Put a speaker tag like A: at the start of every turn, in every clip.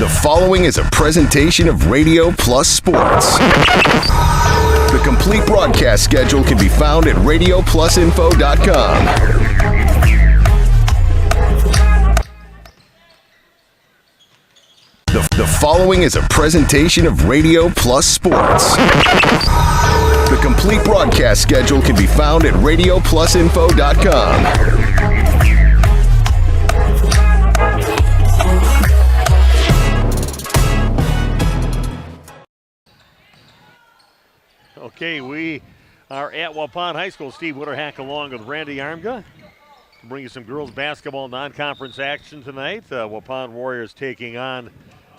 A: The following is a presentation of Radio Plus Sports. The complete broadcast schedule can be found at radioplusinfo.com. The following is a presentation of Radio Plus Sports. The complete broadcast schedule can be found at radioplusinfo.com.
B: Okay, we are at Waupun High School. Steve Witterhack along with Randy Armga to bring you some girls basketball non-conference action tonight. Waupun Warriors taking on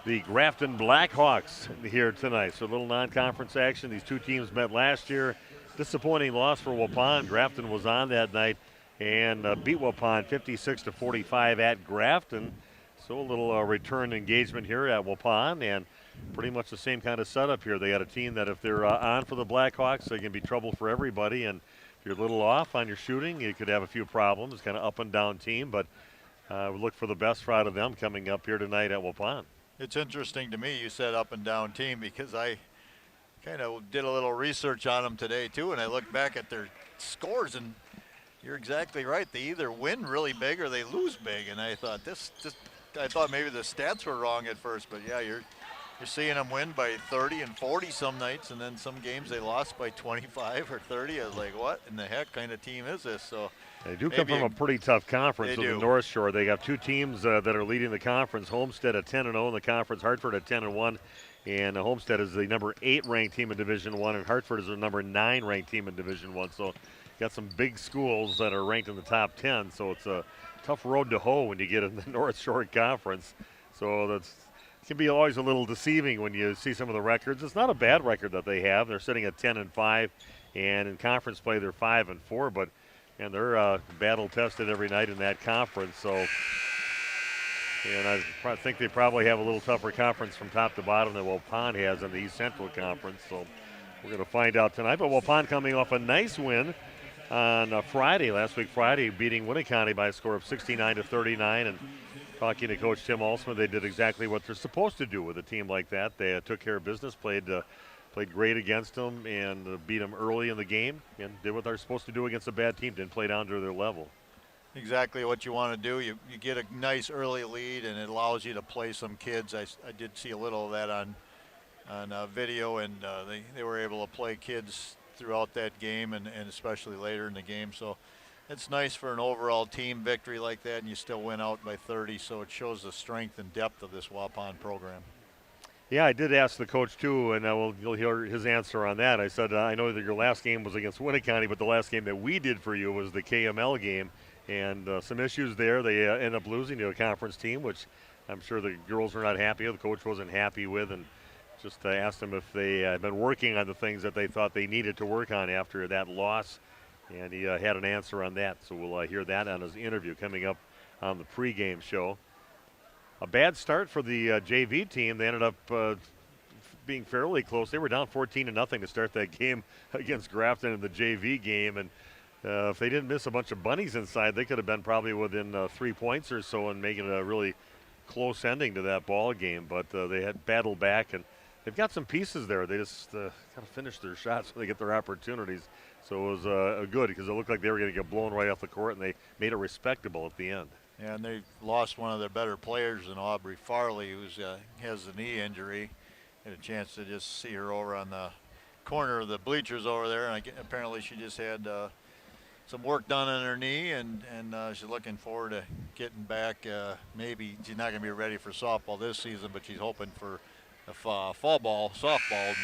B: the Grafton Blackhawks here tonight. So a little non-conference action. These two teams met last year. Disappointing loss for Waupun. Grafton was on that night and beat Waupun 56-45 at Grafton. So a little return engagement here at Waupun, and pretty much the same kind of setup here. They got a team that if they're on for the Blackhawks, they can be trouble for everybody. And if you're a little off on your shooting, you could have a few problems. Kind of up and down team, but we look for the best out of them coming up here tonight at Waupun.
C: It's interesting to me you said up and down team, because I kind of did a little research on them today too, and I looked back at their scores, and you're exactly right. They either win really big or they lose big, and I thought I thought maybe the stats were wrong at first, but yeah, you're seeing them win by 30 and 40 some nights, and then some games they lost by 25 or 30. I was like, what in the heck kind of team is this? So
B: they do come from a pretty tough conference with the North Shore. They got two teams that are leading the conference. Homestead at 10-0 in the conference, Hartford at 10-1, and Homestead is the number 8 ranked team in Division I, and Hartford is the number 9 ranked team in Division I. So got some big schools that are ranked in the top 10. So it's a tough road to hoe when you get in the North Shore Conference. So that's can be always a little deceiving when you see some of the records. It's not a bad record that they have. They're sitting at 10-5, and in conference play they're 5-4. But and they're battle tested every night in that conference. So, and I think they probably have a little tougher conference from top to bottom than Waupun has in the East Central Conference. So we're going to find out tonight. But Waupun coming off a nice win on last week Friday, beating Winneconne by a score of 69-39, and talking to Coach Tim Alsman, they did exactly what they're supposed to do with a team like that. They took care of business, played great against them, and beat them early in the game, and did what they're supposed to do against a bad team. Didn't play down to their level.
C: Exactly what you want to do. You get a nice early lead, and it allows you to play some kids. I did see a little of that on video, and they were able to play kids throughout that game, and especially later in the game. So it's nice for an overall team victory like that, and you still win out by 30, so it shows the strength and depth of this Waupun program.
B: Yeah, I did ask the coach too, and you'll hear his answer on that. I said, I know that your last game was against Winneconne, but the last game that we did for you was the KML game, and some issues there. They end up losing to a conference team, which I'm sure the girls were not happy with, the coach wasn't happy with, and just asked them if they had been working on the things that they thought they needed to work on after that loss. And he had an answer on that, so we'll hear that on his interview coming up on the pregame show. A bad start for the JV team. They ended up being fairly close. They were down 14-0 to start that game against Grafton in the JV game, and if they didn't miss a bunch of bunnies inside, they could have been probably within 3 points or so and making a really close ending to that ball game. But they had battled back, and they've got some pieces there. They just kind of finish their shots when they get their opportunities. So it was good, because it looked like they were going to get blown right off the court, and they made it respectable at the end.
C: Yeah, and they lost one of their better players in Aubrey Farley, who has a knee injury. Had a chance to just see her over on the corner of the bleachers over there, and apparently she just had some work done on her knee, and she's looking forward to getting back. Maybe she's not going to be ready for softball this season, but she's hoping for softball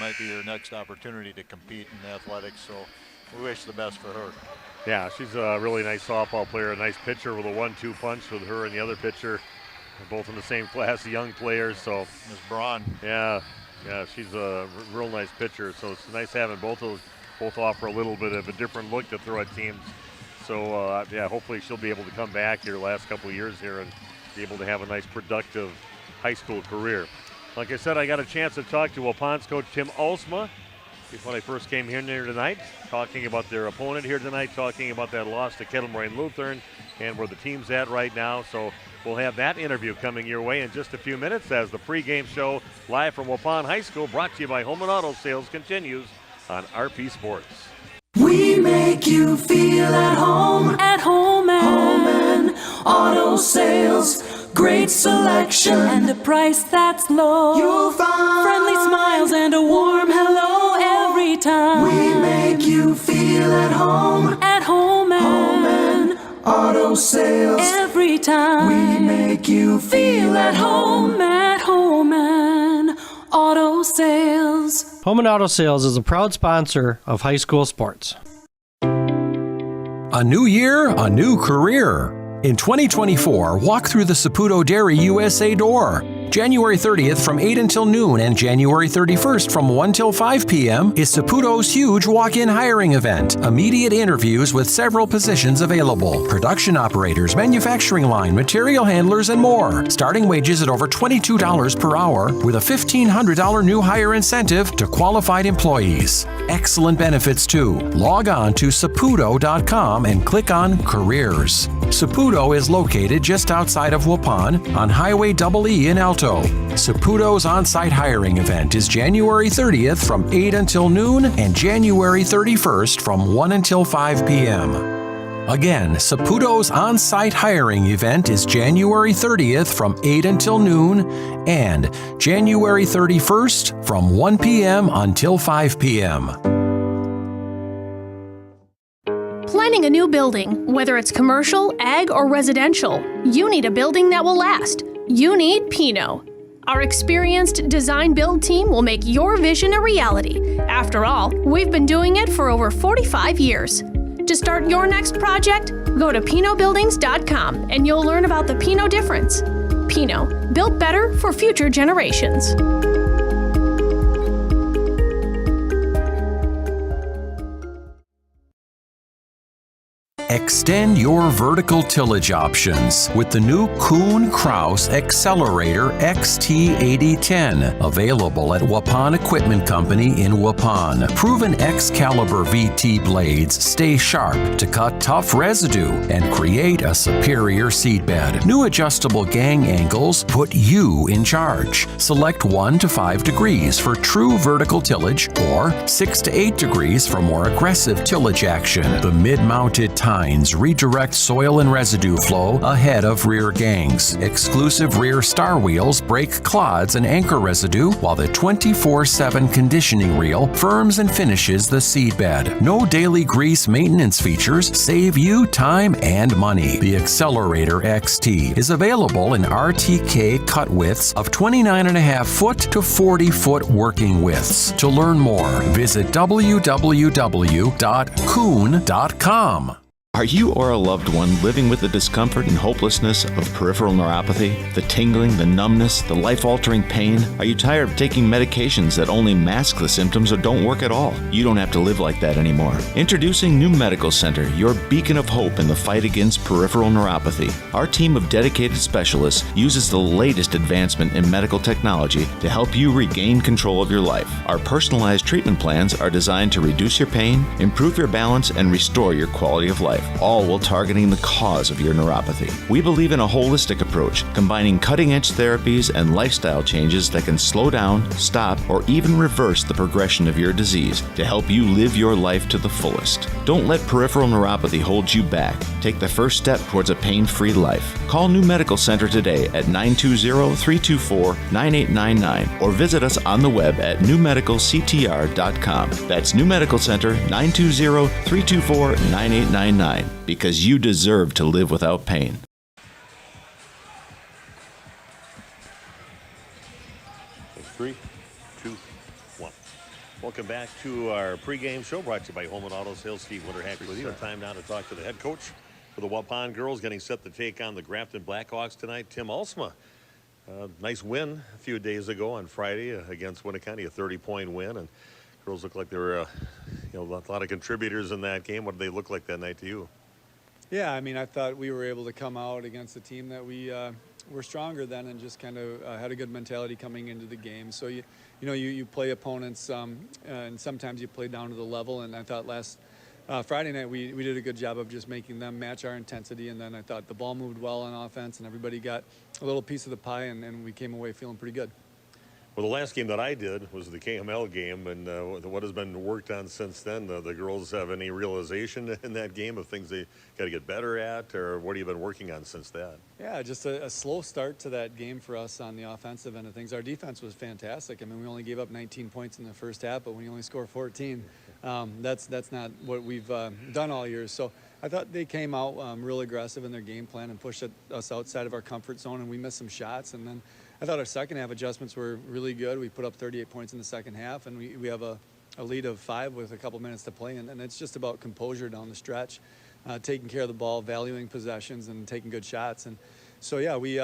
C: might be her next opportunity to compete in athletics. So we wish the best for her.
B: Yeah, she's a really nice softball player, a nice pitcher with a 1-2 punch with her and the other pitcher, both in the same class, young players. So
C: Ms. Braun.
B: Yeah, she's a real nice pitcher. So it's nice having both offer a little bit of a different look to throw at teams. So hopefully she'll be able to come back here the last couple of years here and be able to have a nice productive high school career. Like I said, I got a chance to talk to Waupun's coach Tim Alsma when I first came here tonight, talking about their opponent here tonight, talking about that loss to Kettle Moraine Lutheran and where the team's at right now. So We'll have that interview coming your way in just a few minutes as the pregame show live from Waupun High School, brought to you by Home and Auto Sales, continues on RP Sports.
D: We make you feel at home and auto sales. Great selection and a price that's low. You'll find friendly smiles and a warm hello every time. We make you feel at home and auto sales. Every time we make you feel at home and auto sales.
E: Home and Auto Sales is a proud sponsor of high school sports.
F: A new year, a new career. In 2024, walk through the Saputo Dairy USA door. January 30th from 8 until noon and January 31st from 1 till 5 p.m. is Saputo's huge walk-in hiring event. Immediate interviews with several positions available. Production operators, manufacturing line, material handlers, and more. Starting wages at over $22 per hour with a $1,500 new hire incentive to qualified employees. Excellent benefits too. Log on to saputo.com and click on Careers. Saputo is located just outside of Waupun on Highway EE in Alto. Saputo's on-site hiring event is January 30th from 8 until noon and January 31st from 1 until 5 p.m. Again, Saputo's on-site hiring event is January 30th from 8 until noon and January 31st from 1 p.m. until 5 p.m.
G: Planning a new building, whether it's commercial, ag, or residential, you need a building that will last. You need Pino. Our experienced design-build team will make your vision a reality. After all, we've been doing it for over 45 years. To start your next project, go to pinobuildings.com and you'll learn about the Pino difference. Pino, built better for future generations.
F: Extend your vertical tillage options with the new Kuhn-Krause Accelerator XT8010, available at Waupun Equipment Company in Waupun. Proven Excalibur VT blades stay sharp to cut tough residue and create a superior seedbed. New adjustable gang angles put you in charge. Select 1 to 5 degrees for true vertical tillage or 6 to 8 degrees for more aggressive tillage action. The mid-mounted tines redirect soil and residue flow ahead of rear gangs. Exclusive rear star wheels break clods and anchor residue, while the 24/7 conditioning reel firms and finishes the seedbed. No daily grease maintenance features save you time and money. The Accelerator XT is available in RTK cut widths of 29.5 foot to 40 foot working widths. To learn more, visit www.kuhn.com.
H: Are you or a loved one living with the discomfort and hopelessness of peripheral neuropathy? The tingling, the numbness, the life-altering pain? Are you tired of taking medications that only mask the symptoms or don't work at all? You don't have to live like that anymore. Introducing New Medical Center, your beacon of hope in the fight against peripheral neuropathy. Our team of dedicated specialists uses the latest advancement in medical technology to help you regain control of your life. Our personalized treatment plans are designed to reduce your pain, improve your balance, and restore your quality of life, all while targeting the cause of your neuropathy. We believe in a holistic approach, combining cutting-edge therapies and lifestyle changes that can slow down, stop, or even reverse the progression of your disease to help you live your life to the fullest. Don't let peripheral neuropathy hold you back. Take the first step towards a pain-free life. Call New Medical Center today at 920-324-9899 or visit us on the web at newmedicalctr.com. That's New Medical Center, 920-324-9899. Because you deserve to live without pain.
B: Three, two, one. Welcome back to our pregame show brought to you by Home and Auto Sales. Steve Winter happy with you. Time now to talk to the head coach for the Waupun girls, getting set to take on the Grafton Blackhawks tonight, Tim Alsma. Nice win a few days ago on Friday against Winnicott, a 30-point win, and girls look like they were a lot of contributors in that game. What did they look like that night to you?
I: Yeah, I mean, I thought we were able to come out against a team that we were stronger than and just kind of had a good mentality coming into the game. So you play opponents and sometimes you play down to the level. And I thought last Friday night, we did a good job of just making them match our intensity, and then I thought the ball moved well on offense, and everybody got a little piece of the pie, and we came away feeling pretty good.
B: Well, the last game that I did was the KML game, and what has been worked on since then? The girls have any realization in that game of things they got to get better at, or what have you been working on since that?
I: Yeah, just a slow start to that game for us on the offensive end of things. Our defense was fantastic. I mean, we only gave up 19 points in the first half, but when you only score 14, that's not what we've done all year. So I thought they came out real aggressive in their game plan and pushed us outside of our comfort zone, and we missed some shots. And then I thought our second half adjustments were really good. We put up 38 points in the second half, and we have a lead of 5 with a couple minutes to play. And it's just about composure down the stretch, taking care of the ball, valuing possessions, and taking good shots. And so, yeah, we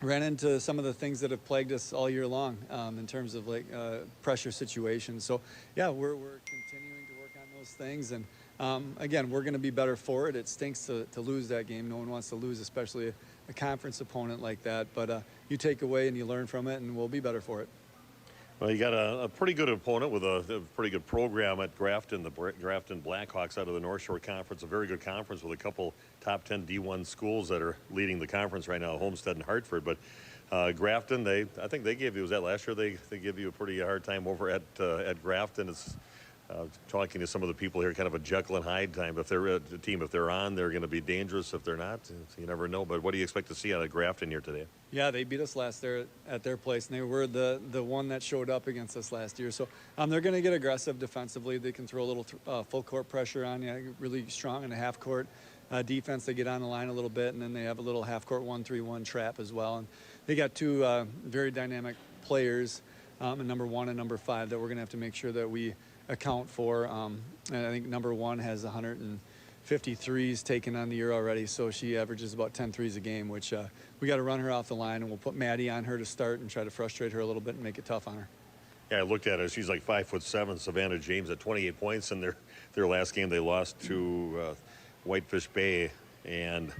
I: ran into some of the things that have plagued us all year long in terms of pressure situations. So, yeah, we're continuing to work on those things. And, again, we're going to be better for it. It stinks to lose that game. No one wants to lose, especially a conference opponent like that. But you take away and you learn from it, and we'll be better for it.
B: Well, you got a pretty good opponent with a pretty good program at Grafton, the Grafton Blackhawks out of the North Shore Conference, a very good conference with a couple top 10 D1 schools that are leading the conference right now, Homestead and Hartford. But Grafton, I think they gave you, was that last year? They gave you a pretty hard time over at Grafton. It's talking to some of the people here, kind of a Jekyll and Hyde time. If they're a team, if they're on, they're going to be dangerous. If they're not, you never know. But what do you expect to see out of Grafton here today? Yeah,
I: they beat us last year at their place, and they were the one that showed up against us last year. So they're going to get aggressive defensively. They can throw a little full court pressure on you, really strong in the half court defense. They get on the line a little bit, and then they have a little half court 1-3-1 trap as well. And they got two very dynamic players, number 1 and number 5, that we're going to have to make sure that we account for. And I think number 1 has 153s taken on the year already, so she averages about 10 threes a game, which we got to run her off the line, and we'll put Maddie on her to start and try to frustrate her a little bit and make it tough on her.
B: Yeah, I looked at her. She's like 5'7". Savannah James at 28 points in their last game. They lost to Whitefish Bay, and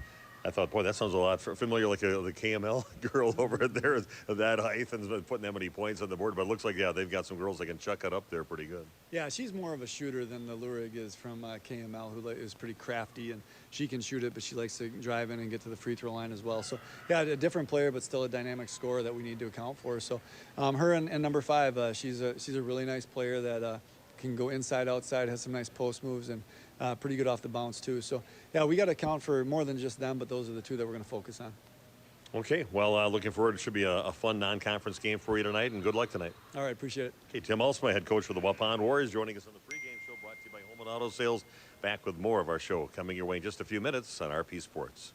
B: I thought, boy, that sounds a lot familiar, like the KML girl over there of that height and putting that many points on the board. But it looks like, yeah, they've got some girls that can chuck it up there pretty good.
I: Yeah, she's more of a shooter than the Lurig is from KML, who is pretty crafty, and she can shoot it, but she likes to drive in and get to the free throw line as well. So, yeah, a different player, but still a dynamic scorer that we need to account for. So, her and number 5, she's a really nice player that can go inside, outside, has some nice post moves, and pretty good off the bounce too. So, yeah, we got to account for more than just them, but those are the two that we're going to focus on.
B: Okay, well, looking forward. It should be a fun non-conference game for you tonight, and good luck tonight.
I: All right, appreciate it.
B: Okay, Tim Alsma, head coach for the Waupun Warriors, joining us on the pregame show brought to you by Home and Auto Sales. Back with more of our show coming your way in just a few minutes on RP Sports.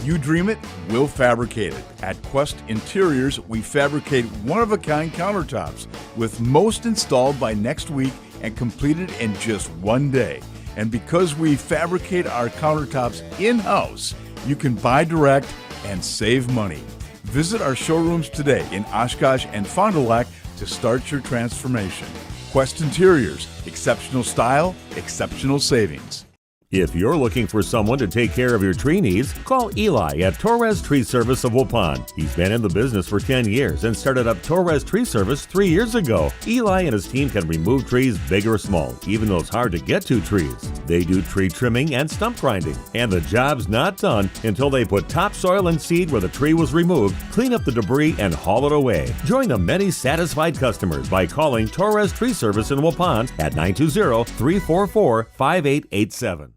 J: You dream it, we'll fabricate it. At Quest Interiors, we fabricate one-of-a-kind countertops, with most installed by next week and completed in just one day. And because we fabricate our countertops in-house, you can buy direct and save money. Visit our showrooms today in Oshkosh and Fond du Lac to start your transformation. Quest Interiors, exceptional style, exceptional savings.
K: If you're looking for someone to take care of your tree needs, call Eli at Torres Tree Service of Waupun. He's been in the business for 10 years and started up Torres Tree Service 3 years ago. Eli and his team can remove trees big or small, even those hard to get to trees. They do tree trimming and stump grinding, and the job's not done until they put topsoil and seed where the tree was removed, clean up the debris, and haul it away. Join the many satisfied customers by calling Torres Tree Service in Waupun at 920-344-5887.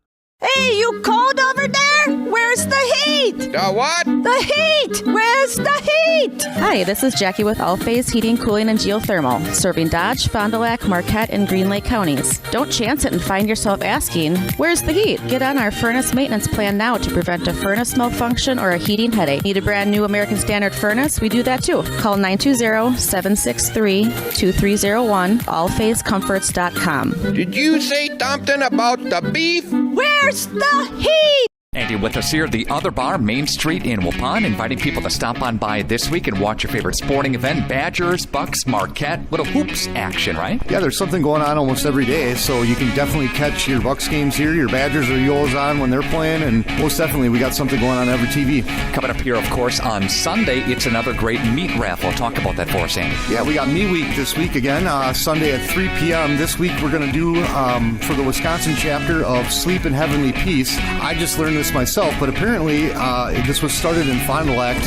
L: Hey, you cold over there? Where's the heat?
M: The what?
L: The heat! Where's the heat?
N: Hi, this is Jackie with All Phase Heating, Cooling, and Geothermal, serving Dodge, Fond du Lac, Marquette, and Green Lake counties. Don't chance it and find yourself asking, where's the heat? Get on our furnace maintenance plan now to prevent a furnace malfunction or a heating headache. Need a brand new American Standard furnace? We do that too. Call 920-763-2301, allphasecomforts.com.
M: Did you say something about the beef?
L: Where's the heat?
M: Andy with us here at the Other Bar, Main Street in Waupun, inviting people to stop on by this week and watch your favorite sporting event, Badgers, Bucks, Marquette, little hoops action, right?
O: Yeah, there's something going on almost every day, so you can definitely catch your Bucks games here, your Badgers or Yoles on when they're playing, and most definitely we got something going on every TV.
M: Coming up here, of course, on Sunday, it's another great meat raffle. Talk about that for us, Andy.
O: Yeah, we got Meat Week this week again, Sunday at 3 p.m. This week we're going to do, for the Wisconsin chapter of Sleep in Heavenly Peace. I just learned this myself, but apparently this was started in Fond du Lac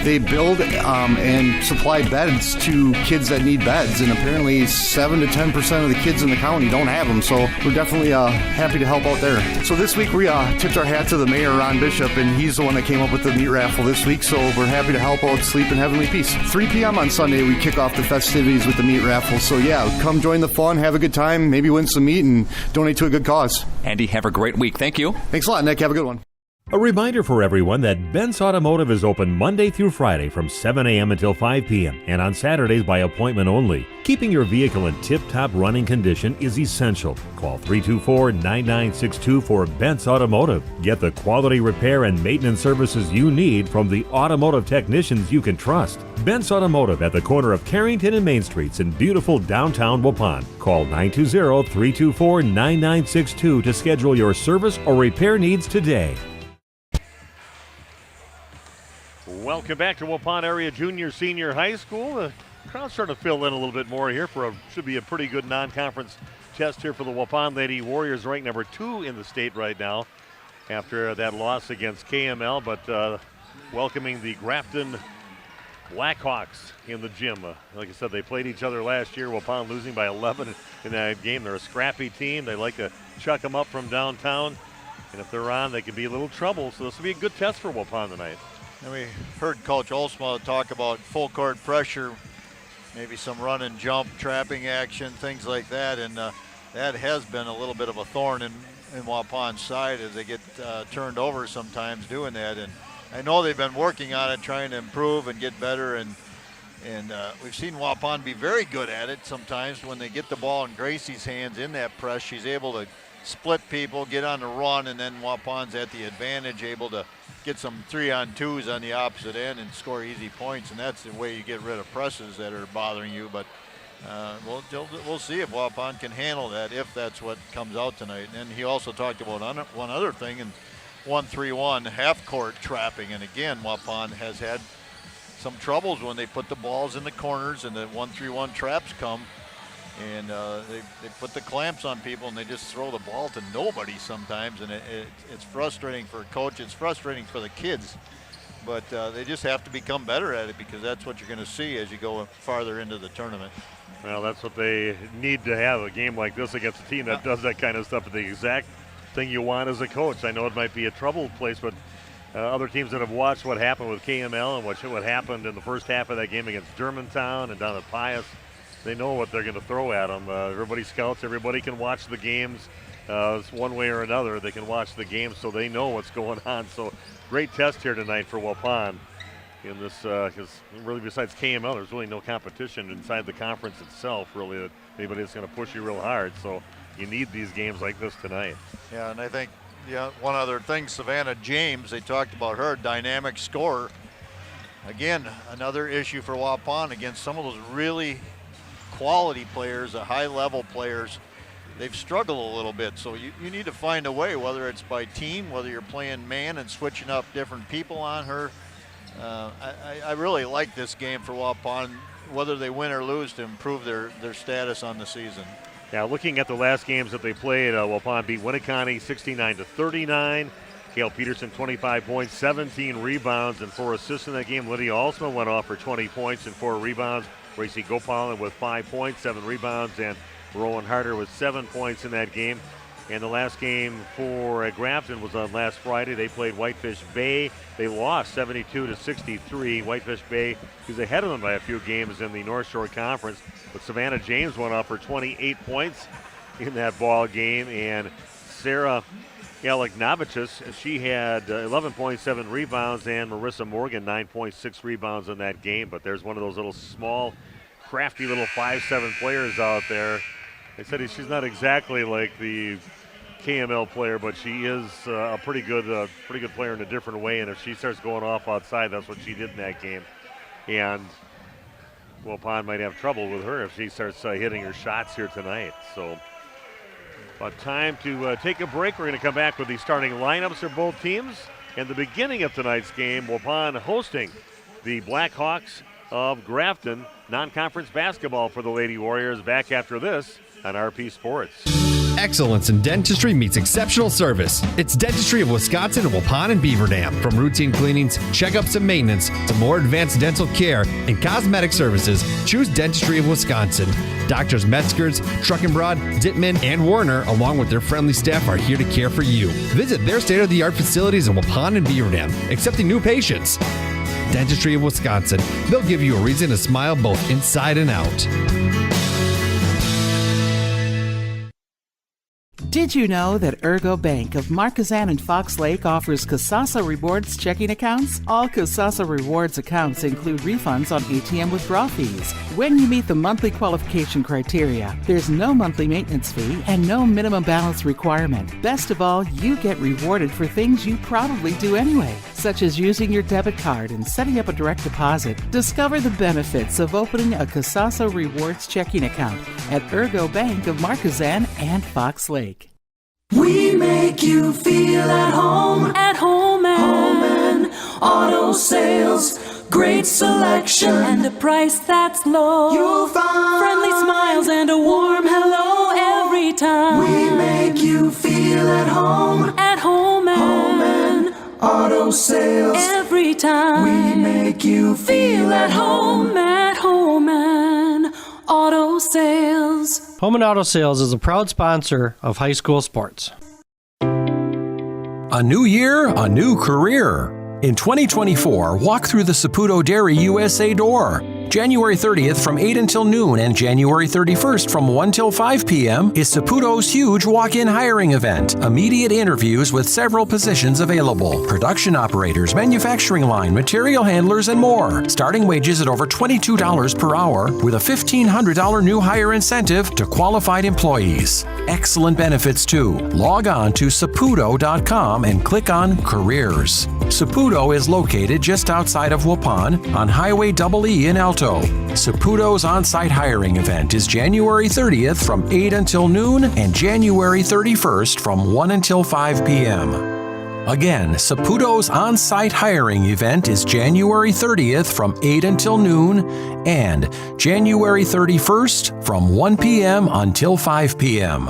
O: they build and supply beds to kids that need beds, and apparently 7 to 10% of the kids in the county don't have them, so we're definitely happy to help out there. So this week we tipped our hat to the mayor, Ron Bishop, and he's the one that came up with the meat raffle this week, so we're happy to help out Sleep in Heavenly Peace. 3 p.m. on Sunday we kick off the festivities with the meat raffle, so yeah, come join the fun, have a good time, maybe win some meat, and donate to a good cause.
M: Andy, have a great week. Thank you.
O: Thanks a lot, Nick. Have a good one.
K: A reminder for everyone that Bent's Automotive is open Monday through Friday from 7 a.m. until 5 p.m. and on Saturdays by appointment only. Keeping your vehicle in tip-top running condition is essential. Call 324-9962 for Bent's Automotive. Get the quality repair and maintenance services you need from the automotive technicians you can trust. Bent's Automotive at the corner of Carrington and Main Streets in beautiful downtown Waupun. Call 920-324-9962 to schedule your service or repair needs today.
B: Welcome back to Waupun Area Junior Senior High School. The crowd's starting to fill in a little bit more here for should be a pretty good non-conference test here for the Waupun Lady Warriors, ranked number 2 in the state right now after that loss against KML, but welcoming the Grafton Blackhawks in the gym. Like I said, they played each other last year. Waupun losing by 11 in that game. They're a scrappy team. They like to chuck them up from downtown, and if they're on, they can be a little trouble. So this will be a good test for Waupun tonight.
C: And we heard Coach Olsma talk about full court pressure, maybe some run and jump, trapping action, things like that. And that has been a little bit of a thorn in Waupun's side as they get turned over sometimes doing that. And I know they've been working on it, trying to improve and get better. And we've seen Waupun be very good at it sometimes when they get the ball in Gracie's hands in that press. She's able to split people, get on the run, and then Waupun's at the advantage, able to get some 3-on-2s on the opposite end and score easy points, and that's the way you get rid of presses that are bothering you. But we'll see if Waupun can handle that, if that's what comes out tonight. And he also talked about one other thing, and 1-3-1 half-court trapping. And again, Waupun has had some troubles when they put the balls in the corners and the 1-3-1 traps come. And they put the clamps on people and they just throw the ball to nobody sometimes, and it's frustrating for a coach. It's frustrating for the kids, but they just have to become better at it, because that's what you're going to see as you go farther into the tournament.
B: Well, that's what they need to have, a game like this against a team that does that kind of stuff. The exact thing you want as a coach. I know it might be a troubled place, but other teams that have watched what happened with KML and what happened in the first half of that game against Germantown and down at Pius, they know what they're going to throw at them. Everybody scouts. Everybody can watch the games one way or another. They can watch the games, so they know what's going on. So great test here tonight for Waupun in this, because really besides KML, there's really no competition inside the conference itself, really, that anybody that's going to push you real hard. So you need these games like this tonight.
C: Yeah, and I think one other thing, Savannah James, they talked about her, dynamic scorer. Again, another issue for Waupun against some of those really quality players, the high-level players. They've struggled a little bit, so you need to find a way, whether it's by team, whether you're playing man and switching up different people on her. I really like this game for Waupun, whether they win or lose, to improve their status on the season.
B: Now, looking at the last games that they played, Waupun beat Winneconne 69-39. Gail Peterson, 25 points, 17 rebounds, and 4 assists in that game. Lydia Alsma went off for 20 points and 4 rebounds. Gracie Gopal with 5 points, 7 rebounds, and Rowan Harder with 7 points in that game. And the last game for Grafton was on last Friday. They played Whitefish Bay. They lost 72-63. Whitefish Bay is ahead of them by a few games in the North Shore Conference. But Savannah James went off for 28 points in that ball game. And Sarah Yaliknovicius, she had 11.7 rebounds, and Marissa Morgan 9.6 rebounds in that game. But there's one of those little small, crafty little 5'7" players out there. They said she's not exactly like the KML player, but she is a pretty good player in a different way. And if she starts going off outside, that's what she did in that game. And Waupun might have trouble with her if she starts hitting her shots here tonight. So, but time to take a break. We're going to come back with the starting lineups for both teams. And the beginning of tonight's game, Waupun hosting the Blackhawks of Grafton. Non-conference basketball for the Lady Warriors. Back after this on RP Sports.
P: Excellence in dentistry meets exceptional service. It's Dentistry of Wisconsin in Waupun and Beaver Dam. From routine cleanings, checkups, and maintenance to more advanced dental care and cosmetic services, choose Dentistry of Wisconsin. Doctors Metzger's, Truckenbrod, Dittman, and Warner, along with their friendly staff, are here to care for you. Visit their state-of-the-art facilities in Waupun and Beaver Dam, accepting new patients. Dentistry of Wisconsin. They'll give you a reason to smile both inside and out.
Q: Did you know that Ergo Bank of Marquezan and Fox Lake offers Casasa Rewards checking accounts? All Casasa Rewards accounts include refunds on ATM withdrawal fees. When you meet the monthly qualification criteria, there's no monthly maintenance fee and no minimum balance requirement. Best of all, you get rewarded for things you probably do anyway, such as using your debit card and setting up a direct deposit. Discover the benefits of opening a Casasa Rewards checking account at Ergo Bank of Marquezan and Fox Lake.
D: We make you feel at home and auto sales. Great selection and a price that's low. You'll find friendly smiles and a warm hello every time. We make you feel at home and auto sales. Every time we make you feel at home and auto sales.
E: Home and Auto Sales is a proud sponsor of high school sports.
F: A new year, a new career. In 2024, walk through the Saputo Dairy USA door. January 30th from 8 until noon and January 31st from 1 till 5 p.m. is Saputo's huge walk-in hiring event. Immediate interviews with several positions available. Production operators, manufacturing line, material handlers, and more. Starting wages at over $22 per hour with a $1,500 new hire incentive to qualified employees. Excellent benefits too. Log on to saputo.com and click on Careers. Saputo is located just outside of Waupun on Highway EE in Alto. Saputo's on-site hiring event is January 30th from 8 until noon and January 31st from 1 until 5 p.m. Again, Saputo's on-site hiring event is January 30th from 8 until noon and January 31st from 1 p.m. until 5 p.m.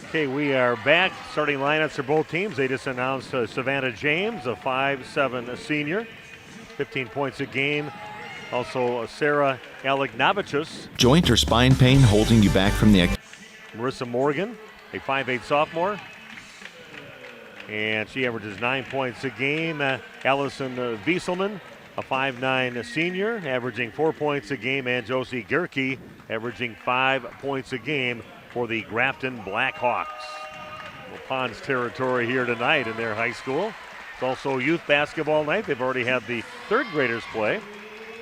B: Okay, we are back. Starting lineups for both teams. They just announced Savannah James, a 5'7" senior, 15 points a game. Also Sarah Alegnavicius.
H: Joint or spine pain holding you back from the...
B: Marissa Morgan, a 5'8" sophomore. And she averages 9 points a game. Allison Wieselman, a 5'9" senior, averaging 4 points a game. And Josie Gerke, averaging 5 points a game for the Grafton Blackhawks. Waupun's territory here tonight in their high school. It's also youth basketball night. They've already had the third graders play.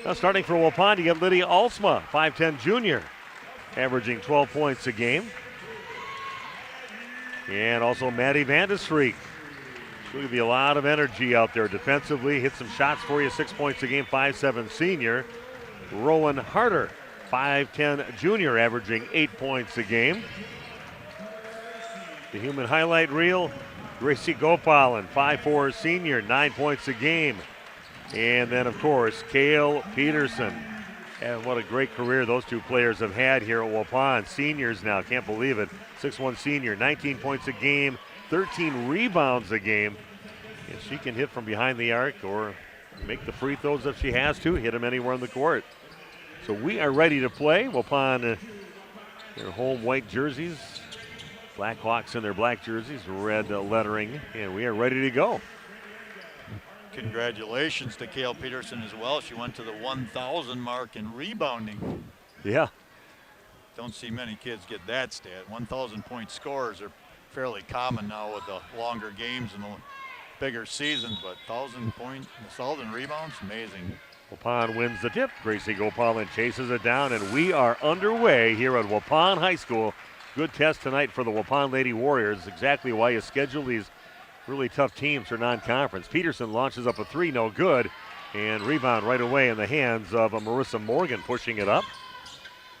B: Now starting for Waupun, you get Lydia Alsma, 5'10" junior, averaging 12 points a game. And also Maddie Vandestreek. There's going to be a lot of energy out there defensively. Hit some shots for you, 6 points a game, 5'7" senior. Rowan Harder, 5'10" junior, averaging 8 points a game. The human highlight reel, Gracie Gopalan, 5'4" senior, 9 points a game. And then, of course, Kale Peterson. And what a great career those two players have had here at Waupun. Seniors now, can't believe it. 6'1" senior, 19 points a game, 13 rebounds a game. And she can hit from behind the arc or make the free throws if she has to, hit them anywhere on the court. So we are ready to play. Waupun, their home white jerseys. Blackhawks in their black jerseys, red lettering, and we are ready to go.
C: Congratulations to Kale Peterson as well. She went to the 1,000 mark in rebounding.
B: Yeah.
C: Don't see many kids get that stat. 1,000 point scores are fairly common now with the longer games and the bigger seasons, but 1,000 rebounds, amazing.
B: Waupun wins the tip. Gracie Gopal chases it down, and we are underway here at Waupun High School. Good test tonight for the Waupun Lady Warriors. Exactly why you schedule these really tough teams for non-conference. Peterson launches up a three, no good, and rebound right away in the hands of Marissa Morgan, pushing it up.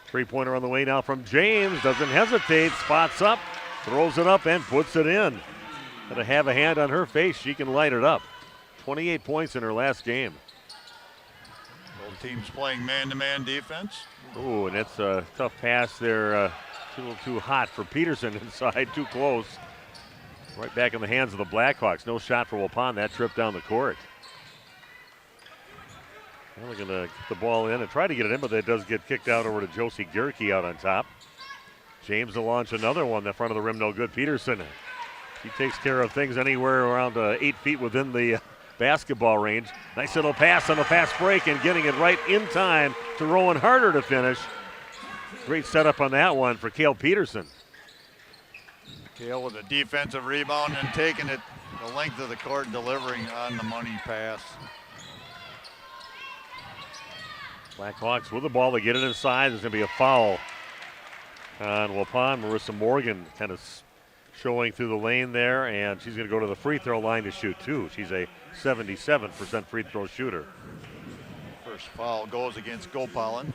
B: Three-pointer on the way now from James. Doesn't hesitate, spots up, throws it up, and puts it in. Gotta have a hand on her face. She can light it up. 28 points in her last game.
C: Both teams playing man-to-man defense.
B: Ooh, and it's a tough pass there. A little too hot for Peterson inside, too close. Right back in the hands of the Blackhawks. No shot for Waupun. That trip down the court. Well, they're going to get the ball in and try to get it in, but it does get kicked out over to Josie Gerke out on top. James will launch another one. The front of the rim, no good. Peterson, she takes care of things anywhere around 8 feet within the basketball range. Nice little pass on the fast break and getting it right in time to Rowan Harder to finish. Great setup on that one for Cale Peterson.
C: Cale with a defensive rebound and taking it the length of the court and delivering on the money pass.
B: Blackhawks with the ball. They get it inside. There's going to be a foul on Waupun. Marissa Morgan kind of showing through the lane there, and she's going to go to the free throw line to shoot two. She's a 77% free throw shooter.
C: First foul goes against Gopalin.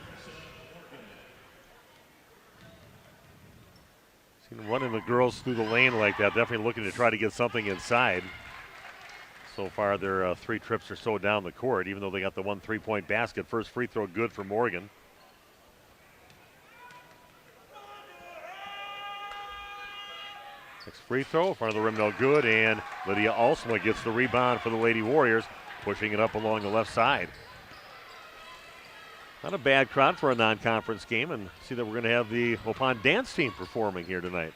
B: Seen running the girls through the lane like that, definitely looking to try to get something inside. So far, their 3 trips or so down the court, even though they got the 1 3-point basket. First free throw good for Morgan. Next free throw, in front of the rim, no good, and Lydia Alsma gets the rebound for the Lady Warriors, pushing it up along the left side. Not a bad crowd for a non-conference game, and see that we're going to have the Waupun dance team performing here tonight.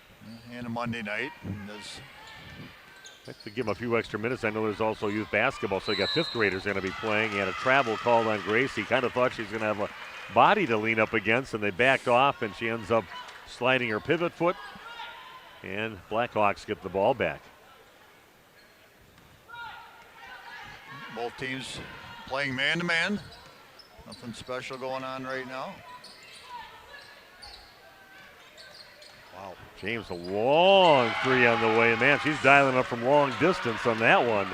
C: And a Monday night.
B: I'd like to give them a few extra minutes. I know there's also youth basketball, so you got 5th graders going to be playing, and a travel called on Gracie. Kind of thought she's going to have a body to lean up against, and they backed off, and she ends up sliding her pivot foot, and Blackhawks get the ball back.
C: Both teams playing man-to-man. Nothing special going on right now.
B: Wow, James, a long three on the way. Man, she's dialing up from long distance on that one.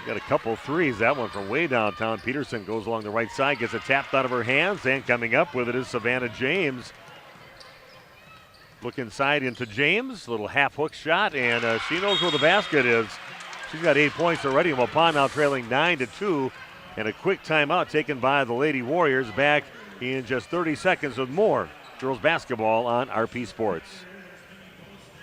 B: Got a couple threes. That one from way downtown. Peterson goes along the right side, gets it tapped out of her hands, and coming up with it is Savannah James. Look inside into James, little half hook shot, and she knows where the basket is. She's got 8 points already. Waupun now trailing 9-2, and a quick timeout taken by the Lady Warriors. Back in just 30 seconds with more girls basketball on RP Sports.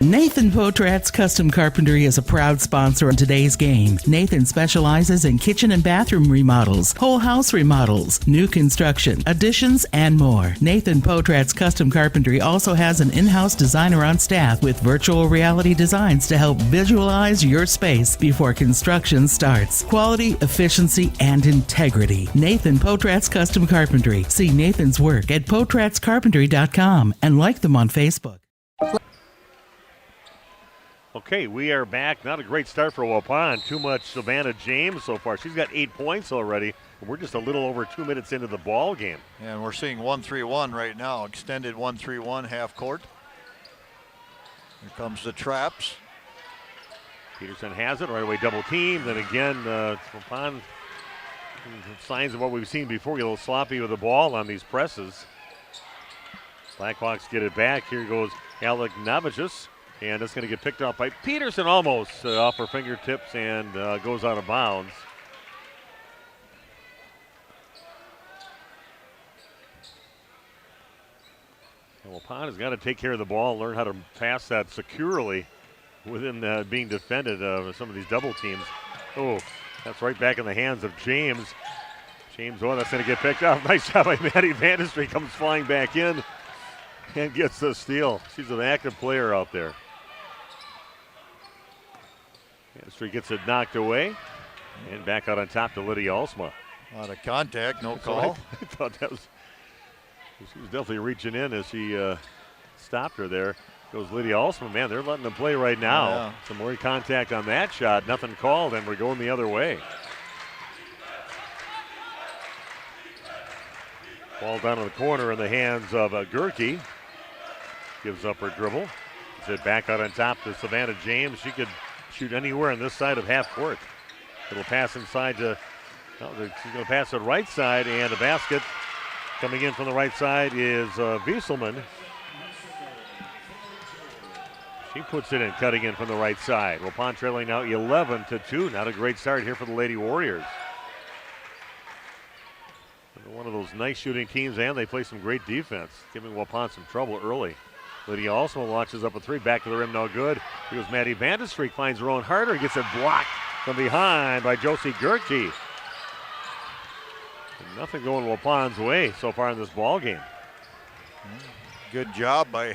Q: Nathan Potrat's Custom Carpentry is a proud sponsor of today's game. Nathan specializes in kitchen and bathroom remodels, whole house remodels, new construction, additions, and more. Nathan Potrat's Custom Carpentry also has an in-house designer on staff with virtual reality designs to help visualize your space before construction starts. Quality, efficiency, and integrity. Nathan Potrat's Custom Carpentry. See Nathan's work at potratscarpentry.com and like them on Facebook.
B: Okay, we are back. Not a great start for Waupun. Too much Savannah James so far. She's got 8 points already, and we're just a little over 2 minutes into the ball game.
C: And we're seeing 1-3-1 right now. Extended 1-3-1 half court. Here comes the traps.
B: Peterson has it right away, double team. Then again, Waupun, signs of what we've seen before, get a little sloppy with the ball on these presses. Blackhawks get it back. Here goes Alec Navicius. And it's going to get picked up by Peterson almost off her fingertips and goes out of bounds. And Waupun has got to take care of the ball, learn how to pass that securely within being defended some of these double teams. Oh, that's right back in the hands of James. James, that's going to get picked up. Nice job by Maddie Vandestry. Comes flying back in and gets the steal. She's an active player out there. Vandestry gets it knocked away. And back out on top to Lydia Alsma.
C: A lot of contact, no call.
B: I thought that was, she was definitely reaching in as she stopped her there. Goes Lydia Alsman. Man, they're letting them play right now.
C: Yeah.
B: Some more contact on that shot. Nothing called, and we're going the other way. Ball down in the corner in the hands of Gerke. Gives up her dribble. It's it back out on top to Savannah James. She could shoot anywhere on this side of half court. It'll pass inside to, she's going to pass it right side, and the basket coming in from the right side is Wieselman. She puts it in, cutting in from the right side. Waupun trailing now 11-2. Not a great start here for the Lady Warriors. They're one of those nice shooting teams, and they play some great defense, giving Waupun some trouble early. Lydia also launches up a three, back to the rim, no good. Here goes Maddie Vandenstreek, finds her own Harder, gets it blocked from behind by Josie Gerke. Nothing going Waupun's way so far in this ball game.
C: Good job by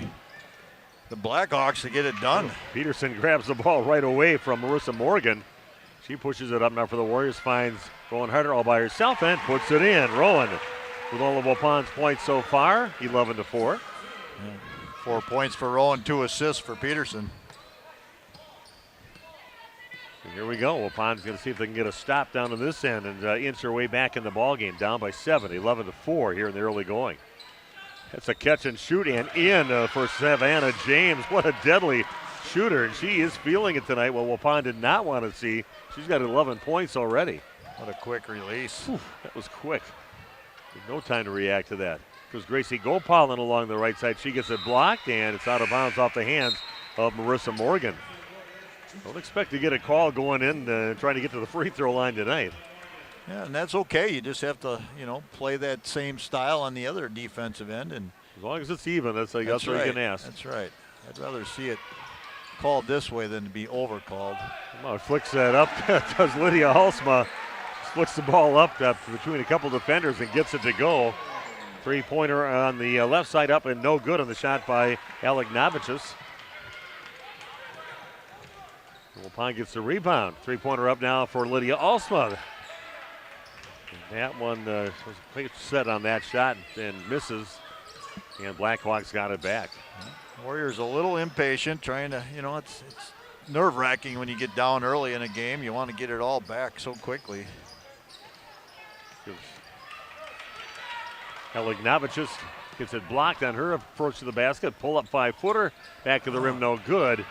C: the Blackhawks to get it done.
B: Peterson grabs the ball right away from Marissa Morgan. She pushes it up now for the Warriors, finds Rowan Harder all by herself and puts it in. Rowan with all of Waupun's points so far, 11-4.
C: 4 points for Rowan, 2 assists for Peterson.
B: And here we go. Waupun's going to see if they can get a stop down to this end and inch their way back in the ball game. Down by 7, 11-4 here in the early going. That's a catch and shoot and in for Savannah James. What a deadly shooter, and she is feeling it tonight. What Waupun did not want to see. She's got 11 points already.
C: What a quick release.
B: Whew, that was quick. No time to react to that. Because Gracie Gopalin along the right side. She gets it blocked, and it's out of bounds off the hands of Marissa Morgan. Don't expect to get a call going in trying to get to the free throw line tonight.
C: Yeah, and that's okay. You just have to, play that same style on the other defensive end. And
B: as long as it's even, that's all you can ask.
C: That's right. I'd rather see it called this way than to be overcalled.
B: Flicks that up. Does Lydia Halsma. Splits the ball up between a couple defenders and gets it to go. Three-pointer on the left side up and no good on the shot by Alec Novicius. Waupun gets the rebound. Three-pointer up now for Lydia Alsma. That one was set on that shot and misses. And Blackhawks got it back.
C: Warriors a little impatient, trying to, it's nerve-wracking when you get down early in a game. You want to get it all back so quickly.
B: Alec Novicius gets it blocked on her approach to the basket. Pull up 5-footer. Back to the rim, no good.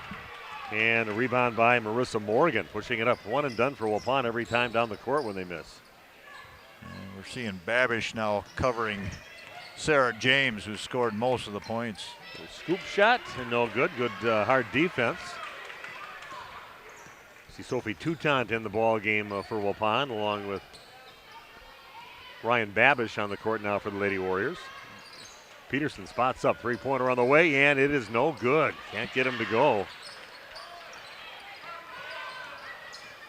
B: And a rebound by Marissa Morgan, pushing it up. One and done for Waupun every time down the court when they miss.
C: And we're seeing Babish now covering Sarah James, who scored most of the points.
B: Scoop shot and no good. Good hard defense. See Sophie Toutant in the ball game for Waupun, along with Ryan Babish on the court now for the Lady Warriors. Peterson spots up, three-pointer on the way, and it is no good. Can't get him to go.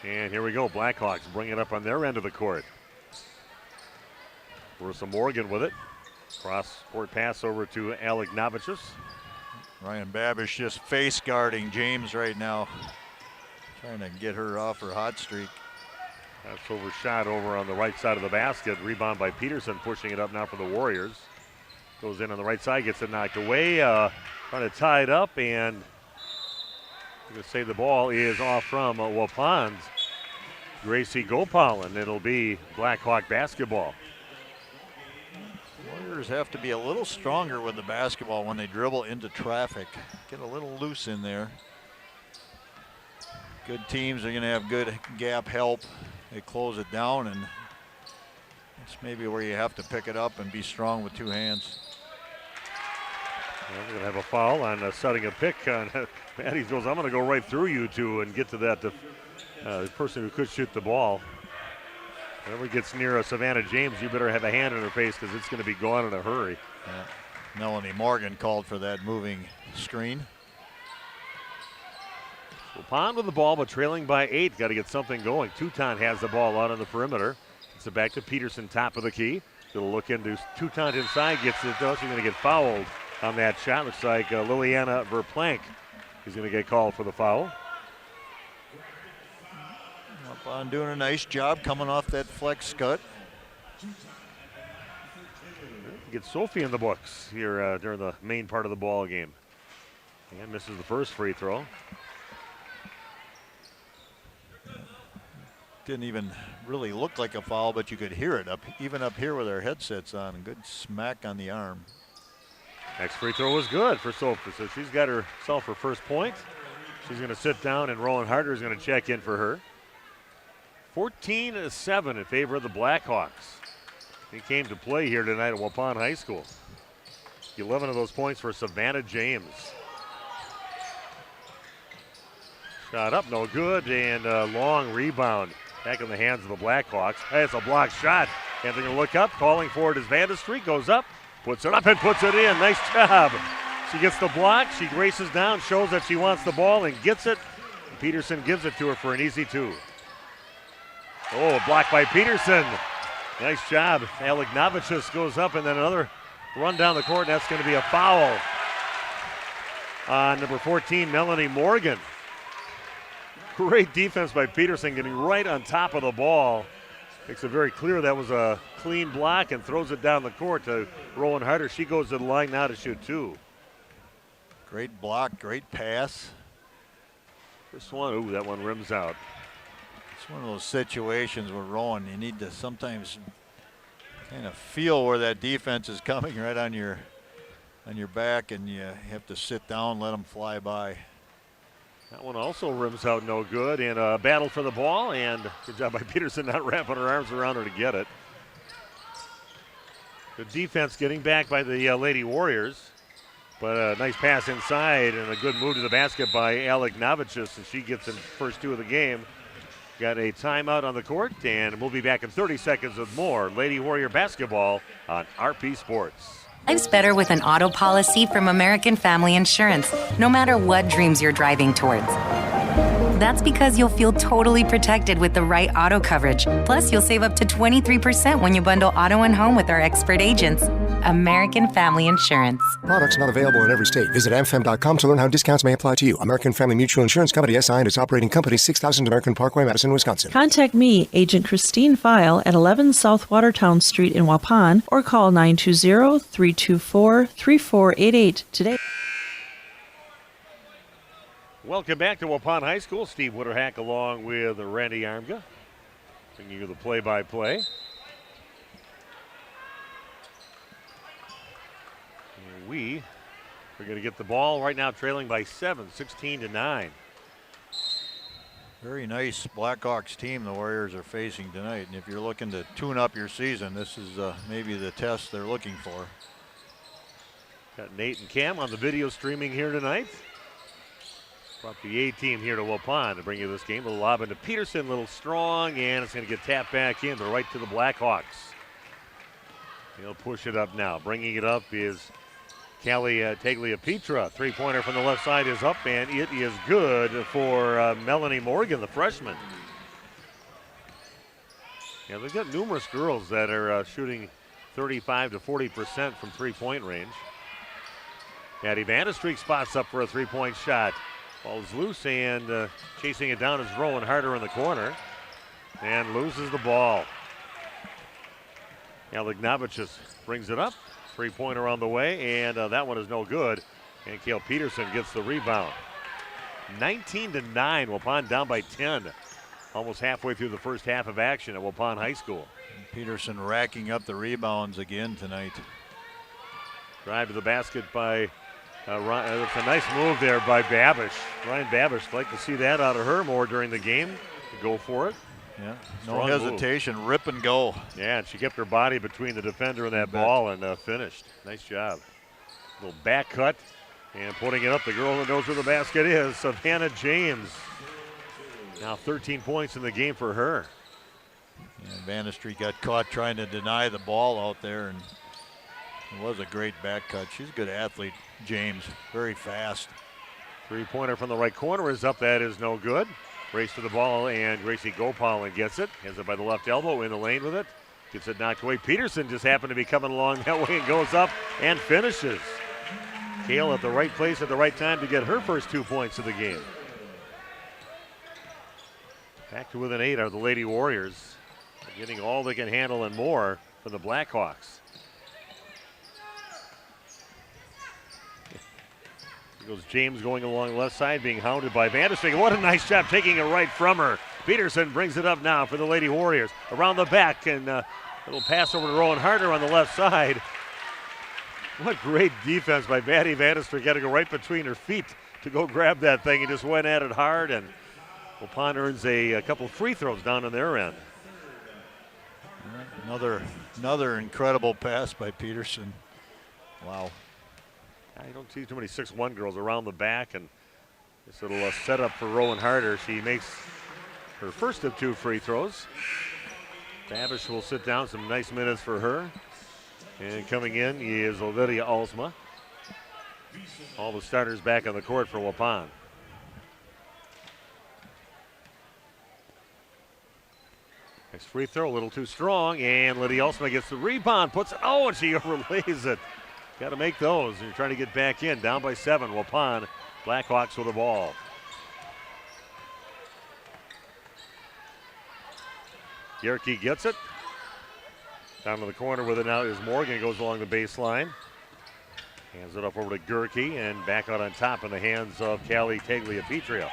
B: And here we go. Blackhawks bring it up on their end of the court. Marissa Morgan with it. Cross-court pass over to Alec Novicius.
C: Ryan Babish just face guarding James right now. Trying to get her off her hot streak.
B: That's overshot over on the right side of the basket. Rebound by Peterson, pushing it up now for the Warriors. Goes in on the right side, gets it knocked away. Trying to tie it up, and going to say the ball is off from Waupun's Gracie Gopalin. It'll be Blackhawk basketball.
C: Warriors have to be a little stronger with the basketball when they dribble into traffic. Get a little loose in there. Good teams are going to have good gap help. They close it down, and it's maybe where you have to pick it up and be strong with two hands.
B: Well, we're going to have a foul on setting a pick. Maddie goes, I'm going to go right through you two and get to that person who could shoot the ball. Whenever it gets near Savannah James, you better have a hand in her face because it's going to be gone in a hurry.
C: Yeah. Melanie Morgan called for that moving screen.
B: Waupun with the ball, but trailing by 8. Got to get something going. Toutant has the ball out on the perimeter. It's back to Peterson, top of the key. Gonna look into Toutant inside, gets it though. She's going to get fouled on that shot. Looks like Liliana Verplank is going to get called for the foul.
C: Waupun doing a nice job coming off that flex cut.
B: Get Sophie in the books here during the main part of the ball game. And misses the first free throw.
C: Didn't even really look like a foul, but you could hear it even up here with our headsets on. Good smack on the arm.
B: Next free throw was good for Sophie, so she's got herself her first point. She's going to sit down, and Rowan Harder is going to check in for her. 14-7 in favor of the Blackhawks. He came to play here tonight at Waupun High School. 11 of those points for Savannah James. Shot up, no good, and a long rebound. Back in the hands of the Blackhawks. It's a blocked shot. And they're going to look up. Calling for it is Vandestreet. Goes up, puts it up, and puts it in. Nice job. She gets the block. She races down, shows that she wants the ball, and gets it. Peterson gives it to her for an easy two. Oh, blocked by Peterson. Nice job. Alec Novicius goes up, and then another run down the court, and that's going to be a foul on number 14, Melanie Morgan. Great defense by Peterson, getting right on top of the ball. Makes it very clear that was a clean block and throws it down the court to Rowan Harder. She goes to the line now to shoot two.
C: Great block, great pass.
B: This one, ooh, that one rims out.
C: It's one of those situations where Rowan, you need to sometimes kind of feel where that defense is coming right on your back, and you have to sit down, let them fly by.
B: That one also rims out no good, and a battle for the ball, and good job by Peterson not wrapping her arms around her to get it. Good defense getting back by the Lady Warriors, but a nice pass inside and a good move to the basket by Alec Novicius, and she gets in first two of the game. Got a timeout on the court, and we'll be back in 30 seconds with more Lady Warrior basketball on RP Sports.
R: Life's better with an auto policy from American Family Insurance, no matter what dreams you're driving towards. That's because you'll feel totally protected with the right auto coverage. Plus, you'll save up to 23% when you bundle auto and home with our expert agents. American Family Insurance.
S: Products not available in every state. Visit amfam.com to learn how discounts may apply to you. American Family Mutual Insurance Company, SI, and its operating company, 6000 American Parkway, Madison, Wisconsin.
T: Contact me, Agent Christine File, at 11 South Watertown Street in Waupun, or call 920-324-3488 today.
B: Welcome back to Waupun High School. Steve Witterhack along with Randy Armga, bringing you the play-by-play. We are going to get the ball right now trailing by 7, 16-9.
C: Very nice Blackhawks team the Warriors are facing tonight. And if you're looking to tune up your season, this is maybe the test they're looking for.
B: Got Nate and Cam on the video streaming here tonight. Brought the A-team here to Waupun to bring you this game. Little lob into Peterson, little strong, and it's going to get tapped back in, but right to the Blackhawks. He'll push it up now. Bringing it up is Callie Tagliapietra. Three-pointer from the left side is up, and it is good for Melanie Morgan, the freshman. Yeah, they've got numerous girls that are shooting 35 to 40% from three-point range. Maddie Vandestreek spots up for a three-point shot. Ball is loose, and chasing it down is Rowan Harder in the corner, and loses the ball. Alec Novicius brings it up. Three-pointer on the way, and that one is no good. And Cale Peterson gets the rebound. 19-9, Waupun down by 10. Almost halfway through the first half of action at Waupun High School.
C: And Peterson racking up the rebounds again tonight.
B: Drive to the basket by Ryan. It's a nice move there by Babish. Ryan Babish, like to see that out of her more during the game. Go for it.
C: Yeah,
B: strong
C: no hesitation, move. Rip and go.
B: Yeah, and she kept her body between the defender and that ball and finished. Nice job. Little back cut and putting it up. The girl who knows where the basket is, Savannah James. Now 13 points in the game for her.
C: Yeah, Vandestreet got caught trying to deny the ball out there, and it was a great back cut. She's a good athlete, James, very fast.
B: Three-pointer from the right corner is up. That is no good. Race to the ball, and Gracie Gopal gets it. Has it by the left elbow, in the lane with it. Gets it knocked away. Peterson just happened to be coming along that way and goes up and finishes. Kale at the right place at the right time to get her first 2 points of the game. Back to within 8 are the Lady Warriors. They're getting all they can handle and more for the Blackhawks. Here goes James going along the left side, being hounded by Vanderstreet. What a nice job taking it right from her. Peterson brings it up now for the Lady Warriors. Around the back, and a little pass over to Rowan Harder on the left side. What great defense by Maddie Vanderstreet. Got to go right between her feet to go grab that thing. He just went at it hard, and Waupun earns a couple free throws down on their end.
C: Another incredible pass by Peterson. Wow.
B: I don't see too many 6'1" girls around the back, and this little setup for Rowan Harder. She makes her first of 2 free throws. Babish will sit down, some nice minutes for her. And coming in is Lydia Alsma. All the starters back on the court for Waupun. Next free throw, a little too strong, and Lydia Alsma gets the rebound, puts it, and she overlays it. Got to make those. You're trying to get back in, down by 7. Waupun, Blackhawks with the ball. Yerke gets it. Down to the corner with it now is Morgan. Goes along the baseline. Hands it up over to Gerke, and back out on top in the hands of Callie Tagliapetria.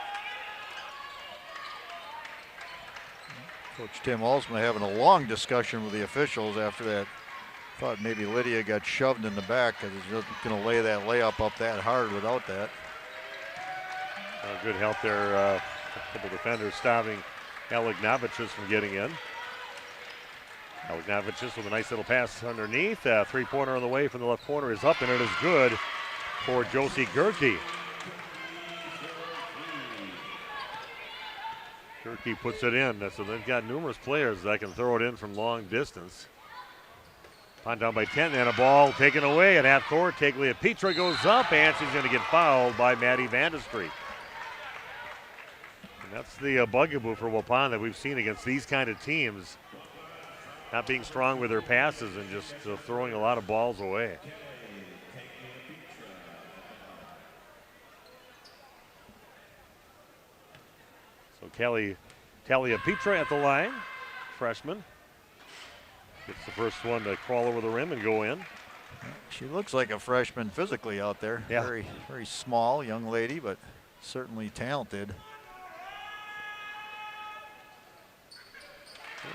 C: Coach Tim Alsma having a long discussion with the officials after that. Thought maybe Lydia got shoved in the back because he's just going to lay that layup up that hard without that.
B: Good help there. A couple defenders stopping Alegnavicius from getting in. Alegnavicius with a nice little pass underneath. 3-pointer on the way from the left corner is up, and it is good for Josie Gerke. Gerke puts it in, so they've got numerous players that can throw it in from long distance. On down by 10, and a ball taken away at half court. Tagliapetria goes up, and she's going to get fouled by Maddie Vanderstreet. And that's the bugaboo for Waupun that we've seen against these kind of teams. Not being strong with their passes and just throwing a lot of balls away. So Tagliapetria at the line, freshman. Gets the first one to crawl over the rim and go in.
C: She looks like a freshman physically out there.
B: Yeah.
C: Very, very small young lady, but certainly talented.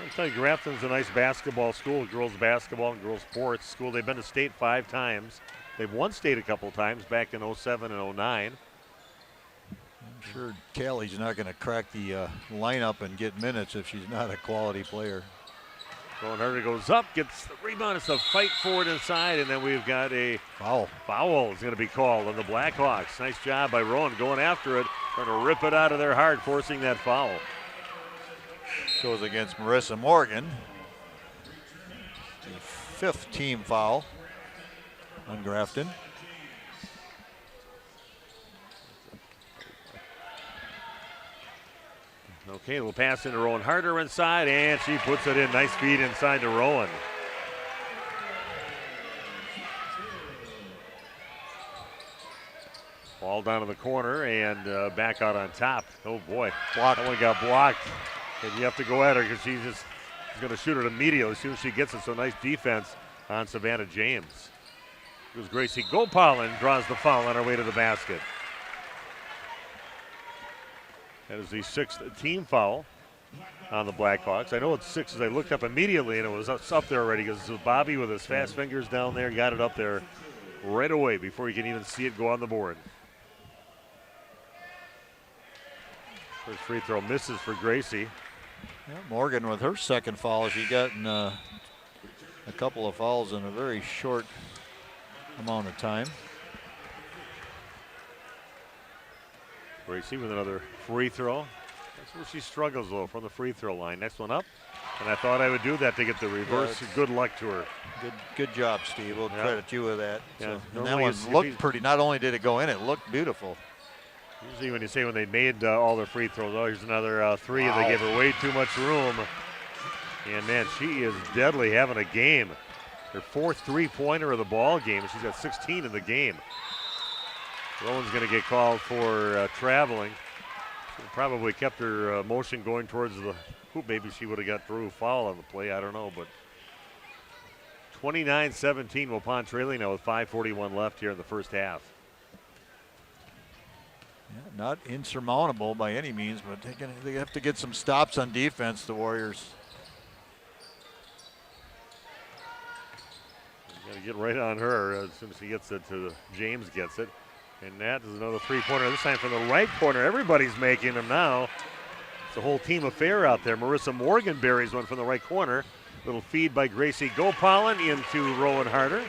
B: I'll tell you, Grafton's a nice basketball school, girls basketball and girls sports school. They've been to state 5 times. They've won state a couple times back in 07 and 09.
C: I'm sure Callie's not going to crack the lineup and get minutes if she's not a quality player.
B: Rowan Harder goes up, gets the rebound. It's a fight for it inside, and then we've got a foul. Foul is going to be called on the Blackhawks. Nice job by Rowan going after it, trying to rip it out of there hard, forcing that foul.
C: Goes against Marissa Morgan. The 5th team foul on Grafton.
B: Okay, we'll pass into Rowan Harder inside, and she puts it in. Nice feed inside to Rowan. Ball down to the corner and back out on top. Oh boy, blocked. That one got blocked. And you have to go at her because she's going to shoot it immediately as soon as she gets it. So nice defense on Savannah James. It was Gracie Gopal and draws the foul on her way to the basket. That is the 6th team foul on the Blackhawks. I know it's 6 as I looked up immediately, and it was up there already because Bobby with his fast fingers down there got it up there right away before you can even see it go on the board. First free throw misses for Gracie.
C: Yeah, Morgan with her 2nd foul. She gotten a couple of fouls in a very short amount of time.
B: Gracie with another free throw. That's where she struggles, though, from the free throw line. Next one up. And I thought I would do that to get the reverse.
C: Yeah,
B: good luck to her.
C: Good job, Steve. We'll credit you with that.
B: Yeah,
C: so, and that one looked pretty. Not only did it go in, it looked beautiful.
B: Usually when you say when they made all their free throws, here's another 3, and they gave her way too much room. And, man, she is deadly having a game. Her 4th 3-pointer of the ball game, and she's got 16 in the game. Rowan's going to get called for traveling. She probably kept her motion going towards the hoop. Maybe she would have got through foul on the play. I don't know, but 29-17, Waupun trailing now with 5:41 left here in the first half.
C: Yeah, not insurmountable by any means, but they have to get some stops on defense, the Warriors.
B: Got to get right on her as soon as he gets it to James gets it. And that is another three-pointer, this time from the right corner. Everybody's making them now. It's a whole team affair out there. Marissa Morgan buries one from the right corner. Little feed by Gracie Gopalin into Rowan Harder.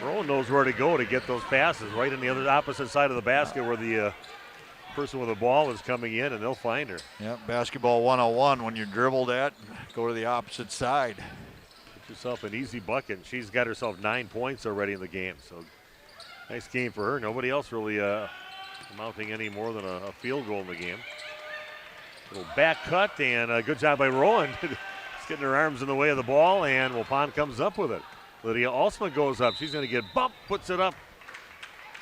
B: Rowan knows where to go to get those passes, right on the other opposite side of the basket where the person with the ball is coming in, and they'll find her.
C: Yeah, basketball 101. When you're dribbled at, go to the opposite side.
B: Get yourself an easy bucket. She's got herself 9 points already in the game, so nice game for her. Nobody else really amounting any more than a field goal in the game. Little back cut, and a good job by Rowan. Just getting her arms in the way of the ball, and Waupun comes up with it. Lydia Alsma goes up. She's going to get bumped, puts it up.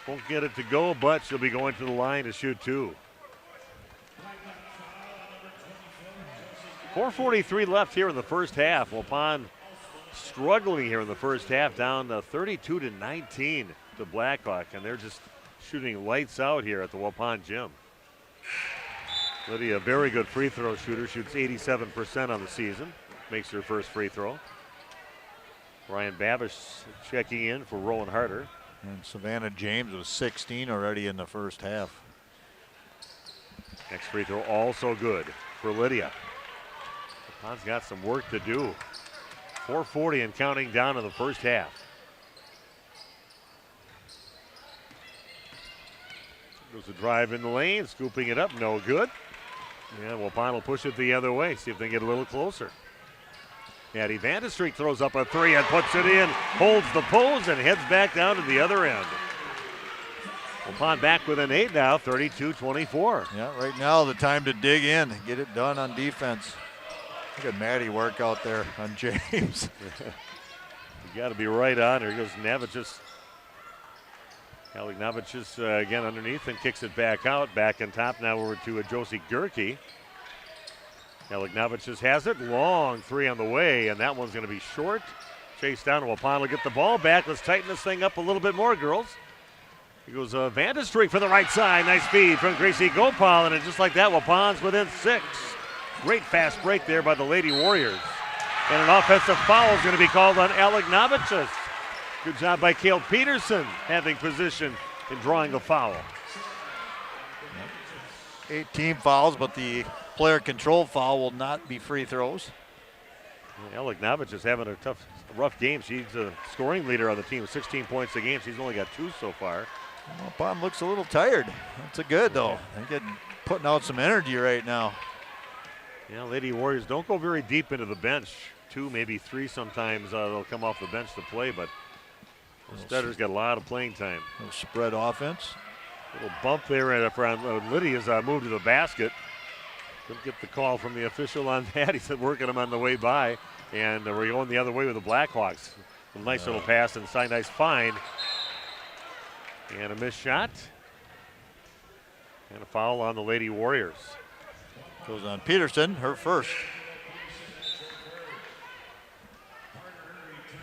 B: Won't get it to go, but she'll be going to the line to shoot two. 4:43 left here in the first half. Waupun struggling here in the first half, down 32-19 to Blackhawk, and they're just shooting lights out here at the Waupun gym. Lydia, a very good free throw shooter, shoots 87% on the season, makes her first free throw. Ryan Babish checking in for Rowan Harder.
C: And Savannah James was 16 already in the first half.
B: Next free throw also good for Lydia. Wapun's got some work to do. 4:40 and counting down in the first half. Goes a drive in the lane, scooping it up, no good. Yeah, Waupun will push it the other way, see if they can get a little closer. Maddie Vandestreek throws up a three and puts it in, holds the pose and heads back down to the other end. Waupun back within 8 now, 32-24.
C: Yeah, right now the time to dig in, get it done on defense. Look at Maddie work out there on James.
B: You got to be right on her. Here goes Navicius. Navicius again underneath and kicks it back out. Back on top now over to Josie Gerke. Navicius has it. Long three on the way, and that one's going to be short. Chase down. Waupun will get the ball back. Let's tighten this thing up a little bit more, girls. Here goes Vandestreek for the right side. Nice feed from Gracie Gopal, and just like that, Waupun's within 6. Great fast break there by the Lady Warriors. And an offensive foul is going to be called on Alec Navicius. Good job by Cale Peterson having position and drawing the foul.
C: 18 fouls, but the player control foul will not be free throws.
B: Alec Navicius having a rough game. She's a scoring leader on the team with 16 points a game. She's only got 2 so far.
C: Waupun looks a little tired. That's a good though. They're putting out some energy right now.
B: Yeah, Lady Warriors don't go very deep into the bench. 2, maybe 3 sometimes they'll come off the bench to play, but Steader's got a lot of playing time.
C: Little spread offense.
B: Little bump there around Lydia's move to the basket. Couldn't get the call from the official on that. He said working him on the way by, and we're going the other way with the Blackhawks. A nice little pass inside, nice find. And a missed shot. And a foul on the Lady Warriors.
C: Goes on Peterson, her first.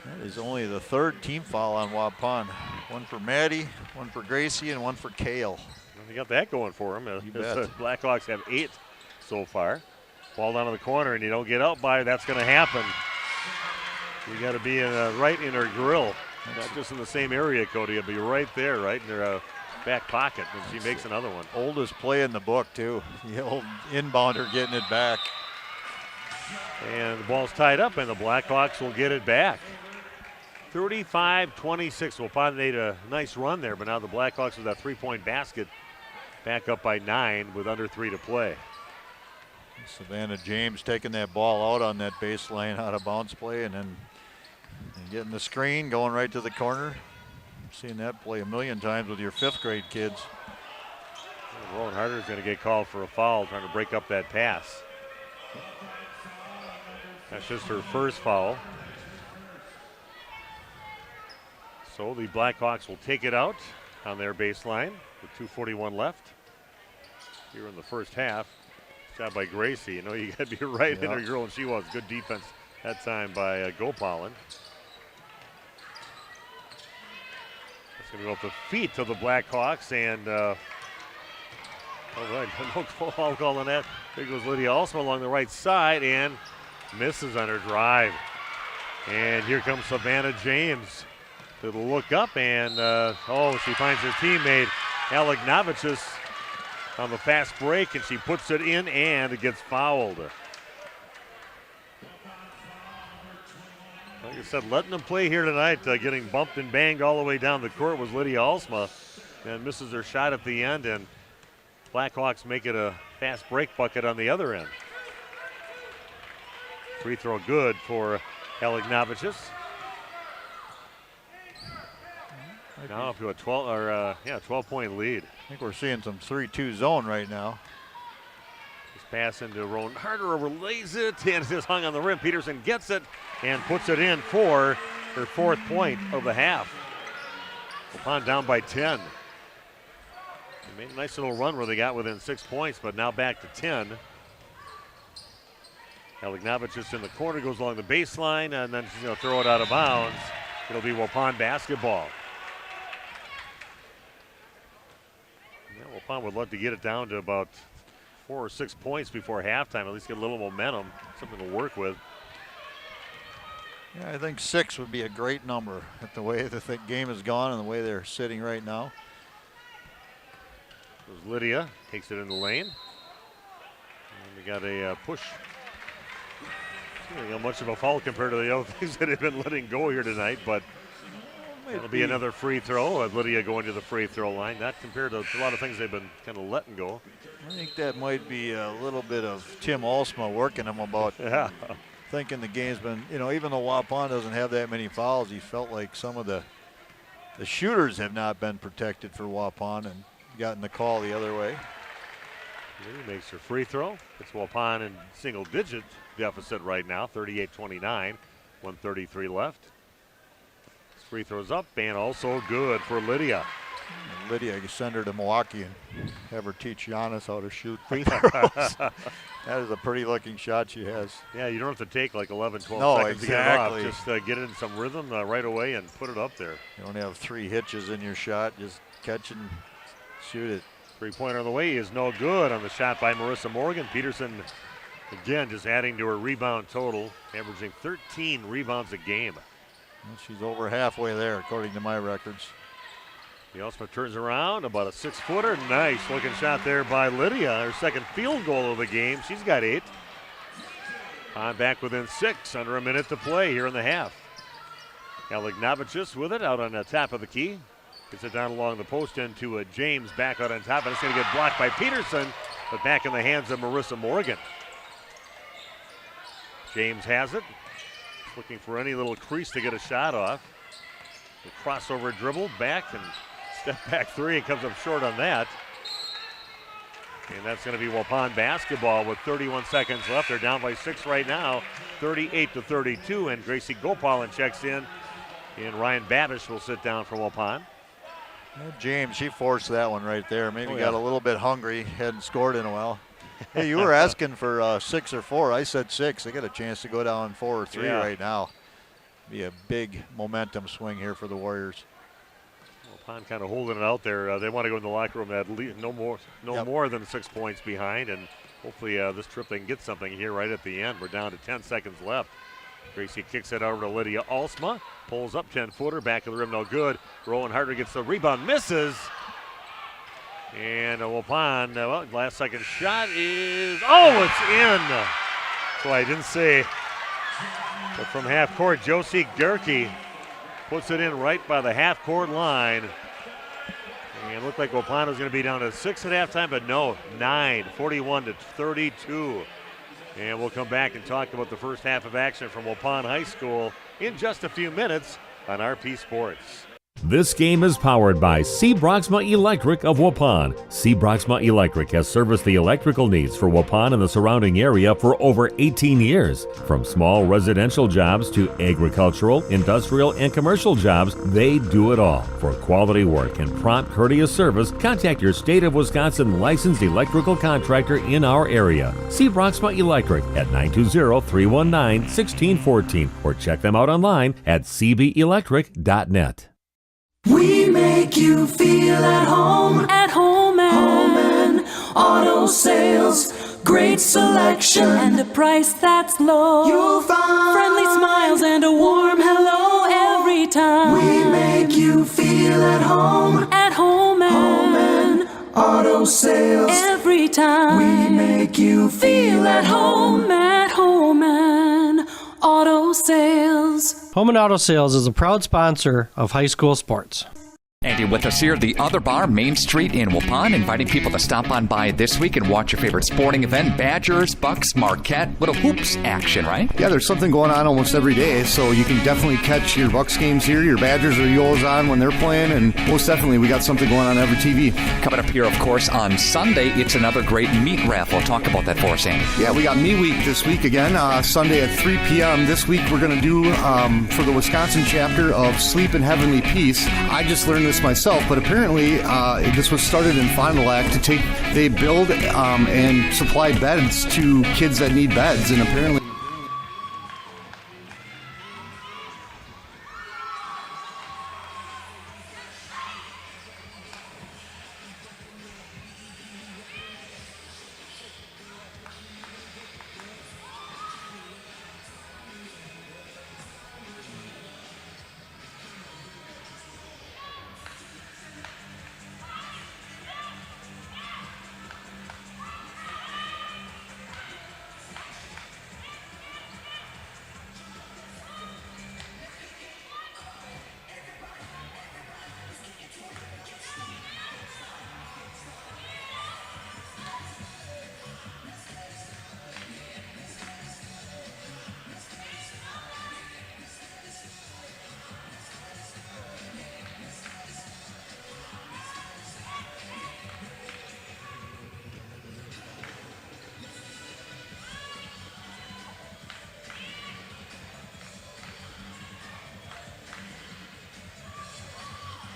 C: That is only the 3rd team foul on Waupun. 1 for Maddie, 1 for Gracie, and 1 for Cale.
B: Well, they got that going for them. The Blackhawks have 8 so far. Ball down to the corner, and you don't get out by it, that's going to happen. You got to be right in her grill, not just in the same area, Cody. You'll be right there, right in her back pocket when she makes another one.
C: Oldest play in the book, too. The old inbounder getting it back.
B: And the ball's tied up, and the Blackhawks will get it back. 35-26. Waupun made a nice run there, but now the Blackhawks with that 3-point basket back up by 9 with under 3 to play.
C: Savannah James taking that ball out on that baseline out of bounds play, and then getting the screen, going right to the corner. Seen that play a million times with your 5th grade kids.
B: Rowan Harder is going to get called for a foul, trying to break up that pass. That's just her first foul. So the Blackhawks will take it out on their baseline with 2:41 left here in the first half. Job by Gracie. You know, you got to be right in her girl, and she was. Good defense that time by Gopalin. That's going to go up the feet of the Blackhawks, and All right, no foul call on that. There goes Lydia Alsma along the right side and misses on her drive. And here comes Savannah James to look up and, she finds her teammate, Alec Novicius, on the fast break, and she puts it in and it gets fouled. Like I said, letting them play here tonight, getting bumped and banged all the way down the court was Lydia Alsma, and misses her shot at the end, and Blackhawks make it a fast break bucket on the other end. Free throw good for Alec Novicius. Now up to a 12-point lead.
C: I think we're seeing some 3-2 zone right now.
B: This pass into Rowan Harder, overlays it, and just hung on the rim. Peterson gets it and puts it in for her 4th point of the half. Waupun down by 10. They made a nice little run where they got within 6 points, but now back to 10. Aleknovich in the corner, goes along the baseline, and then she's going to throw it out of bounds. It'll be Waupun basketball. Yeah, Waupun would love to get it down to about 4 or 6 points before halftime, at least get a little momentum, something to work with.
C: Yeah, I think 6 would be a great number at the way the game has gone and the way they're sitting right now.
B: There's Lydia, takes it in the lane. And we got a push. Not much of a foul compared to the other things that have been letting go here tonight, but it'll be another free throw. Lydia going to the free throw line. Not compared to a lot of things they've been kind of letting go.
C: I think that might be a little bit of Tim Alsma working him about thinking the game's been, even though Waupun doesn't have that many fouls, he felt like some of the shooters have not been protected for Waupun and gotten the call the other way.
B: Lydia makes her free throw. It's Waupun in single-digit deficit right now, 38-29, 1:33 left. Free throws up and also good for Lydia.
C: And Lydia, you send her to Milwaukee and have her teach Giannis how to shoot free throws. That is a pretty looking shot she has.
B: Yeah, you don't have to take like 11, 12
C: no,
B: seconds
C: exactly.
B: to get it off. Just get it in some rhythm right away and put it up there.
C: You don't have 3 hitches in your shot. Just catch and shoot it.
B: Three-pointer on the way is no good on the shot by Marissa Morgan. Peterson, again, just adding to her rebound total, averaging 13 rebounds a game.
C: Well, she's over halfway there, according to my records.
B: He also turns around, about a 6-footer. Nice looking shot there by Lydia. Her second field goal of the game. She's got 8. On back within 6, under a minute to play here in the half. Aleknovich with it out on the top of the key. Gets it down along the post end to James back out on top. And it's going to get blocked by Peterson, but back in the hands of Marissa Morgan. James has it. Looking for any little crease to get a shot off. The crossover dribble back and step back 3 and comes up short on that. And that's going to be Waupun basketball with 31 seconds left. They're down by 6 right now, 38-32. And Gracie Gopalin checks in. And Ryan Babish will sit down for Waupun.
C: James, she forced that one right there. Maybe got a little bit hungry. Hadn't scored in a while. Hey, you were asking for 6 or 4. I said 6. They got a chance to go down 4 or 3 right now. Be a big momentum swing here for the Warriors.
B: Waupun kind of holding it out there. They want to go in the locker room at least no more than 6 points behind, and hopefully this trip they can get something here right at the end. We're down to 10 seconds left. Gracie kicks it over to Lydia Alsma. Pulls up 10-footer, back of the rim, no good. Rowan Harder gets the rebound, misses. And Waupun, last second shot is, it's in. So I didn't say. But from half court, Josie Gerke puts it in right by the half court line. And it looked like Waupun was going to be down to 6 at halftime, but no, 9, 41-32. And we'll come back and talk about the first half of action from Waupun High School in just a few minutes on RP Sports.
K: This game is powered by C. Broxma Electric of Waupun. C. Broxma Electric has serviced the electrical needs for Waupun and the surrounding area for over 18 years. From small residential jobs to agricultural, industrial, and commercial jobs, they do it all. For quality work and prompt, courteous service, contact your State of Wisconsin licensed electrical contractor in our area. C. Broxma Electric at 920-319-1614 or check them out online at cbelectric.net.
D: We make you feel at home and Auto Sales, great selection, and a price that's low. You'll find friendly smiles and a warm hello every time. We make you feel at home. At home and Auto Sales. Every time. We make you feel at home. At home and Auto Sales.
E: Home and Auto Sales is a proud sponsor of high school sports.
M: Andy with us here at the Other Bar, Main Street in Waupun, inviting people to stop on by this week and watch your favorite sporting event, Badgers, Bucks, Marquette, little hoops action, right?
O: Yeah, there's something going on almost every day, so you can definitely catch your Bucks games here, your Badgers or Yoles on when they're playing, and most definitely we got something going on every TV.
M: Coming up here, of course, on Sunday, it's another great meat raffle. Talk about that for us, Andy.
O: Yeah, we got Meat Week this week again, Sunday at 3 p.m. This week we're going to do, for the Wisconsin chapter of Sleep in Heavenly Peace. I just learned this myself, but apparently this was started in Fond du Lac they build and supply beds to kids that need beds, and apparently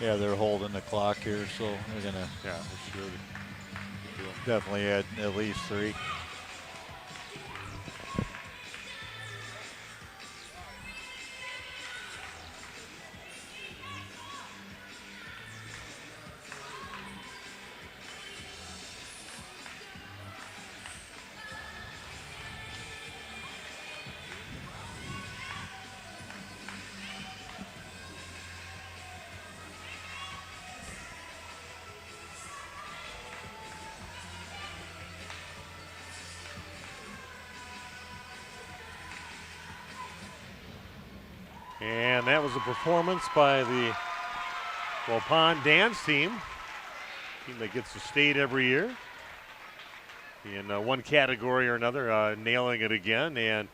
C: Yeah, they're holding the clock here, so they're gonna definitely add at least 3.
B: And that was a performance by the Waupun dance team that gets the state every year in one category or another, nailing it again. And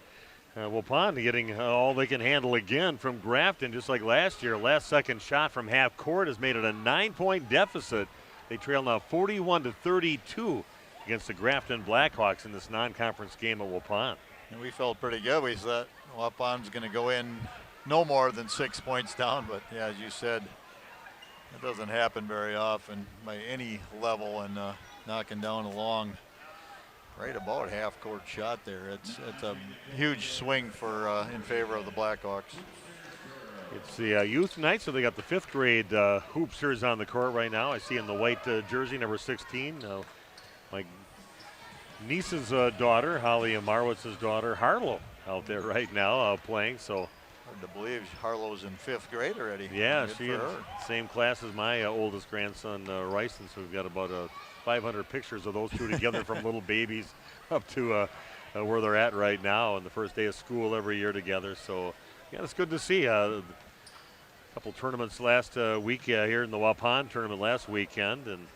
B: Waupun getting all they can handle again from Grafton, just like last year. Last second shot from half court has made it a 9-point deficit. They trail now 41-32 against the Grafton Blackhawks in this non-conference game at Waupun.
C: And we felt pretty good. We thought Waupun's going to go in no more than 6 points down, but yeah, as you said, it doesn't happen very often by any level, and knocking down a long, right about half-court shot there. It's a huge swing for in favor of the Blackhawks.
B: It's the youth night, so they got the 5th grade hoopsters on the court right now. I see in the white jersey, number 16, my niece's daughter, Holly Marwitz's daughter, Harlow, out there right now playing. So
C: hard to believe Harlow's in 5th grade already.
B: Yeah, she is same class as my oldest grandson, Ryson. So we've got about 500 pictures of those two together from little babies up to where they're at right now, and the first day of school every year together. So yeah, it's good to see. A couple tournaments last week here in the Waupun tournament last weekend, and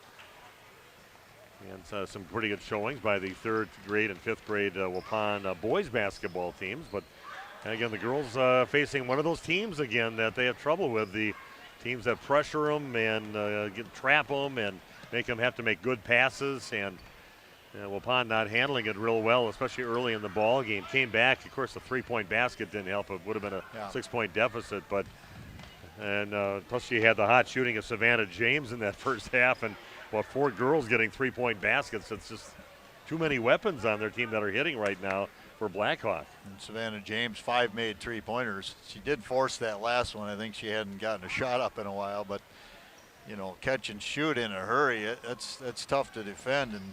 B: some pretty good showings by the 3rd grade and 5th grade Waupun boys basketball teams. But again, the girls facing one of those teams again that they have trouble with, the teams that pressure them and trap them and make them have to make good passes. And Waupun not handling it real well, especially early in the ball game. Came back, of course, the 3-point basket didn't help. It would have been a 6-point deficit, but plus you had the hot shooting of Savannah James in that first half, and 4 girls getting 3-point baskets. It's just too many weapons on their team that are hitting right now for Blackhawk.
C: And Savannah James, 5 made 3-pointers. She did force that last one. I think she hadn't gotten a shot up in a while, but you know, catch and shoot in a hurry, that's tough to defend. And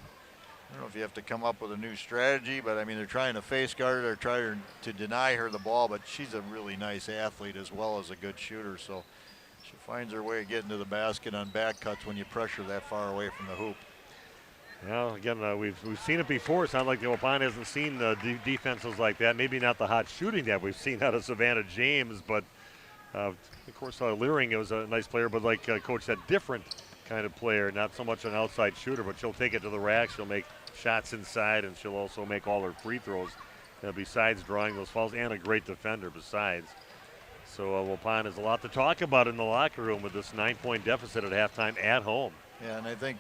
C: I don't know if you have to come up with a new strategy, but I mean, they're trying to face guard her, trying to deny her the ball, but she's a really nice athlete as well as a good shooter, so she finds her way getting to the basket on back cuts when you pressure that far away from the hoop.
B: Well, again, we've seen it before. It's not like the Waupun hasn't seen defenses like that. Maybe not the hot shooting that we've seen out of Savannah James, but of course, Leering was a nice player, but like Coach said, different kind of player, not so much an outside shooter, but she'll take it to the rack. She'll make shots inside, and she'll also make all her free throws besides drawing those fouls, and a great defender besides. So Waupun has a lot to talk about in the locker room with this 9-point deficit at halftime at home.
C: Yeah, and I think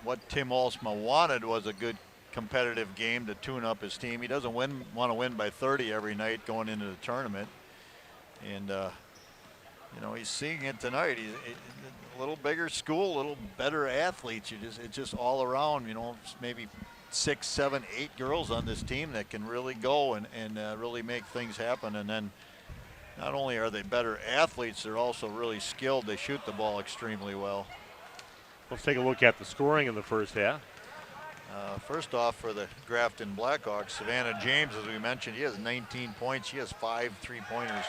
C: what Tim Olsma wanted was a good competitive game to tune up his team. He doesn't want to win by 30 every night going into the tournament. And, you know, he's seeing it tonight. He's a little bigger school, a little better athletes. It's just all around, you know, maybe 6, 7, 8 girls on this team that can really go and really make things happen. And then not only are they better athletes, they're also really skilled. They shoot the ball extremely well.
B: Let's take a look at the scoring in the first half.
C: First off, for the Grafton Blackhawks, Savannah James, as we mentioned, he has 19 points. She has 5 3-pointers.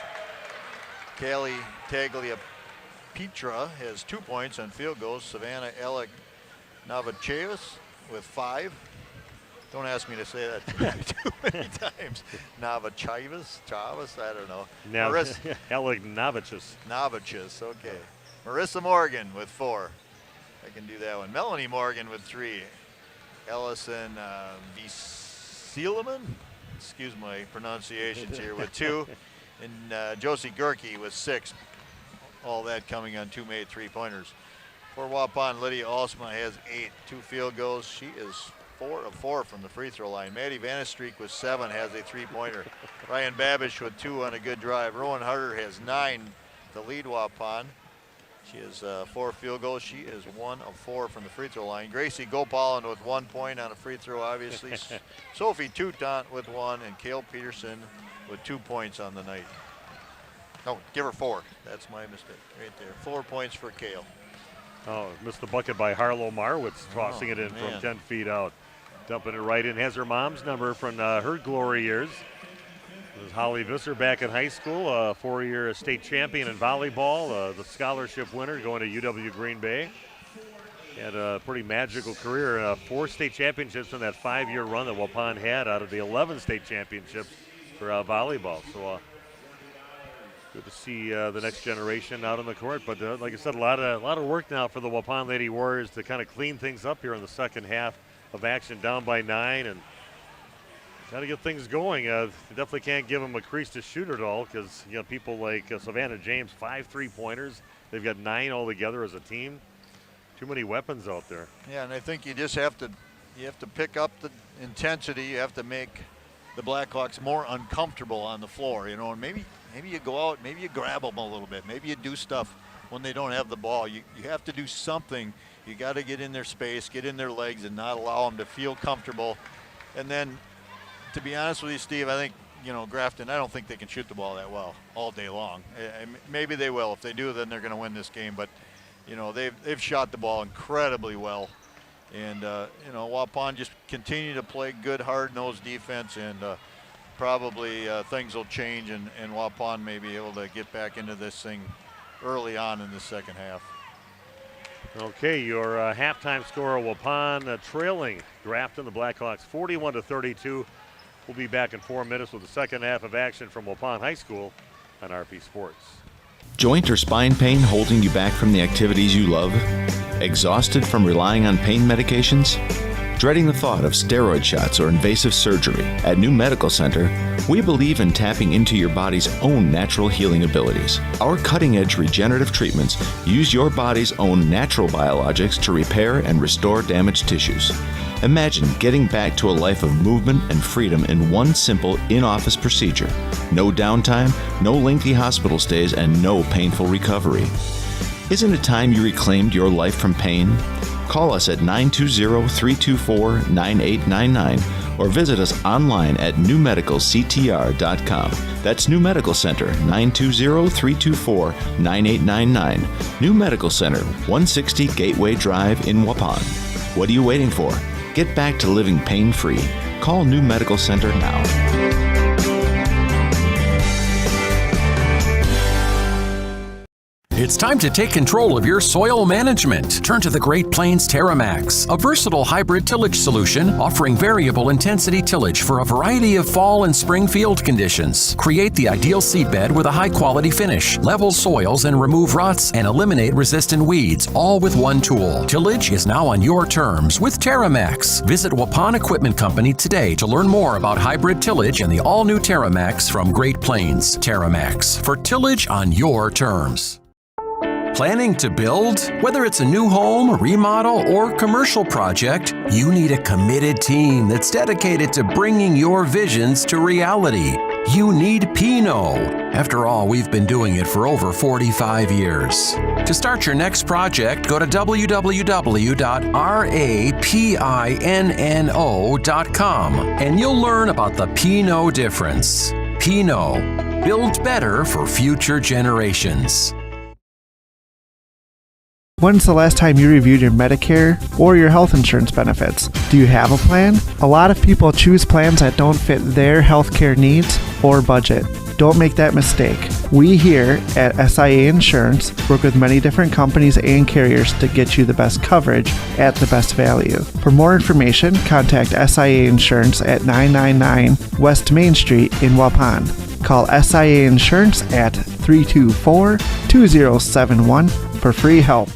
C: Callie Tagliapietra has 2 points on field goals. Savannah Alec Navachevas with 5. Don't ask me to say that too many times. Navachevas, I don't know.
B: Alec Navachus.
C: Navachus, okay. Marissa Morgan with 4. I can do that one. Melanie Morgan with 3. Ellison Viesileman, excuse my pronunciations here, with 2. And Josie Gerke with 6. All that coming on 2 made 3-pointers. For Waupun, Lydia Alsma has 8, 2 field goals. She is 4 of 4 from the free throw line. Maddie Vanestreek with 7 has a 3-pointer. Ryan Babish with 2 on a good drive. Rowan Harder has 9 to lead Waupun. She has 4 field goals. She is 1 of 4 from the free throw line. Gracie Gopalan with 1 point on a free throw, obviously. Sophie Toutant with 1, and Kale Peterson with 2 points on the night. Oh, give her 4. That's my mistake right there. 4 points for Kale.
B: Oh, missed the bucket by Harlow Marwitz, tossing it in from 10 feet out. Dumping it right in. Has her mom's number from her glory years. There's Holly Visser back in high school, a 4-year state champion in volleyball, the scholarship winner going to UW Green Bay. Had a pretty magical career, 4 state championships in that 5-year run that Waupun had out of the 11 state championships for volleyball. So good to see the next generation out on the court. But like I said, a lot of work now for the Waupun Lady Warriors to kind of clean things up here in the second half of action, down by 9, and got to get things going. Definitely can't give them a crease to shoot it all, because you know people like Savannah James, 5 3-pointers. They've got 9 altogether as a team. Too many weapons out there.
C: Yeah, and I think you just have to pick up the intensity. You have to make the Blackhawks more uncomfortable on the floor. You know, and maybe you go out, maybe you grab them a little bit, maybe you do stuff when they don't have the ball. You have to do something. You got to get in their space, get in their legs, and not allow them to feel comfortable. And then, to be honest with you, Steve, I think, you know, Grafton, I don't think they can shoot the ball that well all day long. Maybe they will. If they do, then they're going to win this game. But, you know, they've shot the ball incredibly well. And, you know, Waupun just continue to play good, hard-nosed defense, and probably things will change, and Waupun may be able to get back into this thing early on in the second half.
B: Okay, your halftime score, Waupun trailing Grafton, the Blackhawks, 41-32. We'll be back in 4 minutes with the second half of action from Waupun High School on RP Sports.
H: Joint or spine pain holding you back from the activities you love? Exhausted from relying on pain medications? Dreading the thought of steroid shots or invasive surgery? At New Medical Center, we believe in tapping into your body's own natural healing abilities. Our cutting-edge regenerative treatments use your body's own natural biologics to repair and restore damaged tissues. Imagine getting back to a life of movement and freedom in one simple in-office procedure. No downtime, no lengthy hospital stays, and no painful recovery. Isn't it time you reclaimed your life from pain? Call us at 920-324-9899 or visit us online at newmedicalctr.com. That's New Medical Center, 920-324-9899. New Medical Center, 160 Gateway Drive in Waupun. What are you waiting for? Get back to living pain-free. Call New Medical Center now.
F: It's time to take control of your soil management. Turn to the Great Plains TerraMax, a versatile hybrid tillage solution offering variable intensity tillage for a variety of fall and spring field conditions. Create the ideal seedbed with a high-quality finish, level soils and remove ruts, and eliminate resistant weeds, all with one tool. Tillage is now on your terms with TerraMax. Visit Waupun Equipment Company today to learn more about hybrid tillage and the all-new TerraMax from Great Plains. TerraMax, for tillage on your terms. Planning to build? Whether it's a new home, remodel, or commercial project, you need a committed team that's dedicated to bringing your visions to reality. You need Pinot. After all, we've been doing it for over 45 years. To start your next project, go to www.rapinno.com and you'll learn about the Pinot difference. Pinot, build better for future generations.
U: When's the last time you reviewed your Medicare or your health insurance benefits? Do you have a plan? A lot of people choose plans that don't fit their healthcare needs or budget. Don't make that mistake. We here at SIA Insurance work with many different companies and carriers to get you the best coverage at the best value. For more information, contact SIA Insurance at 999 West Main Street in Waupun. Call SIA Insurance at 324-2071 for free help.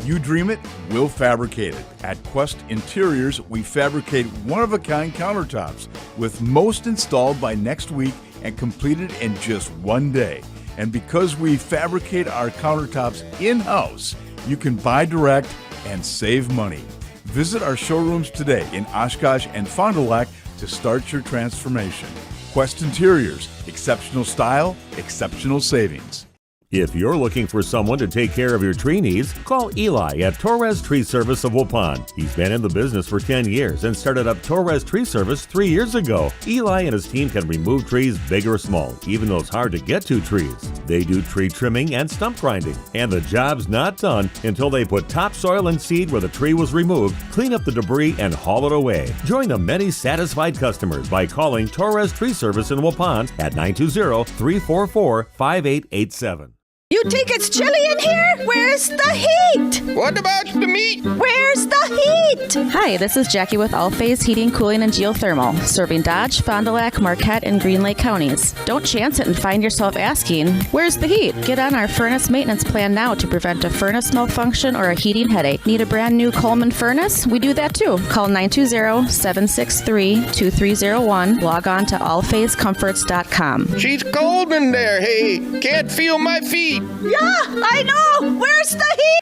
J: You dream it, we'll fabricate it. At Quest Interiors, we fabricate one-of-a-kind countertops, with most installed by next week and completed in just one day. And because we fabricate our countertops in-house, you can buy direct and save money. Visit our showrooms today in Oshkosh and Fond du Lac to start your transformation. Quest Interiors, exceptional style, exceptional savings.
K: If you're looking for someone to take care of your tree needs, call Eli at Torres Tree Service of Waupun. He's been in the business for 10 years and started up Torres Tree Service 3 years ago. Eli and his team can remove trees big or small, even those hard to get to trees. They do tree trimming and stump grinding, and the job's not done until they put topsoil and seed where the tree was removed, clean up the debris, and haul it away. Join the many satisfied customers by calling Torres Tree Service in Waupun at 920-344-5887.
L: You think it's chilly in here? Where's the heat?
V: What about the meat?
L: Where's the heat?
N: Hi, this is Jackie with All Phase Heating, Cooling, and Geothermal, serving Dodge, Fond du Lac, Marquette, and Green Lake counties. Don't chance it and find yourself asking, where's the heat? Get on our furnace maintenance plan now to prevent a furnace malfunction or a heating headache. Need a brand new Coleman furnace? We do that too. Call 920-763-2301. Log on to allphasecomforts.com.
V: She's cold in there, hey. Can't feel my feet.
L: Yeah, I know. Where's the heat?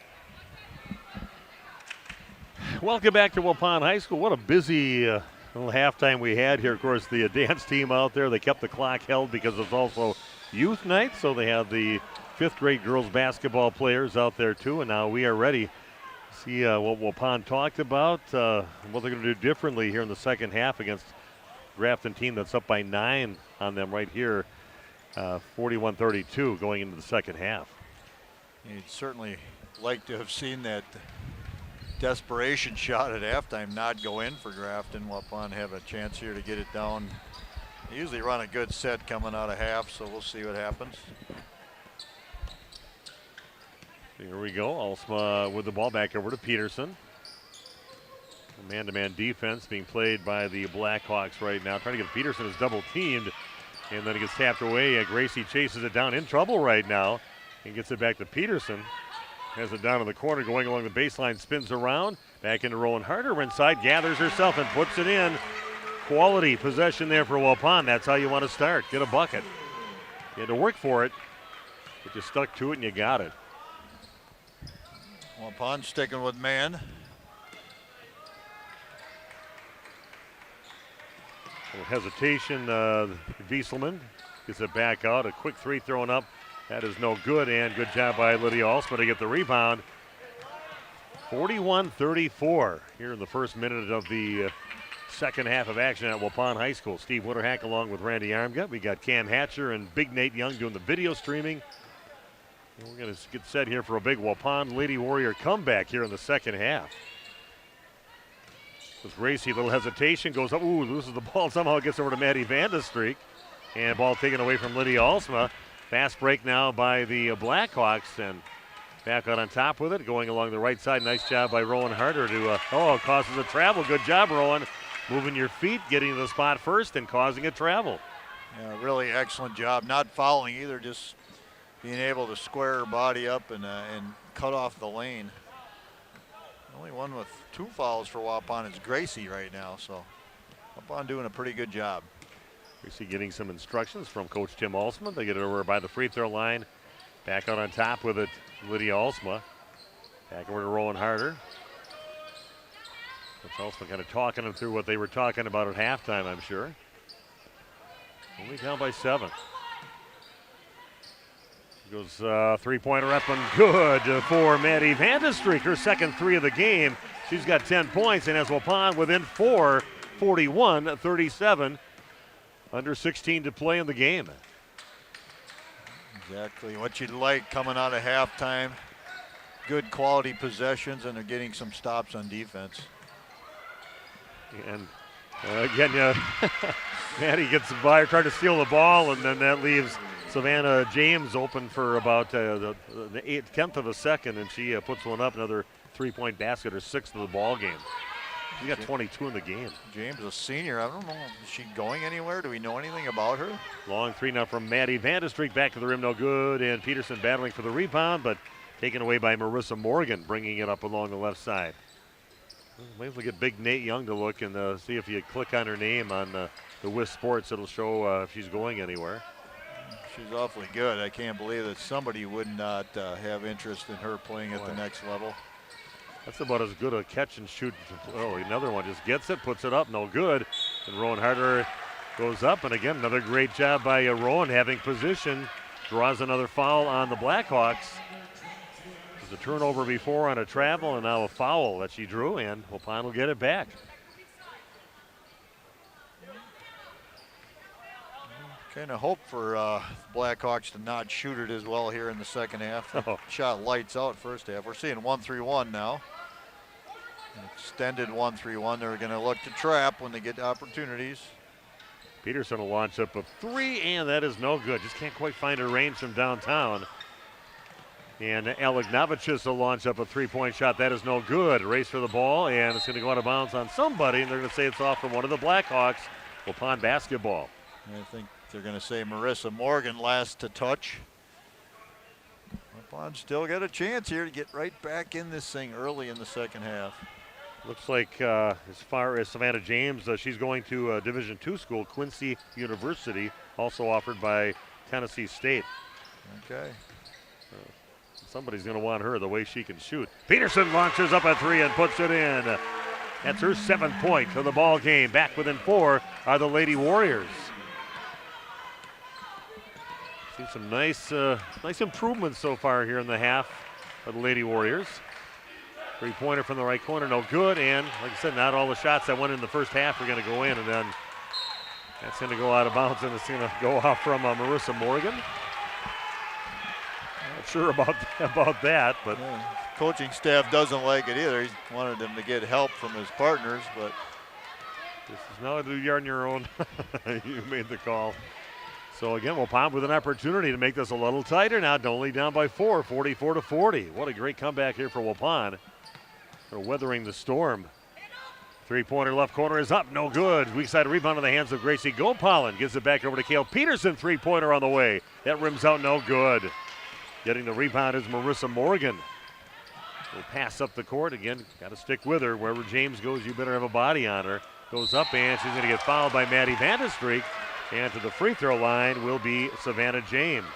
B: Welcome back to Waupun High School. What a busy little halftime we had here. Of course, the dance team out there, they kept the clock held because it's also youth night, so they have the 5th grade girls basketball players out there too, and now we are ready to see what Waupun talked about, what they're going to do differently here in the second half against Grafton team that's up by 9 on them right here. 41-32 going into the second half.
C: You'd certainly like to have seen that desperation shot at halftime not go in for Grafton. Waupun have a chance here to get it down. They usually run a good set coming out of half, so we'll see what happens.
B: Here we go. Alsma with the ball back over to Peterson. Man-to-man defense being played by the Blackhawks right now. Trying to get Peterson is double teamed. And then it gets tapped away. Gracie chases it down, in trouble right now, and gets it back to Peterson. Has it down in the corner, going along the baseline, spins around, back into Rowan Harder inside, gathers herself and puts it in. Quality possession there for Waupun. That's how you want to start. Get a bucket. You had to work for it, but you stuck to it and you got it.
C: Waupun sticking with man.
B: Hesitation, Wieselman gets it back out. A quick three thrown up. That is no good, and good job by Lydia Alsma to get the rebound. 41-34 here in the first minute of the second half of action at Waupun High School. Steve Witterhack along with Randy Armgut. We got Cam Hatcher and Big Nate Young doing the video streaming. We're going to get set here for a big Waupun Lady Warrior comeback here in the second half. With Gracie, little hesitation, goes up, loses the ball, somehow gets over to Maddie Vandestreek. And ball taken away from Lydia Alsma. Fast break now by the Blackhawks, and back out on top with it, going along the right side. Nice job by Rowan Harder to, causes a travel. Good job, Rowan. Moving your feet, getting to the spot first, and causing a travel.
C: Yeah, really excellent job. Not fouling either, just being able to square her body up and cut off the lane. The only one with 2 fouls for Waupun is Gracie right now, so Waupun doing a pretty good job.
B: Gracie getting some instructions from Coach Tim Alsma. They get it over by the free throw line. Back out on top with it, Lydia Alsma. Back over to Rowan Harder. Coach Alsma kind of talking them through what they were talking about at halftime, I'm sure. Only down by 7. Goes 3-pointer up and good for Maddie Vandestreek. Her second 3 of the game. She's got 10 points and has Waupun within 4, 41-37. Under 16 to play in the game.
C: Exactly what you'd like coming out of halftime. Good quality possessions, and they're getting some stops on defense.
B: And again, Maddie gets by, tried to steal the ball, and then that leaves Savannah James open for about the 10th of a second, and she puts one up, another 3-point basket, her 6th of the ball game. She got 22 in the game.
C: James, a senior. I don't know. Is she going anywhere? Do we know anything about her?
B: Long 3 now from Maddie Vandestreek. Back to the rim, no good. And Peterson battling for the rebound, but taken away by Marissa Morgan, bringing it up along the left side. Maybe we'll get Big Nate Young to look and see if you click on her name on the WIS Sports. It'll show if she's going anywhere.
C: She's awfully good. I can't believe that somebody would not have interest in her playing at the next level.
B: That's about as good a catch and shoot. Oh, another one just gets it, puts it up, no good. And Rowan Harder goes up, and again, another great job by Rowan having position. Draws another foul on the Blackhawks. There's a turnover before on a travel, and now a foul that she drew, and Waupun will get it back.
C: Kind of hope for Blackhawks to not shoot it as well here in the second half. Shot lights out first half. We're seeing 1-3-1 now. An extended 1-3-1. They're going to look to trap when they get opportunities.
B: Peterson will launch up a 3, and that is no good. Just can't quite find her range from downtown. And Alec Novicius will launch up a 3-point shot. That is no good. Race for the ball, and it's going to go out of bounds on somebody, and they're going to say it's off from one of the Blackhawks. Waupun basketball.
C: I think they're going to say Marissa Morgan last to touch. Waupun still got a chance here to get right back in this thing early in the second half.
B: Looks like as far as Savannah James, she's going to a Division II school, Quincy University, also offered by Tennessee State.
C: Okay.
B: Somebody's going to want her the way she can shoot. Peterson launches up a 3 and puts it in. That's her 7th point of the ball game. Back within 4 are the Lady Warriors. See some nice improvements so far here in the half of the Lady Warriors. 3-pointer from the right corner, no good. And like I said, not all the shots that went in the first half are going to go in, and then that's going to go out of bounds, and it's going to go off from Marissa Morgan. Not sure about that, but
C: coaching staff doesn't like it either. He wanted them to get help from his partners, but
B: this is now you're on your own. You made the call. So again, Waupun with an opportunity to make this a little tighter now. Only down by 4, 44-40. What a great comeback here for Waupun. They're weathering the storm. 3-pointer left corner is up, no good. Weak side rebound in the hands of Gracie Gopalin. Gives it back over to Kale Peterson. 3-pointer on the way. That rims out, no good. Getting the rebound is Marissa Morgan. Will pass up the court again. Got to stick with her. Wherever James goes, you better have a body on her. Goes up, and she's going to get fouled by Maddie Vandestreek. And to the free throw line will be Savannah James.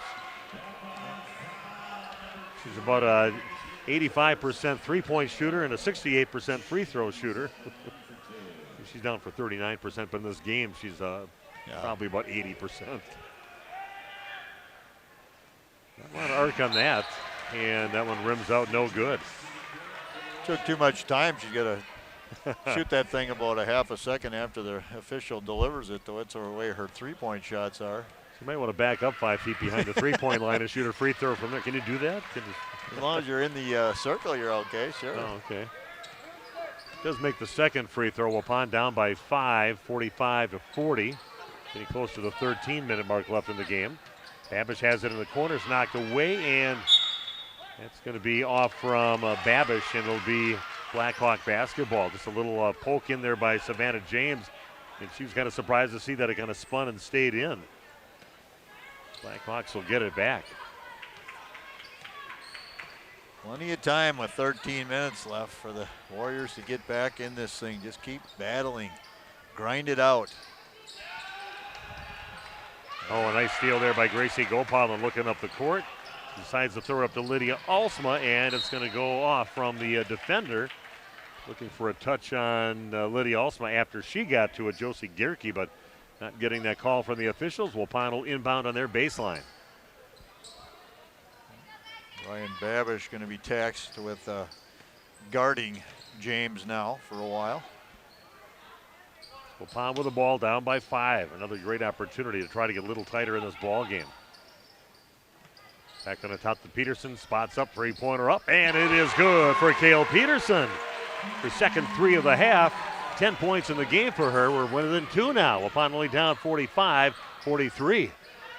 B: She's about a 85% three-point shooter and a 68% free throw shooter. She's down for 39%, but in this game she's probably about 80%. Not a lot of arc on that, and that one rims out no good.
C: Took too much time. She's got to shoot that thing about a half a second after the official delivers it, though. It's the way her 3-point shots are.
B: You might want to back up 5 feet behind the three-point line and shoot a free throw from there. Can you do that?
C: As long as you're in the circle, you're okay, sure.
B: Oh, okay. Does make the second free throw. Waupun down by 5, 45-40. Getting close to the 13-minute mark left in the game. Babish has it in the corners, knocked away, and that's going to be off from Babish, and it'll be Blackhawk basketball. Just a little poke in there by Savannah James, and she was kind of surprised to see that it kind of spun and stayed in. Blackhawks will get it back.
C: Plenty of time with 13 minutes left for the Warriors to get back in this thing. Just keep battling, grind it out.
B: Oh, a nice steal there by Gracie Gopal and looking up the court. Decides to throw it up to Lydia Alsma, and it's going to go off from the defender. Looking for a touch on Lydia Alsma after she got to it, Josie Gierke, but not getting that call from the officials. Waupun will inbound on their baseline.
C: Ryan Babish going to be taxed with guarding James now for a while.
B: Waupun with the ball down by 5. Another great opportunity to try to get a little tighter in this ball game. Back on the top to Peterson, spots up, three-pointer up, and it is good for Kale Peterson. Her second 3 of the half, 10 points in the game for her. We're within 2 now. Waupun only down 45-43.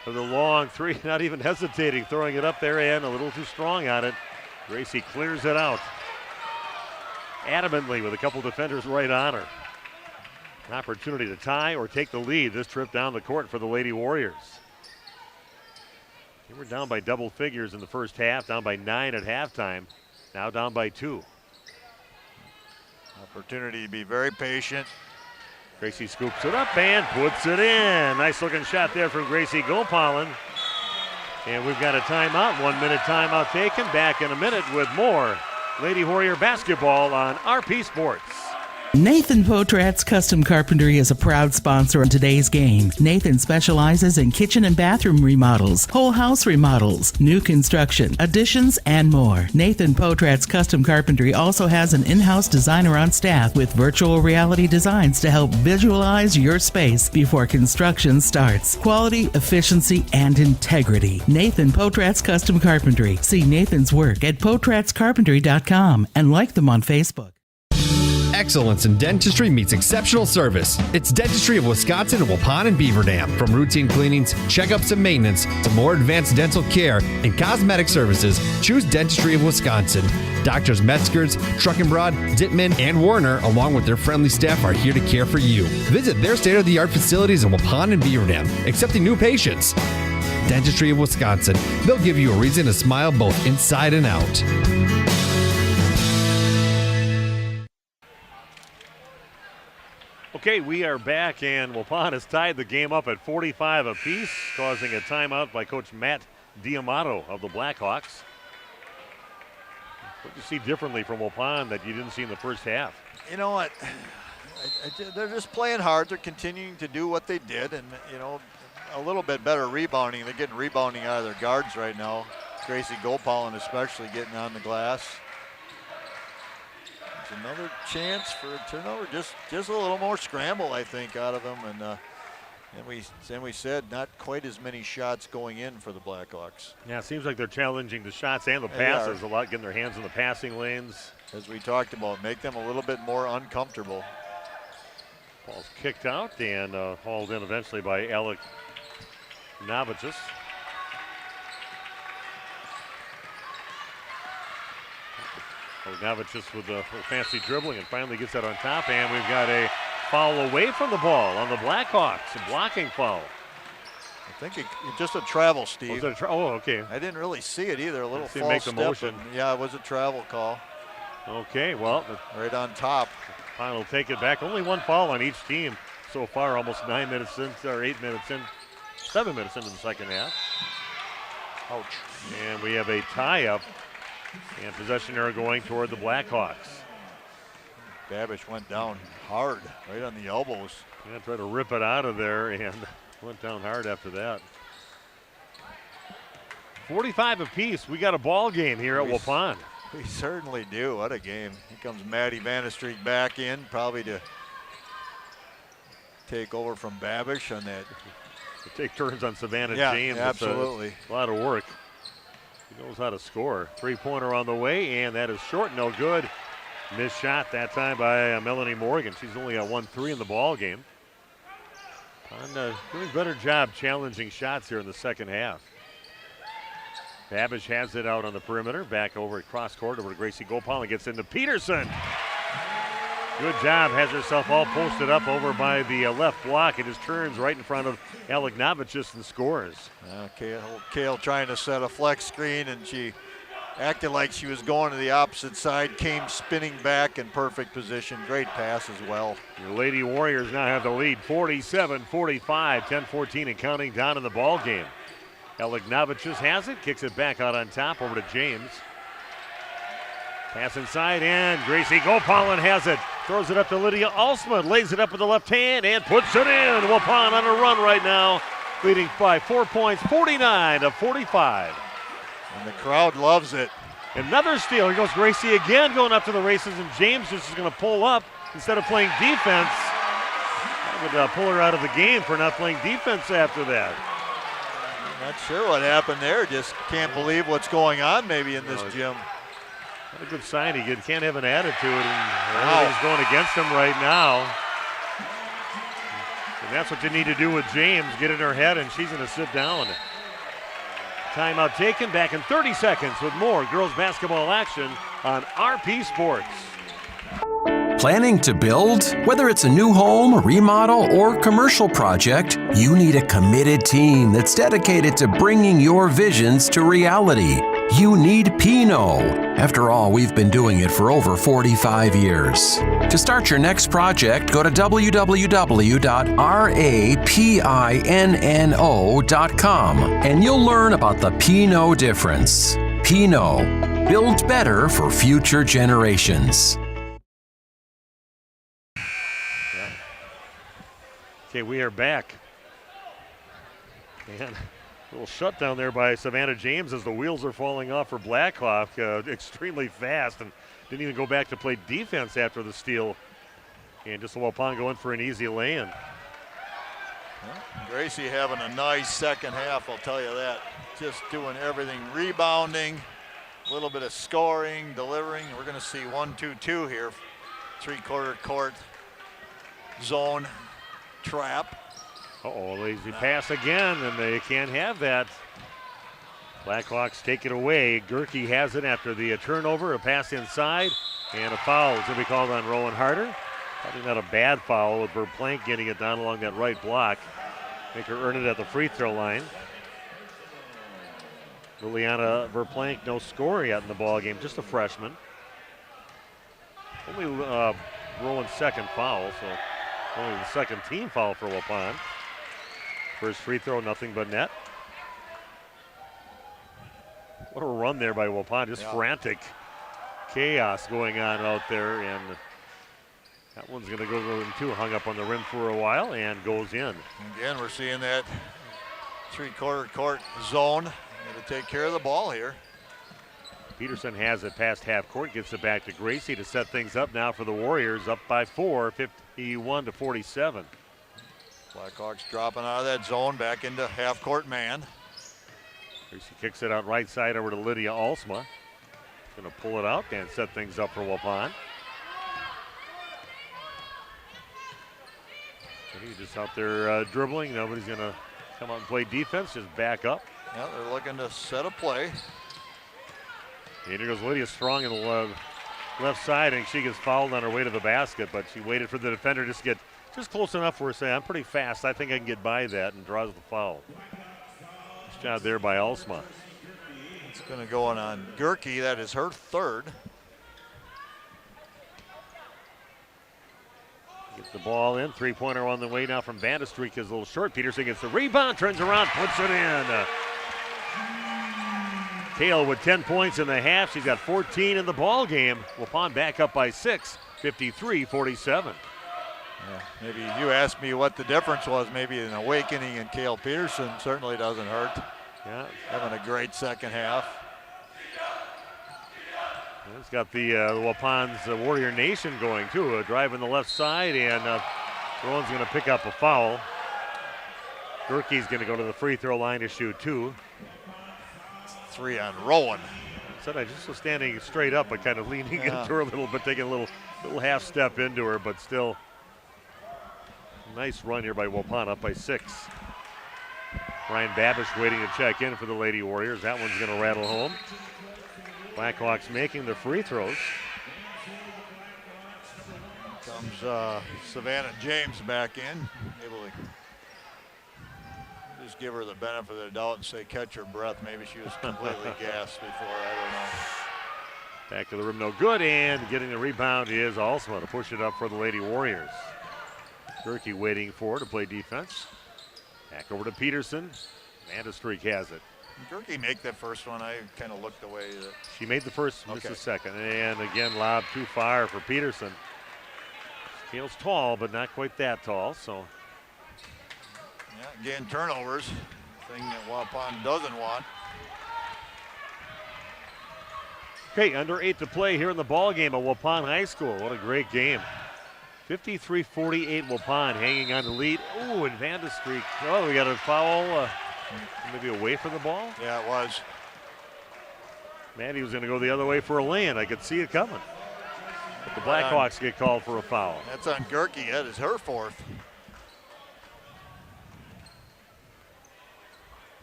B: For the long 3, not even hesitating, throwing it up there and a little too strong on it. Gracie clears it out adamantly with a couple defenders right on her. An opportunity to tie or take the lead this trip down the court for the Lady Warriors. They were down by double figures in the first half, down by 9 at halftime, now down by 2.
C: Opportunity to be very patient.
B: Gracie scoops it up and puts it in. Nice looking shot there from Gracie Gopalin. And we've got a timeout, 1 minute timeout taken. Back in a minute with more Lady Warrior basketball on RP Sports.
Q: Nathan Potrat's Custom Carpentry is a proud sponsor in today's game. Nathan specializes in kitchen and bathroom remodels, whole house remodels, new construction, additions, and more. Nathan Potrat's Custom Carpentry also has an in-house designer on staff with virtual reality designs to help visualize your space before construction starts. Quality, efficiency, and integrity. Nathan Potrat's Custom Carpentry. See Nathan's work at potratscarpentry.com and like them on Facebook.
P: Excellence in dentistry meets exceptional service. It's Dentistry of Wisconsin in Waupun and Beaver Dam. From routine cleanings, checkups, and maintenance to more advanced dental care and cosmetic services, choose Dentistry of Wisconsin. Doctors Metzger's, Truckenbrod, Dittman, and Warner, along with their friendly staff, are here to care for you. Visit their state-of-the-art facilities in Waupun and Beaver Dam, accepting new patients. Dentistry of Wisconsin. They'll give you a reason to smile both inside and out.
B: Okay, we are back, and Waupun has tied the game up at 45 apiece, causing a timeout by Coach Matt Diamato of the Blackhawks. What do you see differently from Waupun that you didn't see in the first half?
C: You know what? They're just playing hard. They're continuing to do what they did, and, you know, a little bit better rebounding. They're getting rebounding out of their guards right now. Gracie Gopalin especially getting on the glass. Another chance for a turnover, just a little more scramble, I think, out of them. And we said not quite as many shots going in for the Blackhawks.
B: Yeah, it seems like they're challenging the shots and the passes a lot, getting their hands in the passing lanes.
C: As we talked about, make them a little bit more uncomfortable.
B: Ball's kicked out and hauled in eventually by Alec Novicius. Novicius with a fancy dribbling and finally gets that on top, and we've got a foul away from the ball on the Blackhawks, a blocking foul.
C: I think it's just a travel, Steve.
B: Was it oh, okay.
C: I didn't really see it either. A little false
B: make the
C: step.
B: motion.
C: Yeah, it was a travel call.
B: Okay, well.
C: Right on top.
B: Final will take it back. Only one foul on each team so far, almost 9 minutes in, or 8 minutes in, 7 minutes into the second half.
C: Ouch.
B: And we have a tie-up. And possession arrow going toward the Blackhawks.
C: Babish went down hard, right on the elbows.
B: Yeah, tried to rip it out of there and went down hard after that. 45 apiece. We got a ball game here at Waupun.
C: We certainly do. What a game. Here comes Maddie Vanestreek back in, probably to take over from Babish on that
B: They take turns on Savannah James.
C: Absolutely.
B: It's a lot of work. He knows how to score. Three-pointer on the way, and that is short, no good. Missed shot that time by Melanie Morgan. She's only got 1-3 in the ball game. Doing a better job challenging shots here in the second half. Babbage has it out on the perimeter. Back over at cross court over to Gracie Gopal and gets into Peterson. Good job. Has herself all posted up over by the left block. It just turns right in front of Alec Novicius and scores.
C: Kale trying to set a flex screen, and she acted like she was going to the opposite side, came spinning back in perfect position. Great pass as well.
B: Your Lady Warriors now have the lead, 47-45, 10-14 and counting down in the ball game. Alec Novicius has it, kicks it back out on top over to James. Pass inside, and Gracie Gopalin has it. Throws it up to Lydia Alsma, lays it up with the left hand, and puts it in. Waupun on a run right now, leading by 4 points, 49-45.
C: And the crowd loves it.
B: Another steal. Here goes Gracie again, going up to the races, and James just is going to pull up instead of playing defense. That would pull her out of the game for not playing defense after that.
C: Not sure what happened there. Just can't believe what's going on maybe in this gym.
B: Not a good sign. He can't have an attitude, and everything's going against him right now. And that's what you need to do with James. Get in her head, and she's going to sit down. Timeout taken. Back in 30 seconds with more girls basketball action on RP Sports.
F: Planning to build? Whether it's a new home, remodel, or commercial project, you need a committed team that's dedicated to bringing your visions to reality. You need Pinot. After all, we've been doing it for over 45 years. To start your next project, go to www.rapinno.com and you'll learn about the Pinot difference. Pinot, build better for future generations.
B: Okay, we are back. And a little shutdown there by Savannah James as the wheels are falling off for Blackhawk extremely fast, and didn't even go back to play defense after the steal. And just Waupun going for an easy lay-in.
C: Gracie having a nice second half, I'll tell you that. Just doing everything, rebounding, a little bit of scoring, delivering. We're going to see 1-2-2 here. Three-quarter court zone trap.
B: Lazy pass again, and they can't have that. Blackhawks take it away. Gerke has it after the turnover, a pass inside, and a foul is going to be called on Rowan Harder. Probably not a bad foul with Verplank getting it down along that right block. Make her earn it at the free throw line. Liliana Verplank, no score yet in the ball game, just a freshman. Only Rowan's second foul, so only the second team foul for Waupun. First free throw, nothing but net. What a run there by Waupun, just frantic chaos going on out there, and that one's going to go in too. Hung up on the rim for a while and goes in.
C: Again, we're seeing that three-quarter court zone. Got to take care of the ball here.
B: Peterson has it past half court, gets it back to Gracie to set things up now for the Warriors, up by 4, 51-47.
C: Blackhawks dropping out of that zone back into half-court man.
B: Gracie kicks it out right side over to Lydia Alsma. Going to pull it out and set things up for Waupun. He's just out there dribbling. Nobody's going to come out and play defense, just back up.
C: Yeah, they're looking to set a play.
B: And here goes Lydia Strong in the left side, and she gets fouled on her way to the basket, but she waited for the defender to get just close enough for her to say, I'm pretty fast. I think I can get by that, and draws the foul. Nice job there by Alsma.
C: It's going to go on Gerke. That is her third.
B: Get the ball in. Three-pointer on the way now from Bandestreek is a little short. Peterson gets the rebound, turns around, puts it in. Kale with 10 points in the half. She's got 14 in the ball game. Waupun back up by 6, 53-47.
C: Yeah, maybe you asked me what the difference was. Maybe an awakening in Kale Peterson certainly doesn't hurt.
B: Yeah,
C: having a great second half.
B: It's got the Waupun's Warrior Nation going too. A drive in the left side, and Rowan's going to pick up a foul. Gerke's going to go to the free throw line to shoot 2.
C: 3 on Rowan.
B: Said I just was standing straight up, but kind of leaning into her a little bit, taking a little half step into her, but still nice run here by Waupun, up by 6. Ryan Babish waiting to check in for the Lady Warriors. That one's going to rattle home. Blackhawks making the free throws.
C: Comes Savannah James back in, able to just give her the benefit of the doubt and say catch her breath. Maybe she was completely gassed before, I don't know.
B: Back to the rim, no good, and getting the rebound is Alsma to push it up for the Lady Warriors. Gerke waiting for to play defense. Back over to Peterson. Amanda Streak has it.
C: Did Gerke make that first one? I kind of looked away.
B: She made the first, missed the second. And again, lob too far for Peterson. Feels tall, but not quite that tall, so.
C: Yeah, again, turnovers, thing that Waupun doesn't want.
B: Okay, under 8 to play here in the ball game at Waupun High School. What a great game. 53-48 Waupun hanging on the lead. Ooh, and Van de Streek. Oh, we got a foul, maybe away from the ball?
C: Yeah, it was.
B: Maddie was going to go the other way for a lay-in. I could see it coming. But the Blackhawks get called for a foul.
C: That's on Gerke. That is her 4th.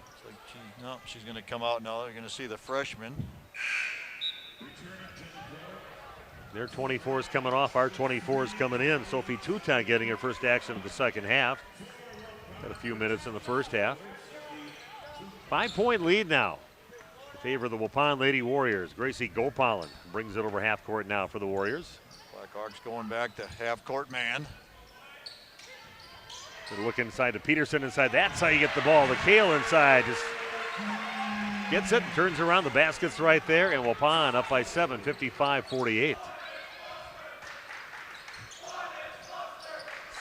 C: It's like she's going to come out now. They're going to see the freshman.
B: Their 24 is coming off. Our 24 is coming in. Sophie Touton getting her first action of the second half. Got a few minutes in the first half. 5-point lead now in favor of the Waupun Lady Warriors. Gracie Gopalin brings it over half court now for the Warriors.
C: Blackhawks going back to half court man.
B: They look inside to Peterson inside. That's how you get the ball. The Kale inside just gets it and turns around. The basket's right there, and Waupun up by 7, 55-48.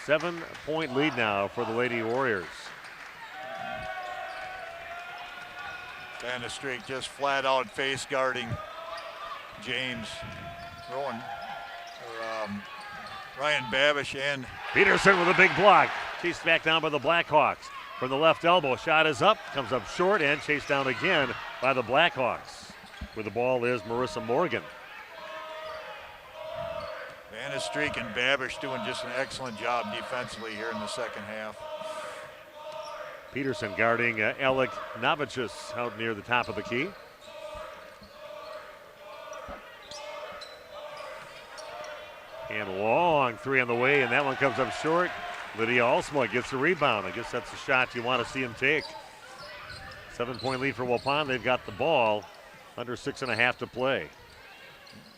B: 7-point lead now for the Lady Warriors.
C: Van de Streek just flat out face guarding James Rowan, Ryan Babish, and
B: Peterson with a big block. Chased back down by the Blackhawks. From the left elbow, shot is up, comes up short, and chased down again by the Blackhawks. Where the ball is Marissa Morgan.
C: Van de Streek and Babish doing just an excellent job defensively here in the second half.
B: Peterson guarding Alec Novicius out near the top of the key. And a long 3 on the way, and that one comes up short. Lydia Alsma gets the rebound. I guess that's the shot you want to see him take. 7-point lead for Waupun. They've got the ball under 6.5 to play.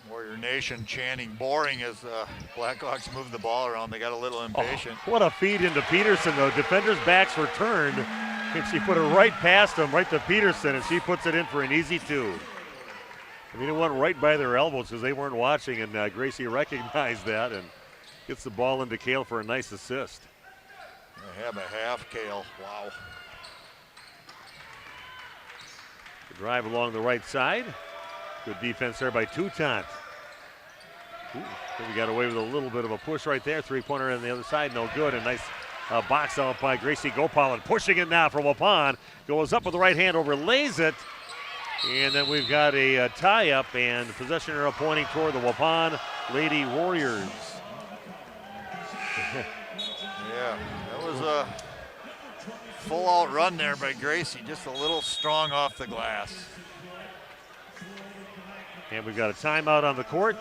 C: Warrior Nation chanting boring as the Blackhawks move the ball around. They got a little impatient.
B: Oh, what a feed into Peterson, though. Defenders' backs were turned, and she put it right past him, right to Peterson, and she puts it in for an easy 2. I mean, it went right by their elbows because they weren't watching, and Gracie recognized that and gets the ball into Kale for a nice assist.
C: They have a half, Kale. Wow.
B: The drive along the right side. Good defense there by Touton. We got away with a little bit of a push right there. 3-pointer on the other side, no good. A nice box out by Gracie Gopalin. Pushing it now for Waupun. Goes up with the right hand, overlays it. And then we've got a tie-up and possession arrow pointing toward the Waupun Lady Warriors.
C: Yeah, that was a full-out run there by Gracie. Just a little strong off the glass.
B: And we've got a timeout on the court.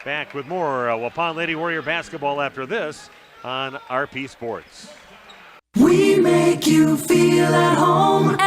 B: Back with more Waupun Lady Warrior basketball after this on RP Sports.
D: We make you feel at home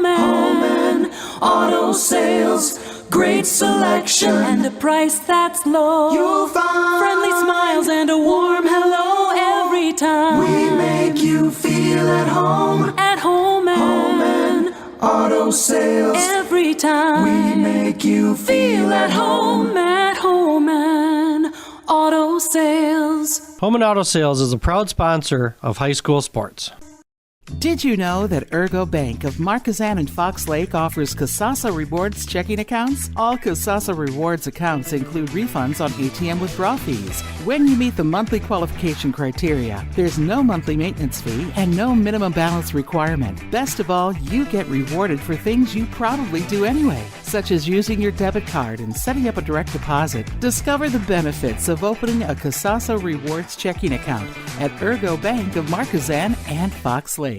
D: and auto sales. Great selection and a price that's low. You'll find friendly smiles and a warm hello every time. We make you feel at home and auto sales. Every time we make you feel at home and auto sales.
E: Home and Auto Sales is a proud sponsor of high school sports.
Q: Did you know that Ergo Bank of Marquezan and Fox Lake offers Kasasa Rewards checking accounts? All Kasasa Rewards accounts include refunds on ATM withdrawal fees. When you meet the monthly qualification criteria, there's no monthly maintenance fee and no minimum balance requirement. Best of all, you get rewarded for things you probably do anyway, such as using your debit card and setting up a direct deposit. Discover the benefits of opening a Kasasa Rewards checking account at Ergo Bank of Marquezan and Fox Lake.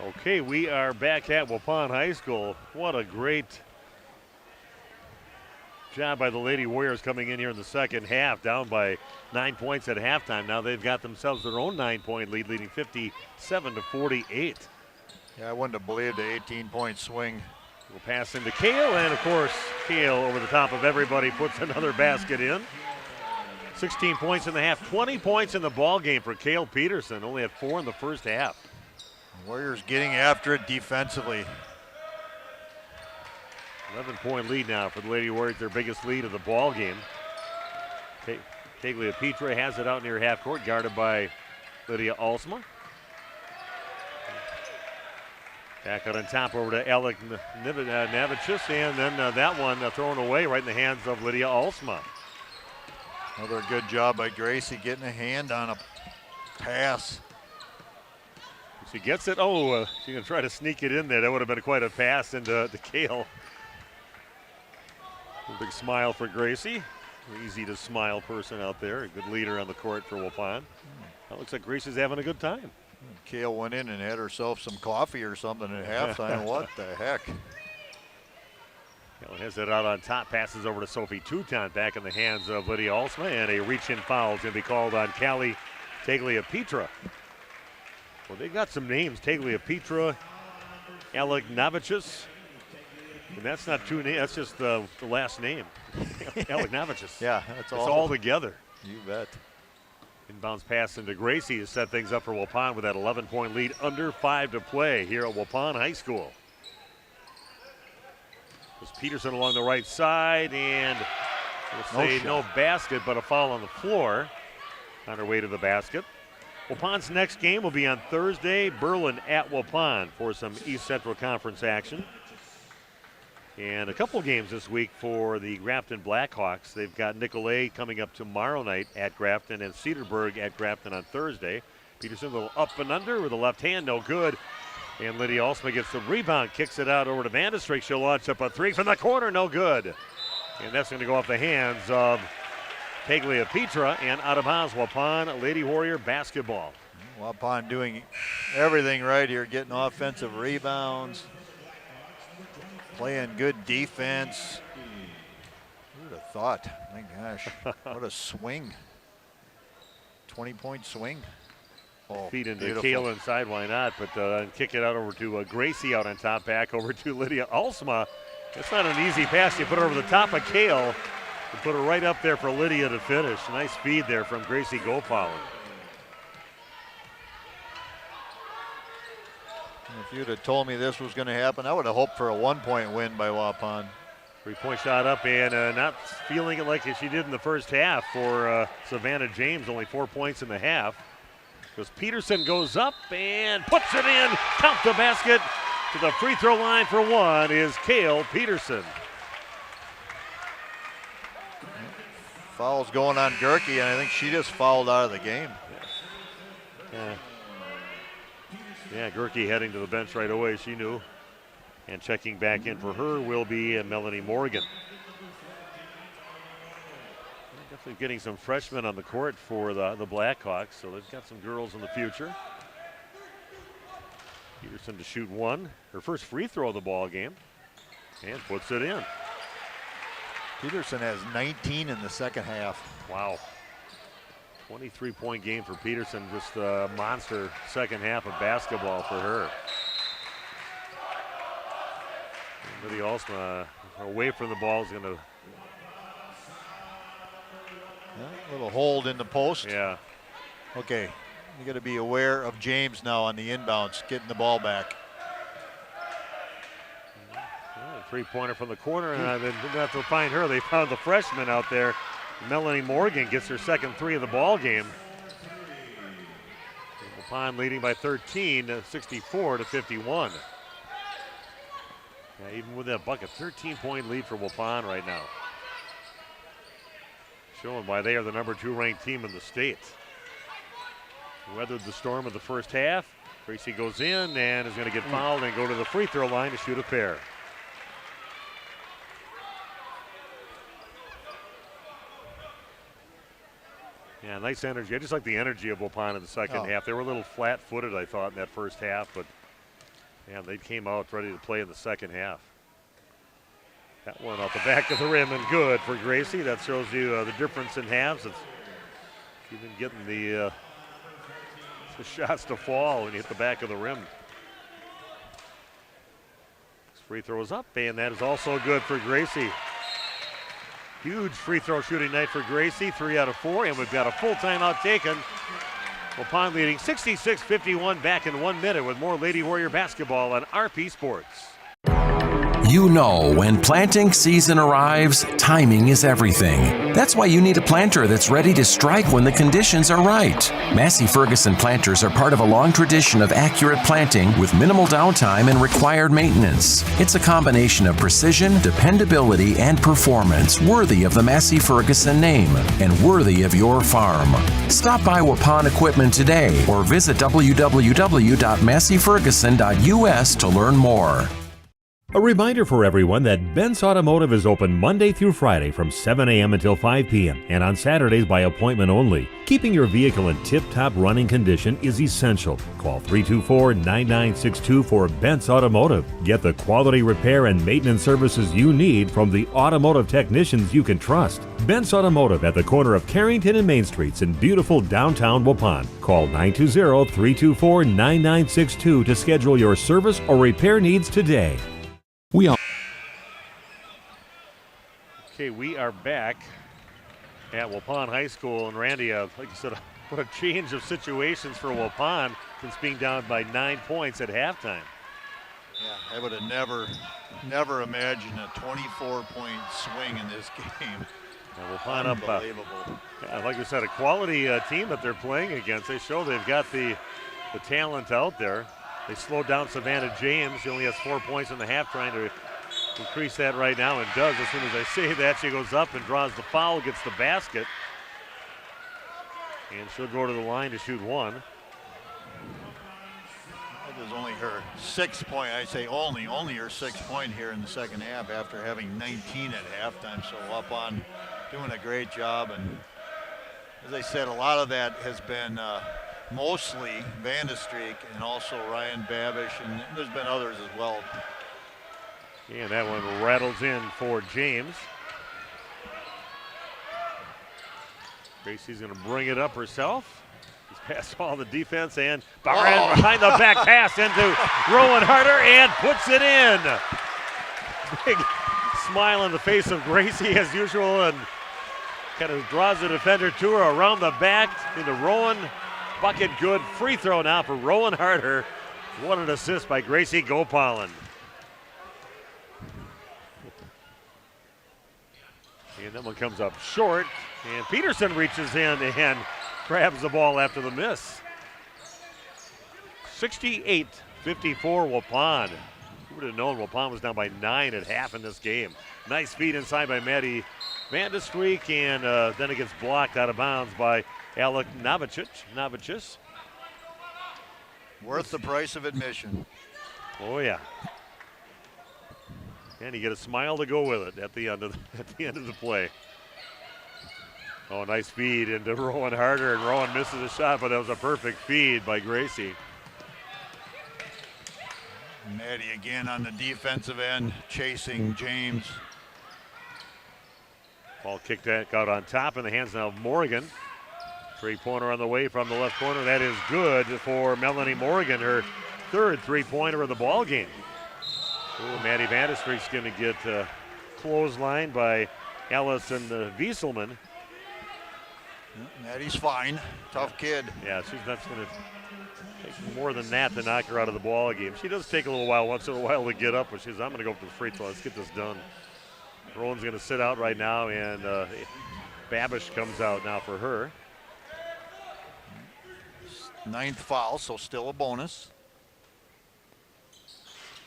B: Okay, we are back at Waupun High School. What a great job by the Lady Warriors coming in here in the second half, down by 9 points at halftime. Now they've got themselves their own 9-point lead, leading 57-48.
C: Yeah, I wouldn't have believed the 18-point swing.
B: We'll pass into Kale, and of course, Kale over the top of everybody puts another basket in. 16 points in the half, 20 points in the ball game for Kale Peterson. Only had 4 in the first half.
C: Warriors getting after it defensively.
B: 11-point lead now for the Lady Warriors, their biggest lead of the ball game. Tagliapietra has it out near half court, guarded by Lydia Alsma. Back out on top over to Alec Navicius, and then that one thrown away right in the hands of Lydia Alsma.
C: Another good job by Gracie getting a hand on a pass.
B: She gets it. Oh, she's going to try to sneak it in there. That would have been quite a pass into Kale. A big smile for Gracie. Easy to smile person out there. A good leader on the court for Waupun. That looks like Gracie's having a good time.
C: Kale went in and had herself some coffee or something at halftime. What the heck?
B: Kale has it out on top. Passes over to Sophie Touton. Back in the hands of Lydia Alsma. And a reach-in foul is going to be called on Callie Tagliapietra. Well, they got some names, Tagliapietra, Alec Navicius. And that's not two names, that's just the last name. Alec Navicius.
C: Yeah,
B: it's all together.
C: You bet.
B: Inbounds pass into Gracie to set things up for Waupun with that 11-point lead, under 5 to play here at Waupun High School. There's Peterson along the right side, and we'll say no basket, but a foul on the floor on her way to the basket. Waupun's next game will be on Thursday, Berlin at Waupun for some East Central Conference action. And a couple games this week for the Grafton Blackhawks. They've got Nicolay coming up tomorrow night at Grafton and Cedarburg at Grafton on Thursday. Peterson a little up and under with the left hand, no good. And Lydia Alsma gets the rebound, kicks it out over to Vandestreek. She'll launch up a three from the corner, no good. And that's going to go off the hands of Tagliapietra, and out of bounds. Waupun Lady Warrior basketball.
C: Waupun doing everything right here, getting offensive rebounds, playing good defense. Who would have thought? My gosh, what a swing. 20-point swing. Oh,
B: feed into
C: beautiful.
B: Kale inside, why not? But kick it out over to Gracie out on top, back over to Lydia Alsma. It's not an easy pass. You put it over the top of Kale and put it right up there for Lydia to finish. Nice feed there from Gracie Gopalin.
C: If you'd have told me this was going to happen, I would have hoped for a 1-point win by Waupun.
B: 3-point shot up, and not feeling it like she did in the first half for Savannah James, only 4 points in the half. Because Peterson goes up and puts it in. Count the basket. To the free throw line for one is Kale Peterson.
C: Foul's going on Gerke, and I think she just fouled out of the game.
B: Yeah, Gerke heading to the bench right away, she knew. And checking back in for her will be Melanie Morgan. Definitely getting some freshmen on the court for the Blackhawks, so they've got some girls in the future. Peterson to shoot one, her first free throw of the ball game, and puts it in.
C: Peterson has 19 in the second half.
B: Wow. 23-point game for Peterson, just a monster second half of basketball for her. Lydia Alsma away from the ball is going to.
C: A little hold in the post.
B: Yeah.
C: Okay, you got to be aware of James now on the inbounds, getting the ball back.
B: Three-pointer from the corner, and they didn't have to find her. They found the freshman out there. Melanie Morgan gets her second three of the ball game. Waupun leading by 13, 64-51. Yeah, even with that bucket, 13-point lead for Waupun right now. Showing why they are the number 2 ranked team in the state. Weathered the storm of the first half. Gracie goes in and is going to get fouled and go to the free throw line to shoot a pair. Yeah, nice energy. I just like the energy of Waupun in the second half. They were a little flat-footed, I thought, in that first half, but yeah, they came out ready to play in the second half. That one off the back of the rim and good for Gracie. That shows you the difference in halves. It's even getting the shots to fall when you hit the back of the rim. This free throw is up, and that is also good for Gracie. Huge free throw shooting night for Gracie, 3 out of 4, and we've got a full timeout taken. Waupun leading 66-51 back in 1 minute with more Lady Warrior basketball on RP Sports.
F: You know, when planting season arrives, timing is everything. That's why you need a planter that's ready to strike when the conditions are right. Massey Ferguson planters are part of a long tradition of accurate planting with minimal downtime and required maintenance. It's a combination of precision, dependability, and performance worthy of the Massey Ferguson name and worthy of your farm. Stop by Waupun Equipment today or visit www.masseyferguson.us to learn more.
K: A reminder for everyone that Bent's Automotive is open Monday through Friday from 7 a.m. until 5 p.m. and on Saturdays by appointment only. Keeping your vehicle in tip-top running condition is essential. Call 324-9962 for Bent's Automotive. Get the quality repair and maintenance services you need from the automotive technicians you can trust. Bent's Automotive at the corner of Carrington and Main Streets in beautiful downtown Waupun. Call 920-324-9962 to schedule your service or repair needs today.
B: Okay, we are back at Waupun High School, and Randy, like you said, what a change of situations for Waupun since being down by 9 points at halftime.
C: Yeah, I would have never imagined a 24-point swing in this game.
B: Now Waupun up,
C: unbelievable.
B: like we said, a quality team that they're playing against. They show they've got the talent out there. They slowed down Savannah James. She only has 4 points in the half, trying to increase that right now, and does. As soon as I say that, she goes up and draws the foul, gets the basket, and she'll go to the line to shoot one.
C: That was only her 6th point. I say only her 6th point here in the second half after having 19 at halftime. So Waupun doing a great job, and as I said, a lot of that has been mostly Vandestreek and also Ryan Babish, and there's been others as well.
B: And that one rattles in for James. Gracie's going to bring it up herself. He's past all the defense and behind the back pass into Rowan Harder and puts it in. Big smile on the face of Gracie as usual, and kind of draws the defender to her around the back into Rowan. Bucket good. Free throw now for Rowan Harder. What an assist by Gracie Gopalan. And that one comes up short, and Peterson reaches in and grabs the ball after the miss. 68-54 Waupun. Who would have known Waupun was down by 9 at half in this game. Nice feed inside by Maddie Vandestreek, and then it gets blocked out of bounds by Alec Novicic.
C: Worth the price of admission.
B: Oh yeah. And you get a smile to go with it at the end of the play. Oh, nice feed into Rowan Harder, and Rowan misses a shot, but that was a perfect feed by Gracie.
C: Maddie again on the defensive end, chasing James.
B: Ball kicked out on top in the hands now of Morgan. Three-pointer on the way from the left corner. That is good for Melanie Morgan, her 3rd three-pointer of the ball game. Ooh, Maddie Vandestreek's going to get clotheslined by Allison Wieselman.
C: Maddie's fine. Tough kid.
B: Yeah, that's going to take more than that to knock her out of the ball game. She does take a little while, once in a while, to get up, but I'm going to go for the free throw. Let's get this done. Rowan's going to sit out right now, and Babish comes out now for her.
C: 9th foul, so still a bonus.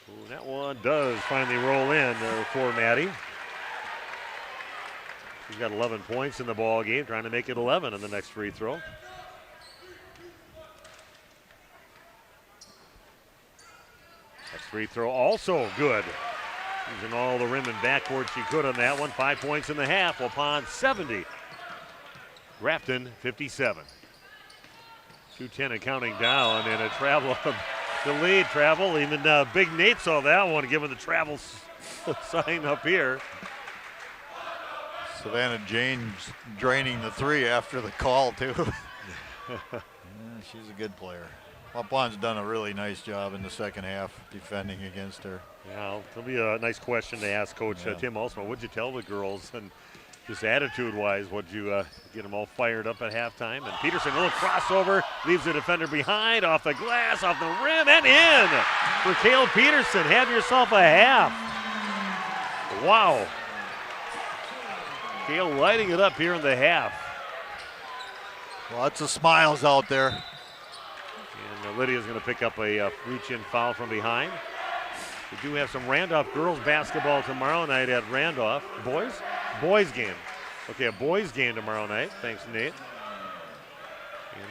B: Ooh, that one does finally roll in for Maddie. She's got 11 points in the ball game, trying to make it 11 in the next free throw. Next free throw also good. Using all the rim and backboard she could on that one. 5 points in the half. Waupun 70. Grafton 57. 2:10 and counting down, and a travel, delayed travel. Even Big Nate saw that one, giving the travel sign up here.
C: Savannah James draining the three after the call, too. Yeah, she's a good player. Waupun's done a really nice job in the second half defending against her.
B: Yeah, it'll be a nice question to ask Coach Tim Olsman. What'd you tell the girls? And just attitude-wise, what'd you get them all fired up at halftime? And Peterson, a little crossover, leaves the defender behind, off the glass, off the rim, and in for Kale Peterson. Have yourself a half. Wow. Kale lighting it up here in the half.
C: Lots of smiles out there.
B: And Lydia's going to pick up a reach-in foul from behind. We do have some Randolph girls basketball tomorrow night at Randolph. Boys game. Okay, a boys game tomorrow night. Thanks, Nate.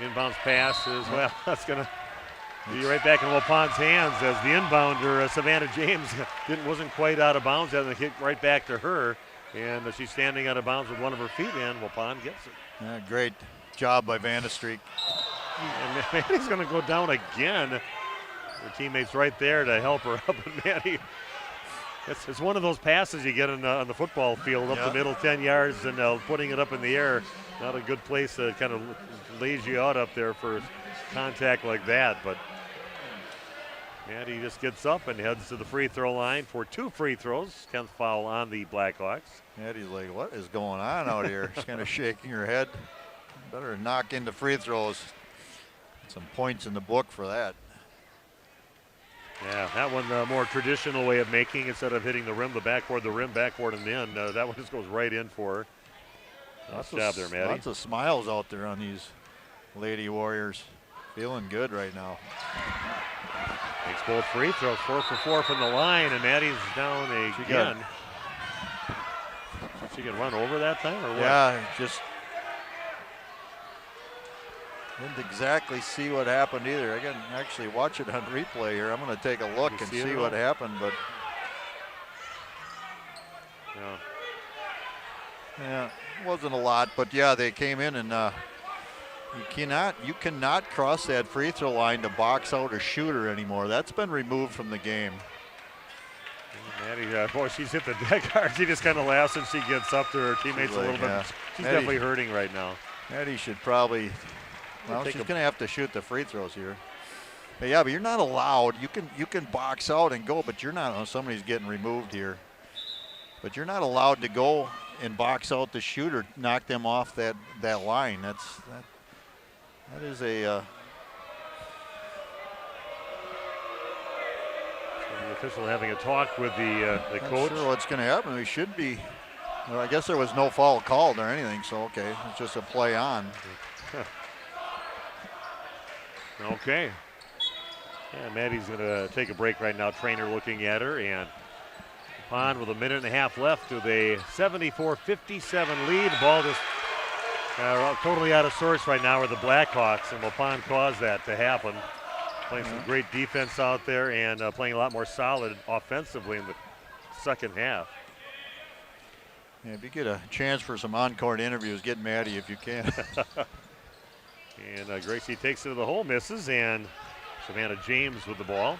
B: And inbounds pass is, well, that's going to be right back in Waupun's hands as the inbounder, Savannah James, wasn't quite out of bounds. And it hit right back to her. And she's standing out of bounds with one of her feet in. Waupun gets it.
C: Yeah, great job by Vandestreek.
B: And Maddie's going to go down again. Her teammate's right there to help her up. And Maddie, it's one of those passes you get on the football field up the middle 10 yards and putting it up in the air. Not a good place to kind of lays you out up there for contact like that. But Maddie just gets up and heads to the free throw line for 2 free throws. 10th foul on the Blackhawks.
C: Maddie's like, what is going on out here? She's kind of shaking her head. Better knock into free throws. Some points in the book for that.
B: Yeah, that one the more traditional way of making, instead of hitting the rim, backboard, and in. That one just goes right in for her. Nice job there, Maddie.
C: Lots of smiles out there on these Lady Warriors. Feeling good right now.
B: Makes both free throws, 4 for 4 from the line, and Maddie's down again. She can run over that time, or what?
C: Yeah, just didn't exactly see what happened either. I can actually watch it on replay here. I'm going to take a look and see what happened, but yeah, it wasn't a lot. But yeah, they came in and you cannot cross that free throw line to box out a shooter anymore. That's been removed from the game.
B: Maddie, boy, she's hit the deck hard. She just kind of laughs and she gets up to her teammates a little bit. She's definitely hurting right now.
C: Maddie should probably. Well, she's going to have to shoot the free throws here. But yeah, but you're not allowed. You can box out and go, but you're not. Oh, somebody's getting removed here. But you're not allowed to go and box out the shooter, knock them off that line. That is a.
B: The official having a talk with the coach.
C: Not sure what's going to happen. We should be. Well, I guess there was no foul called or anything, so okay, it's just a play on.
B: Okay. Yeah, Maddie's going to take a break right now. Trainer looking at her, and Waupun with a minute and a half left with a 74-57 lead. The ball just totally out of sorts right now with the Blackhawks, and Waupun caused that to happen. Playing some great defense out there and playing a lot more solid offensively in the second half.
C: Yeah, if you get a chance for some on-court interviews, get Maddie if you can.
B: And Gracie takes it to the hole, misses, and Savannah James with the ball.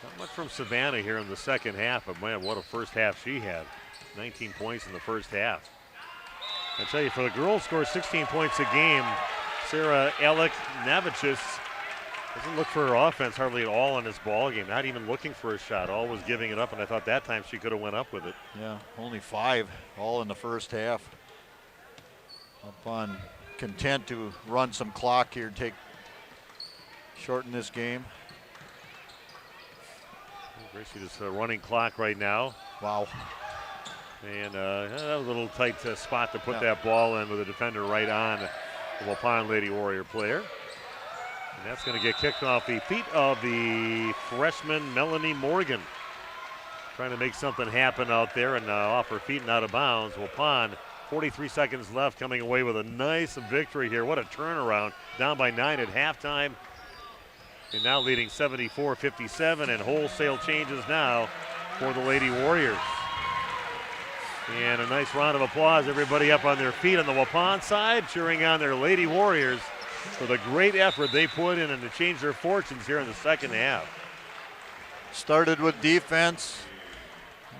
B: Not much from Savannah here in the second half, but man, what a first half she had. 19 points in the first half. I tell you, for the girls, score 16 points a game. Sarah Alec Navicius doesn't look for her offense hardly at all in this ball game. Not even looking for a shot, always giving it up, and I thought that time she could have went up with it.
C: Yeah, only 5, all in the first half. Waupun content to run some clock here, shorten this game.
B: Gracie just running clock right now.
C: Wow.
B: And that was a little tight spot to put that ball in with the defender right on the Waupun Lady Warrior player. And that's going to get kicked off the feet of the freshman Melanie Morgan. Trying to make something happen out there and off her feet and out of bounds. Waupun, 43 seconds left, coming away with a nice victory here. What a turnaround. Down by 9 at halftime. And now leading 74-57, and wholesale changes now for the Lady Warriors. And a nice round of applause. Everybody up on their feet on the Waupun side, cheering on their Lady Warriors for the great effort they put in and to change their fortunes here in the second half.
C: Started with defense.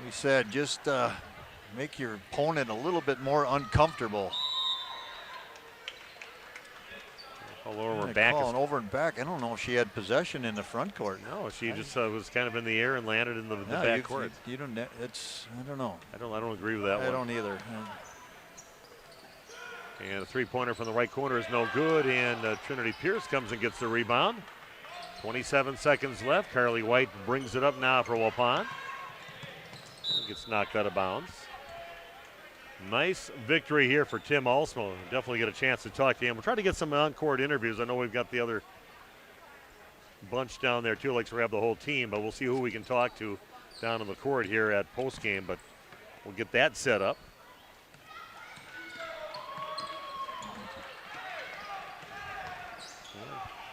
C: We said just make your opponent a little bit more uncomfortable.
B: Over and back.
C: Over and back. I don't know if she had possession in the front court.
B: No, she just was kind of in the air and landed in the back court.
C: You don't. It's. I don't know.
B: I don't agree with that one.
C: I don't either.
B: And a three-pointer from the right corner is no good. And Trinity Pierce comes and gets the rebound. 27 seconds left. Carly White brings it up now for Waupun. Gets knocked out of bounds. Nice victory here for Tim Alsmo. Definitely get a chance to talk to him. We'll try to get some on-court interviews. I know we've got the other bunch down there too. Like to grab the whole team, but we'll see who we can talk to down on the court here at postgame. But we'll get that set up.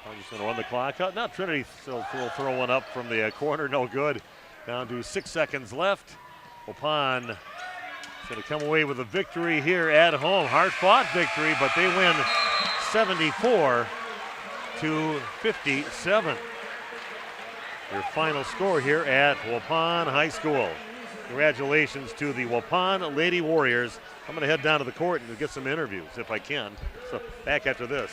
B: I'm just going to run the clock out. Now Trinity still will throw one up from the corner. No good. Down to 6 seconds left. Waupun going to come away with a victory here at home. Hard-fought victory, but they win 74-57. Your final score here at Waupun High School. Congratulations to the Waupun Lady Warriors. I'm going to head down to the court and get some interviews if I can. So back after this.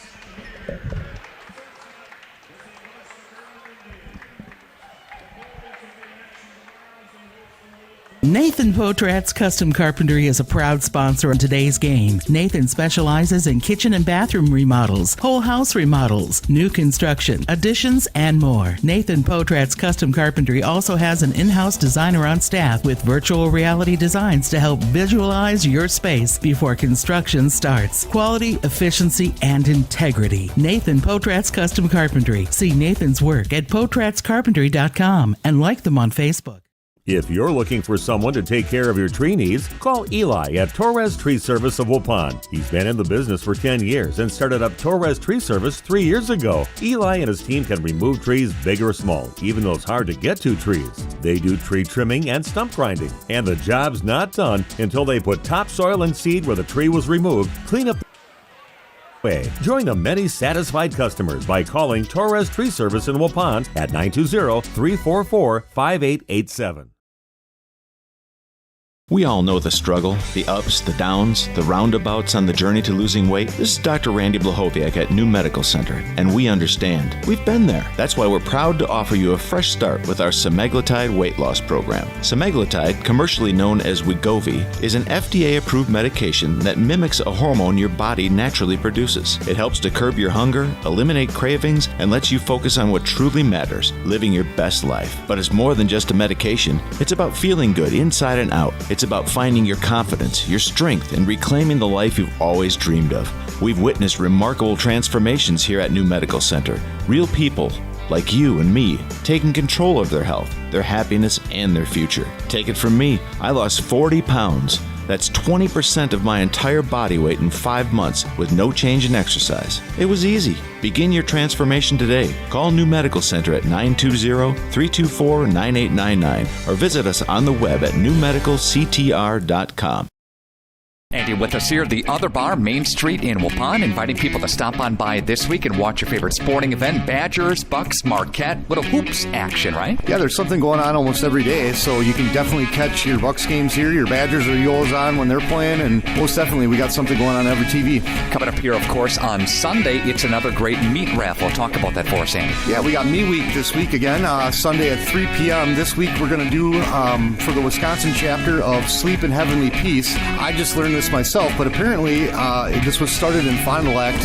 Q: Nathan Potrat's Custom Carpentry is a proud sponsor in today's game. Nathan specializes in kitchen and bathroom remodels, whole house remodels, new construction, additions, and more. Nathan Potrat's Custom Carpentry also has an in-house designer on staff with virtual reality designs to help visualize your space before construction starts. Quality, efficiency, and integrity. Nathan Potrat's Custom Carpentry. See Nathan's work at potratscarpentry.com and like them on Facebook.
K: If you're looking for someone to take care of your tree needs, call Eli at Torres Tree Service of Waupun. He's been in the business for 10 years and started up Torres Tree Service 3 years ago. Eli and his team can remove trees big or small, even those hard to get to trees. They do tree trimming and stump grinding, and the job's not done until they put topsoil and seed where the tree was removed, clean up way. Join the many satisfied customers by calling Torres Tree Service in Waupun at 920-344-5887.
H: We all know the struggle, the ups, the downs, the roundabouts on the journey to losing weight. This is Dr. Randy Blahoviak at New Medical Center, and we understand. We've been there. That's why we're proud to offer you a fresh start with our semaglutide weight loss program. Semaglutide, commercially known as Wegovy, is an FDA-approved medication that mimics a hormone your body naturally produces. It helps to curb your hunger, eliminate cravings, and lets you focus on what truly matters, living your best life. But it's more than just a medication. It's about feeling good inside and out. It's about finding your confidence, your strength, and reclaiming the life you've always dreamed of. We've witnessed remarkable transformations here at New Medical Center. Real people, like you and me, taking control of their health, their happiness, and their future. Take it from me, I lost 40 pounds. That's 20% of my entire body weight in 5 months with no change in exercise. It was easy. Begin your transformation today. Call New Medical Center at 920-324-9899 or visit us on the web at newmedicalctr.com.
M: And you're with us here at the Other Bar, Main Street in Waupun, inviting people to stop on by this week and watch your favorite sporting event, Badgers, Bucks, Marquette, little hoops action, right?
O: Yeah, there's something going on almost every day, so you can definitely catch your Bucks games here, your Badgers or Yolas on when they're playing, and most definitely we got something going on every TV.
M: Coming up here, of course, on Sunday, it's another great meat raffle. Talk about that for us, Andy.
O: Yeah, we got Meat Week this week again, Sunday at 3 p.m. This week we're going to do, for the Wisconsin chapter of Sleep in Heavenly Peace, I just learned this myself, but apparently this was started in Fond du Lac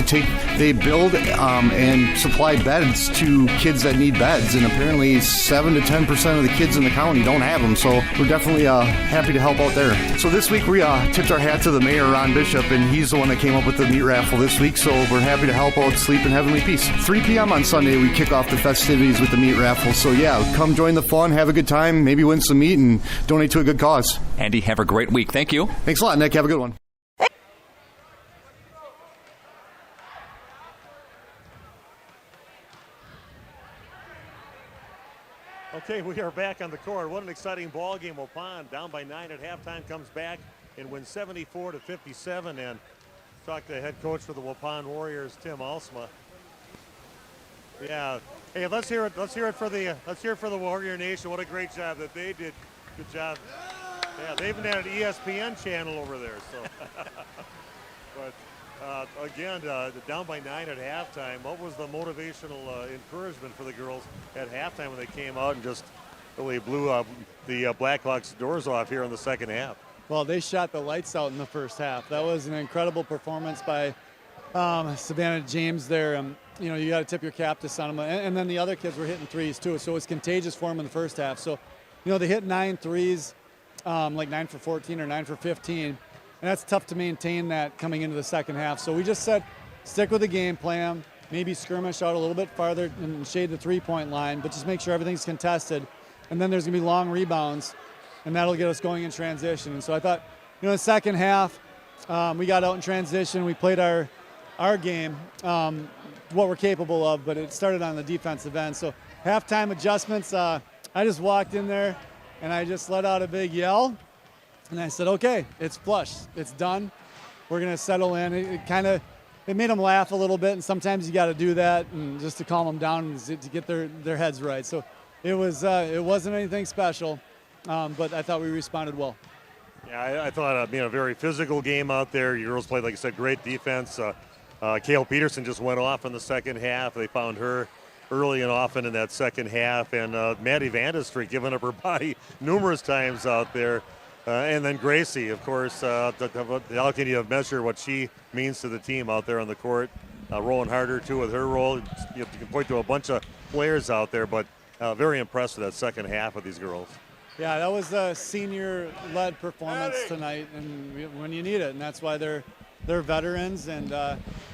O: they build and supply beds to kids that need beds, and apparently 7 to 10% of the kids in the county don't have them, so we're definitely happy to help out there. So this week we tipped our hat to the mayor, Ron Bishop, and he's the one that came up with the meat raffle this week, so we're happy to help out Sleep in Heavenly Peace. 3 p.m. on Sunday we kick off the festivities with the meat raffle, so yeah, come join the fun, have a good time, maybe win some meat, and donate to a good cause.
M: Andy, have a great week. Thank you.
O: Thanks a lot, Nick. Have a good one.
B: Okay, we are back on the court. What an exciting ball game. Waupun down by 9 at halftime, comes back and wins 74-57. And talk to the head coach for the Waupun Warriors, Tim Alsma. Yeah. Hey, let's hear it. Let's hear it for the Warrior Nation. What a great job that they did. Good job. Yeah, they even had an ESPN channel over there. So, but again, down by 9 at halftime. What was the motivational encouragement for the girls at halftime when they came out and just really blew the Blackhawks' doors off here in the second half?
I: Well, they shot the lights out in the first half. That was an incredible performance by Savannah James there. You got to tip your cap to Sonoma. And then the other kids were hitting threes too, so it was contagious for them in the first half. So, they hit 9 threes, like 9 for 14 or 9 for 15. And that's tough to maintain that coming into the second half. So we just said, stick with the game plan, maybe skirmish out a little bit farther and shade the three-point line, but just make sure everything's contested. And then there's going to be long rebounds, and that'll get us going in transition. And so I thought, the second half, we got out in transition. We played our game, what we're capable of, but it started on the defensive end. So halftime adjustments, I just walked in there, and I just let out a big yell. And I said, okay, it's flush. It's done. We're going to settle in. It made them laugh a little bit, and sometimes you got to do that and just to calm them down and to get their heads right. So it wasn't anything special, but I thought we responded well.
B: Yeah, I thought a very physical game out there. Your girls played, like I said, great defense. Kale Peterson just went off in the second half. They found her early and often in that second half. And Maddie Vandestreet giving up her body numerous times out there. And then Gracie, of course, how can you measure what she means to the team out there on the court? Rolling harder, too, with her role. You can point to a bunch of players out there, but very impressed with that second half of these girls.
I: Yeah, that was a senior-led performance tonight, and when you need it, and that's why they're veterans, and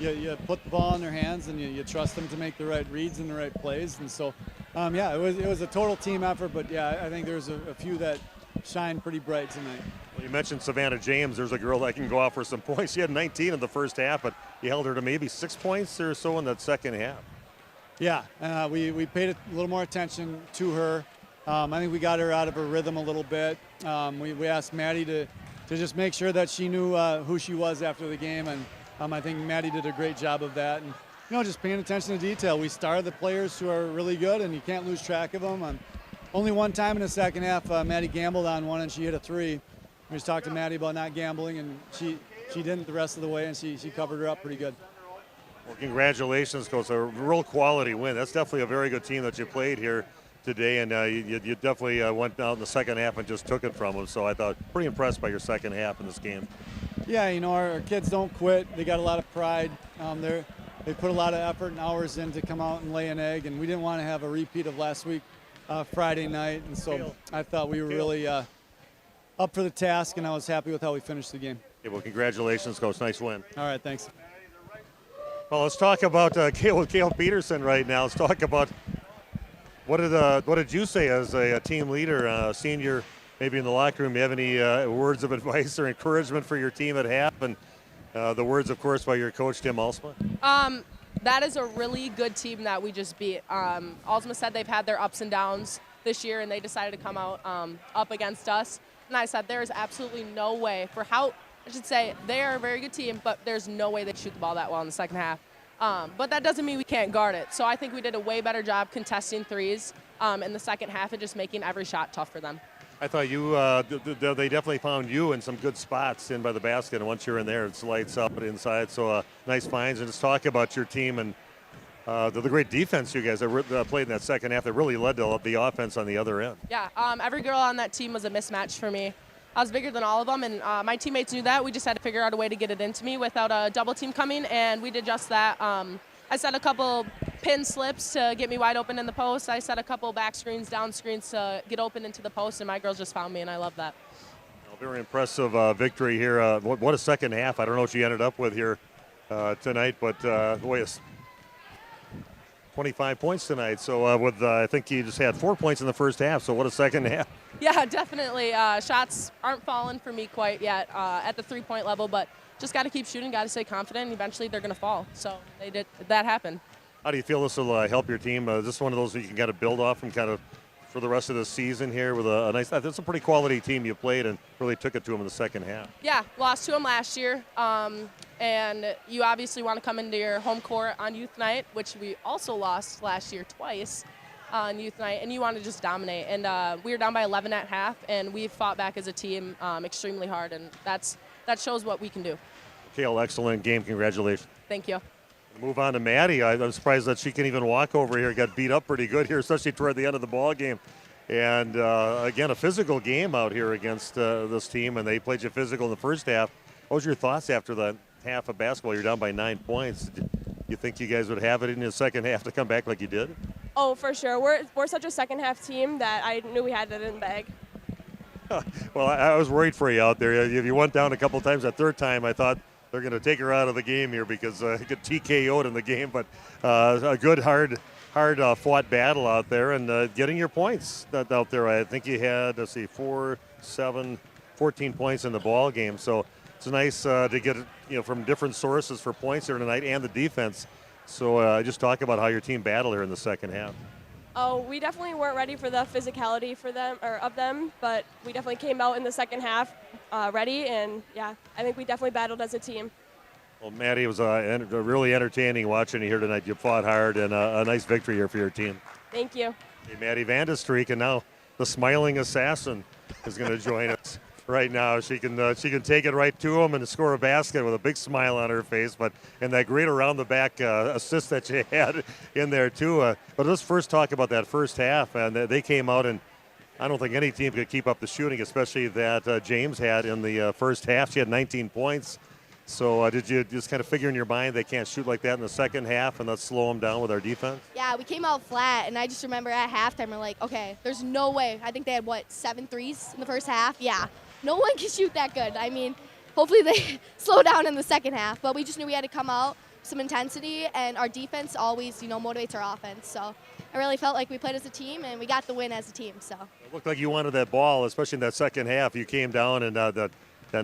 I: you put the ball in their hands, and you trust them to make the right reads and the right plays, and so, it was a total team effort, but yeah, I think there's a few that shine pretty bright tonight.
B: Well, you mentioned Savannah James. There's a girl that can go out for some points. She had 19 in the first half, but you held her to maybe 6 points or so in that second half.
I: Yeah, we paid a little more attention to her. I think we got her out of her rhythm a little bit. We asked Maddie to just make sure that she knew who she was after the game, and I think Maddie did a great job of that. And just paying attention to detail. We started the players who are really good, and you can't lose track of them. Only one time in the second half, Maddie gambled on one, and she hit a three. We just talked to Maddie about not gambling, and she didn't the rest of the way, and she covered her up pretty good.
B: Well, congratulations, Coach. A real quality win. That's definitely a very good team that you played here today, and you definitely went out in the second half and just took it from them. So I thought pretty impressed by your second half in this game.
I: Yeah, our kids don't quit. They got a lot of pride. They put a lot of effort and hours in to come out and lay an egg, and we didn't want to have a repeat of last week. Friday night, and so I thought we were really up for the task, and I was happy with how we finished the game.
B: Okay, well, congratulations, Coach. Nice win.
I: All right, thanks.
B: Well, let's talk about Kale Peterson right now. Let's talk about what did you say as a team leader, senior, maybe in the locker room? Do you have any words of advice or encouragement for your team at half? And the words, of course, by your coach, Tim Alsma.
A: That is a really good team that we just beat. Alsma said they've had their ups and downs this year, and they decided to come out up against us. And I said there is absolutely no way they are a very good team, but there's no way they shoot the ball that well in the second half. But that doesn't mean we can't guard it. So I think we did a way better job contesting threes in the second half and just making every shot tough for them.
B: I thought they definitely found you in some good spots in by the basket, and once you're in there, it's lights up inside. So nice finds. And just talk about your team and the great defense you guys played in that second half that really led to the offense on the other end.
A: Yeah, every girl on that team was a mismatch for me. I was bigger than all of them, and my teammates knew that. We just had to figure out a way to get it into me without a double team coming, and we did just that. I set a couple pin slips to get me wide open in the post. I set a couple back screens, down screens to get open into the post, and my girls just found me, and I love that.
B: Very impressive victory here. What a second half. I don't know what you ended up with here tonight, but boy, it's 25 points tonight. So I think you just had 4 points in the first half. So what a second half.
A: Yeah, definitely. Shots aren't falling for me quite yet at the three-point level, but just got to keep shooting, got to stay confident, and eventually they're going to fall. So that happened.
B: How do you feel this will help your team? Is this one of those that you can kind of build off and kind of for the rest of the season here with a nice – that's a pretty quality team you played and really took it to them in the second half.
A: Yeah, lost to them last year. And you obviously want to come into your home court on youth night, which we also lost last year twice on youth night, and you want to just dominate. And we were down by 11 at half, and we fought back as a team extremely hard, and that shows what we can do.
B: Kale, excellent game. Congratulations.
A: Thank you.
B: Move on to Maddie. I'm surprised that she can even walk over here. Got beat up pretty good here, especially toward the end of the ball game. And again, a physical game out here against this team, and they played you physical in the first half. What was your thoughts after the half of basketball? You're down by 9 points. You think you guys would have it in the second half to come back like you did?
G: Oh, for sure. We're such a second half team that I knew we had it in the bag.
B: Well, I was worried for you out there. If you went down a couple times, that third time, I thought they're going to take her out of the game here because you get TKO'd in the game. But a good, hard fought battle out there and getting your points out there. I think you had, 4, 7, 14 points in the ball game. So it's nice to get from different sources for points here tonight and the defense. So just talk about how your team battled here in the second half.
G: Oh, we definitely weren't ready for the physicality of them, but we definitely came out in the second half ready, and yeah, I think we definitely battled as a team.
B: Well, Maddie, it was really entertaining watching you here tonight. You fought hard, and a nice victory here for your team.
G: Thank you.
B: Hey, Maddie Vandestreek, and now the smiling assassin is going to join us right now. She can take it right to him and score a basket with a big smile on her face. But and that great around the back assist that she had in there too. But let's first talk about that first half, and they came out and. I don't think any team could keep up the shooting, especially that James had in the first half. She had 19 points. So did you just kind of figure in your mind they can't shoot like that in the second half and let's slow them down with our defense?
R: Yeah, we came out flat, and I just remember at halftime we're like, okay, there's no way. I think they had, 7 threes in the first half? Yeah, no one can shoot that good. I mean, hopefully they slow down in the second half. But we just knew we had to come out, some intensity, and our defense always, motivates our offense. So I really felt like we played as a team, and we got the win as a team. So
B: it looked like you wanted that ball, especially in that second half. You came down and that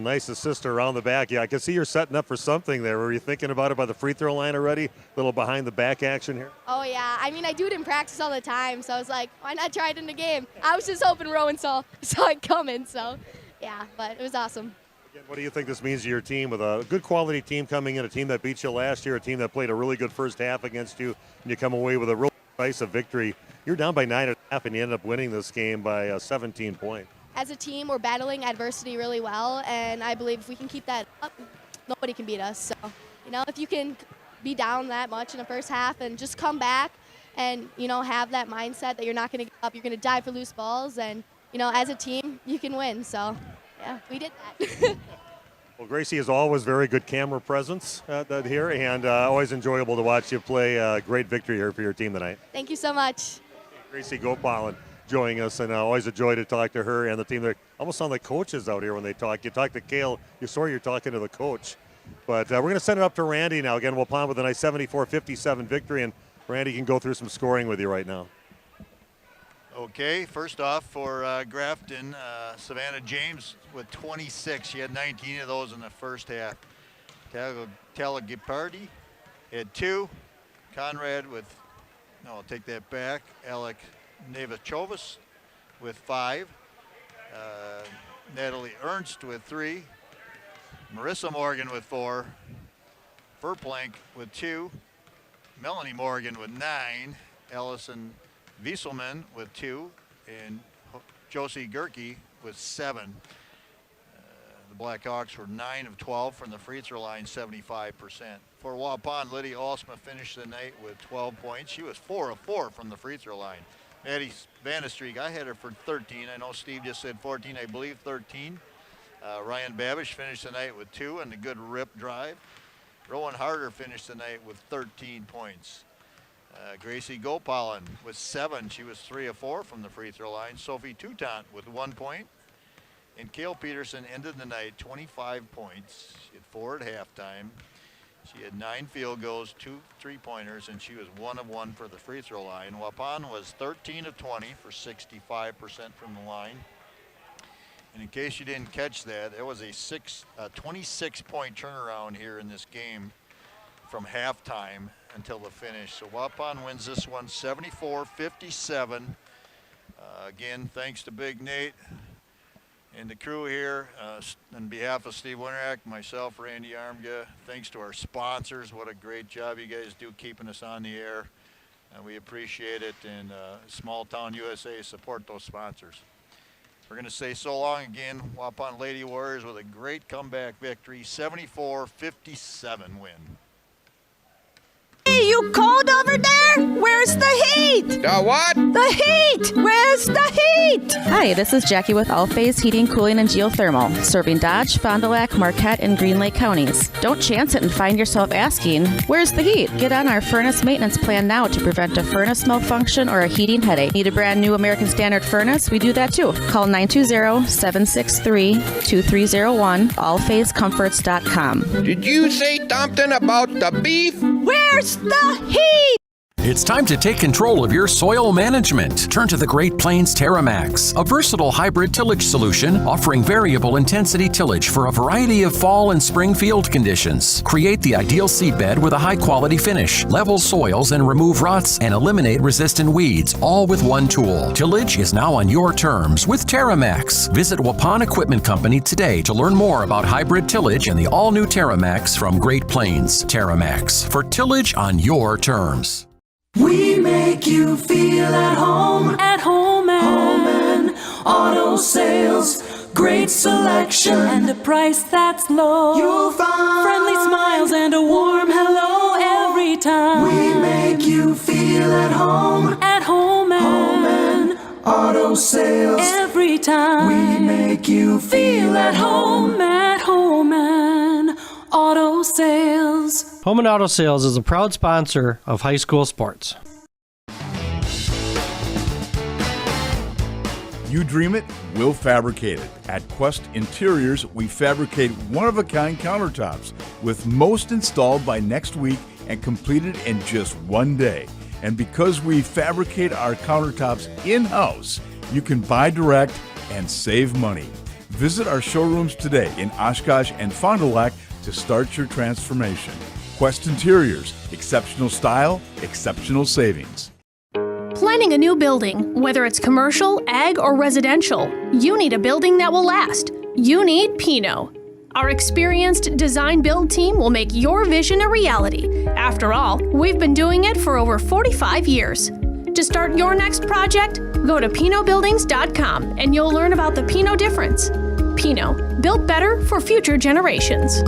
B: nice assist around the back. Yeah, I can see you're setting up for something there. Were you thinking about it by the free throw line already? A little behind the back action here?
R: Oh, yeah. I mean, I do it in practice all the time, so I was like, why not try it in the game? I was just hoping Rowan saw it coming, so yeah, but it was awesome.
B: Again, what do you think this means to your team with a good quality team coming in, a team that beat you last year, a team that played a really good first half against you, and you come away with a real decisive victory? You're down by 9.5, and you end up winning this game by 17 points.
R: As a team, we're battling adversity really well, and I believe if we can keep that up, nobody can beat us. So, if you can be down that much in the first half and just come back and, have that mindset that you're not going to give up, you're going to dive for loose balls, and, as a team, you can win. So, yeah, we did that.
B: Well, Gracie is always very good camera presence here, and always enjoyable to watch you play. Great victory here for your team tonight.
R: Thank you so much.
B: Gracie Gopalan joining us, and always a joy to talk to her and the team. They almost sound like coaches out here when they talk. You talk to Kale, you're talking to the coach. But we're going to send it up to Randy now. Again, Waupun with a nice 74-57 victory, and Randy can go through some scoring with you right now.
C: Okay, first off for Grafton, Savannah James with 26. She had 19 of those in the first half. Talagipardi had 2. Conrad with, no, I'll take that back. Alec Nevachovis with 5. Natalie Ernst with 3. Marissa Morgan with 4. Verplank with 2. Melanie Morgan with 9. Allison Wieselman with 2. And Josie Gerke with 7. The Blackhawks were 9 of 12 from the free throw line, 75%. For Waupun, Lydia Alsma finished the night with 12 points. She was 4 of 4 from the free throw line. Maddie Vandestreek, I had her for 13. I know Steve just said 14. I believe 13. Ryan Babish finished the night with 2 and a good rip drive. Rowan Harder finished the night with 13 points. Gracie Gopalin with 7. She was 3 of 4 from the free throw line. Sophie Toutant with 1 point. And Kale Peterson ended the night 25 points. She had 4 at halftime. She had 9 field goals, 2 3-pointers, and she was 1 of 1 for the free throw line. Waupun was 13 of 20 for 65% from the line. And in case you didn't catch that, there was a 26-point turnaround here in this game from halftime until the finish. So Waupun wins this one 74-57. Again, thanks to Big Nate and the crew here. On behalf of Steve Winterack, myself, Randy Armga, thanks to our sponsors. What a great job you guys do keeping us on the air. We appreciate it. And Small Town USA, support those sponsors. We're going to say so long again. Waupun Lady Warriors with a great comeback victory, 74-57 win.
L: Hey, you cold over there? Where's the heat?
V: The what?
L: The heat! Where's the heat?
N: Hi, this is Jackie with All Phase Heating, Cooling, and Geothermal, serving Dodge, Fond du Lac, Marquette, and Green Lake counties. Don't chance it and find yourself asking, where's the heat? Get on our furnace maintenance plan now to prevent a furnace malfunction or a heating headache. Need a brand new American Standard furnace? We do that too. Call 920-763-2301, allphasecomforts.com.
V: Did you say something about the beef?
L: Where's the heat?
F: It's time to take control of your soil management. Turn to the Great Plains TerraMax, a versatile hybrid tillage solution offering variable intensity tillage for a variety of fall and spring field conditions. Create the ideal seedbed with a high-quality finish, level soils and remove ruts, and eliminate resistant weeds, all with one tool. Tillage is now on your terms with TerraMax. Visit Waupun Equipment Company today to learn more about hybrid tillage and the all-new TerraMax from Great Plains. TerraMax, for tillage on your terms.
D: We make you feel at home and auto sales, great selection and a price that's low. You'll find friendly smiles and a warm hello every time. We make you feel at home and auto sales every time. We make you feel at home and auto sales.
E: Home and Auto Sales is a proud sponsor of high school sports.
J: You dream it, we'll fabricate it. At Quest Interiors, we fabricate one-of-a-kind countertops, with most installed by next week and completed in just 1 day. And because we fabricate our countertops in-house, you can buy direct and save money. Visit our showrooms today in Oshkosh and Fond du Lac to start your transformation. Quest Interiors, exceptional style, exceptional savings.
S: Planning a new building, whether it's commercial, ag, or residential, you need a building that will last. You need Pino. Our experienced design-build team will make your vision a reality. After all, we've been doing it for over 45 years. To start your next project, go to pinobuildings.com and you'll learn about the Pino difference. Pino, built better for future generations.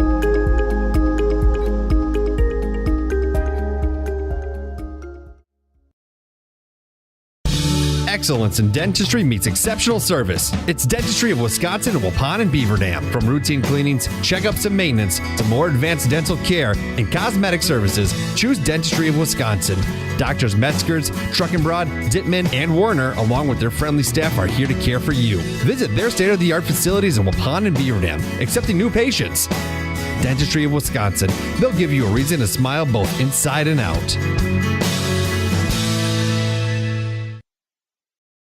P: Excellence in dentistry meets exceptional service. It's Dentistry of Wisconsin in Waupun and Beaver Dam. From routine cleanings, checkups, and maintenance to more advanced dental care and cosmetic services, choose Dentistry of Wisconsin. Doctors Metzger's, Truckenbrod, Dittman, and Warner, along with their friendly staff, are here to care for you. Visit their state-of-the-art facilities in Waupun and Beaver Dam, accepting new patients. Dentistry of Wisconsin. They'll give you a reason to smile both inside and out.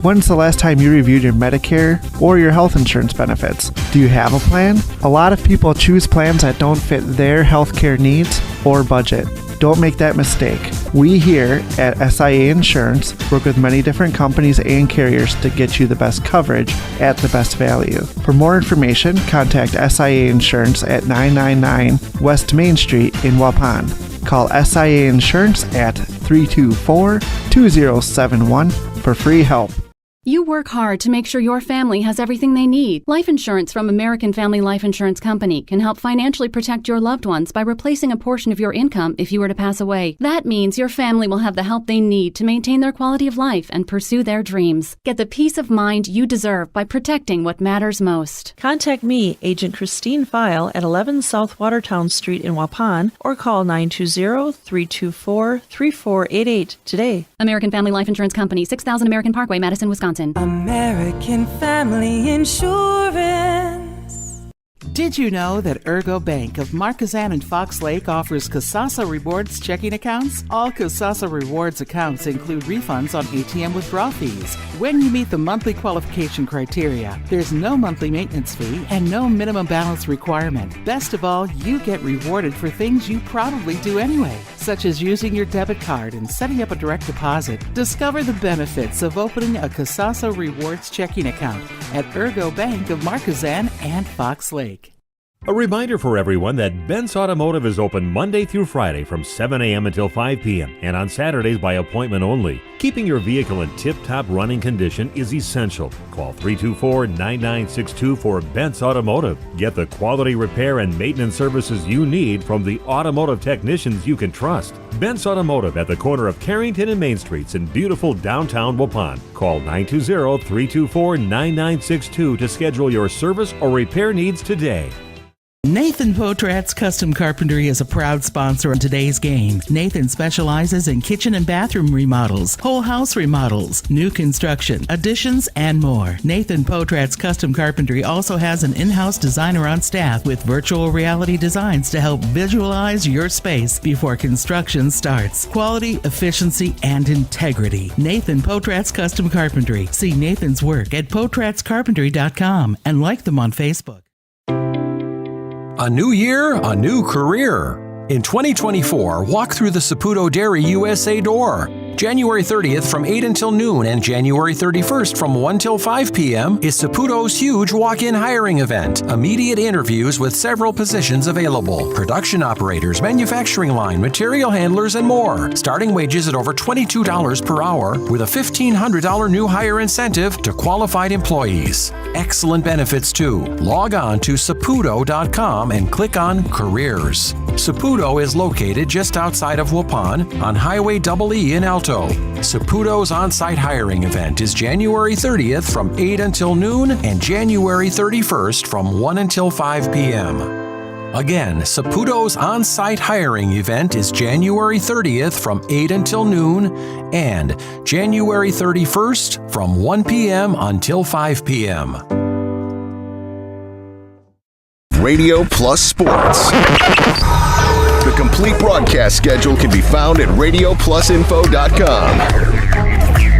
U: When's the last time you reviewed your Medicare or your health insurance benefits? Do you have a plan? A lot of people choose plans that don't fit their healthcare needs or budget. Don't make that mistake. We here at SIA Insurance work with many different companies and carriers to get you the best coverage at the best value. For more information, contact SIA Insurance at 999 West Main Street in Waupun. Call SIA Insurance at 324-2071 for free help.
Q: You work hard to make sure your family has everything they need. Life insurance from American Family Life Insurance Company can help financially protect your loved ones by replacing a portion of your income if you were to pass away. That means your family will have the help they need to maintain their quality of life and pursue their dreams. Get the peace of mind you deserve by protecting what matters most.
T: Contact me, Agent Christine File, at 11 South Watertown Street in Waupun, or call 920-324-3488 today.
Q: American Family Life Insurance Company, 6000 American Parkway, Madison, Wisconsin.
D: American Family Insurance.
W: Did you know that Ergo Bank of Marquezan and Fox Lake offers Casasa Rewards checking accounts? All Casasa Rewards accounts include refunds on ATM withdrawal fees. When you meet the monthly qualification criteria, there's no monthly maintenance fee and no minimum balance requirement. Best of all, you get rewarded for things you probably do anyway, such as using your debit card and setting up a direct deposit. Discover the benefits of opening a Casasa Rewards checking account at Ergo Bank of Marquezan and Fox Lake.
K: A reminder for everyone that Bent's Automotive is open Monday through Friday from 7 a.m. until 5 p.m. and on Saturdays by appointment only. Keeping your vehicle in tip-top running condition is essential. Call 324-9962 for Bent's Automotive. Get the quality repair and maintenance services you need from the automotive technicians you can trust. Bent's Automotive at the corner of Carrington and Main Streets in beautiful downtown Waupun. Call 920-324-9962 to schedule your service or repair needs today.
W: Nathan Potrat's Custom Carpentry is a proud sponsor in today's game. Nathan specializes in kitchen and bathroom remodels, whole house remodels, new construction, additions, and more. Nathan Potrat's Custom Carpentry also has an in-house designer on staff with virtual reality designs to help visualize your space before construction starts. Quality, efficiency, and integrity. Nathan Potrat's Custom Carpentry. See Nathan's work at potratscarpentry.com and like them on Facebook.
F: A new year, a new career. In 2024, walk through the Saputo Dairy USA door. January 30th from 8 until noon and January 31st from 1 till 5 p.m. is Saputo's huge walk-in hiring event. Immediate interviews with several positions available. Production operators, manufacturing line, material handlers, and more. Starting wages at over $22 per hour with a $1,500 new hire incentive to qualified employees. Excellent benefits too. Log on to saputo.com and click on Careers. Saputo is located just outside of Waupun on Highway EE in Alto. Saputo's on-site hiring event is January 30th from 8 until noon and January 31st from 1 until 5 p.m. Again, Saputo's on-site hiring event is January 30th from 8 until noon and January 31st from 1 p.m. until 5 p.m.
X: Radio Plus Sports. The complete broadcast schedule can be found at radioplusinfo.com.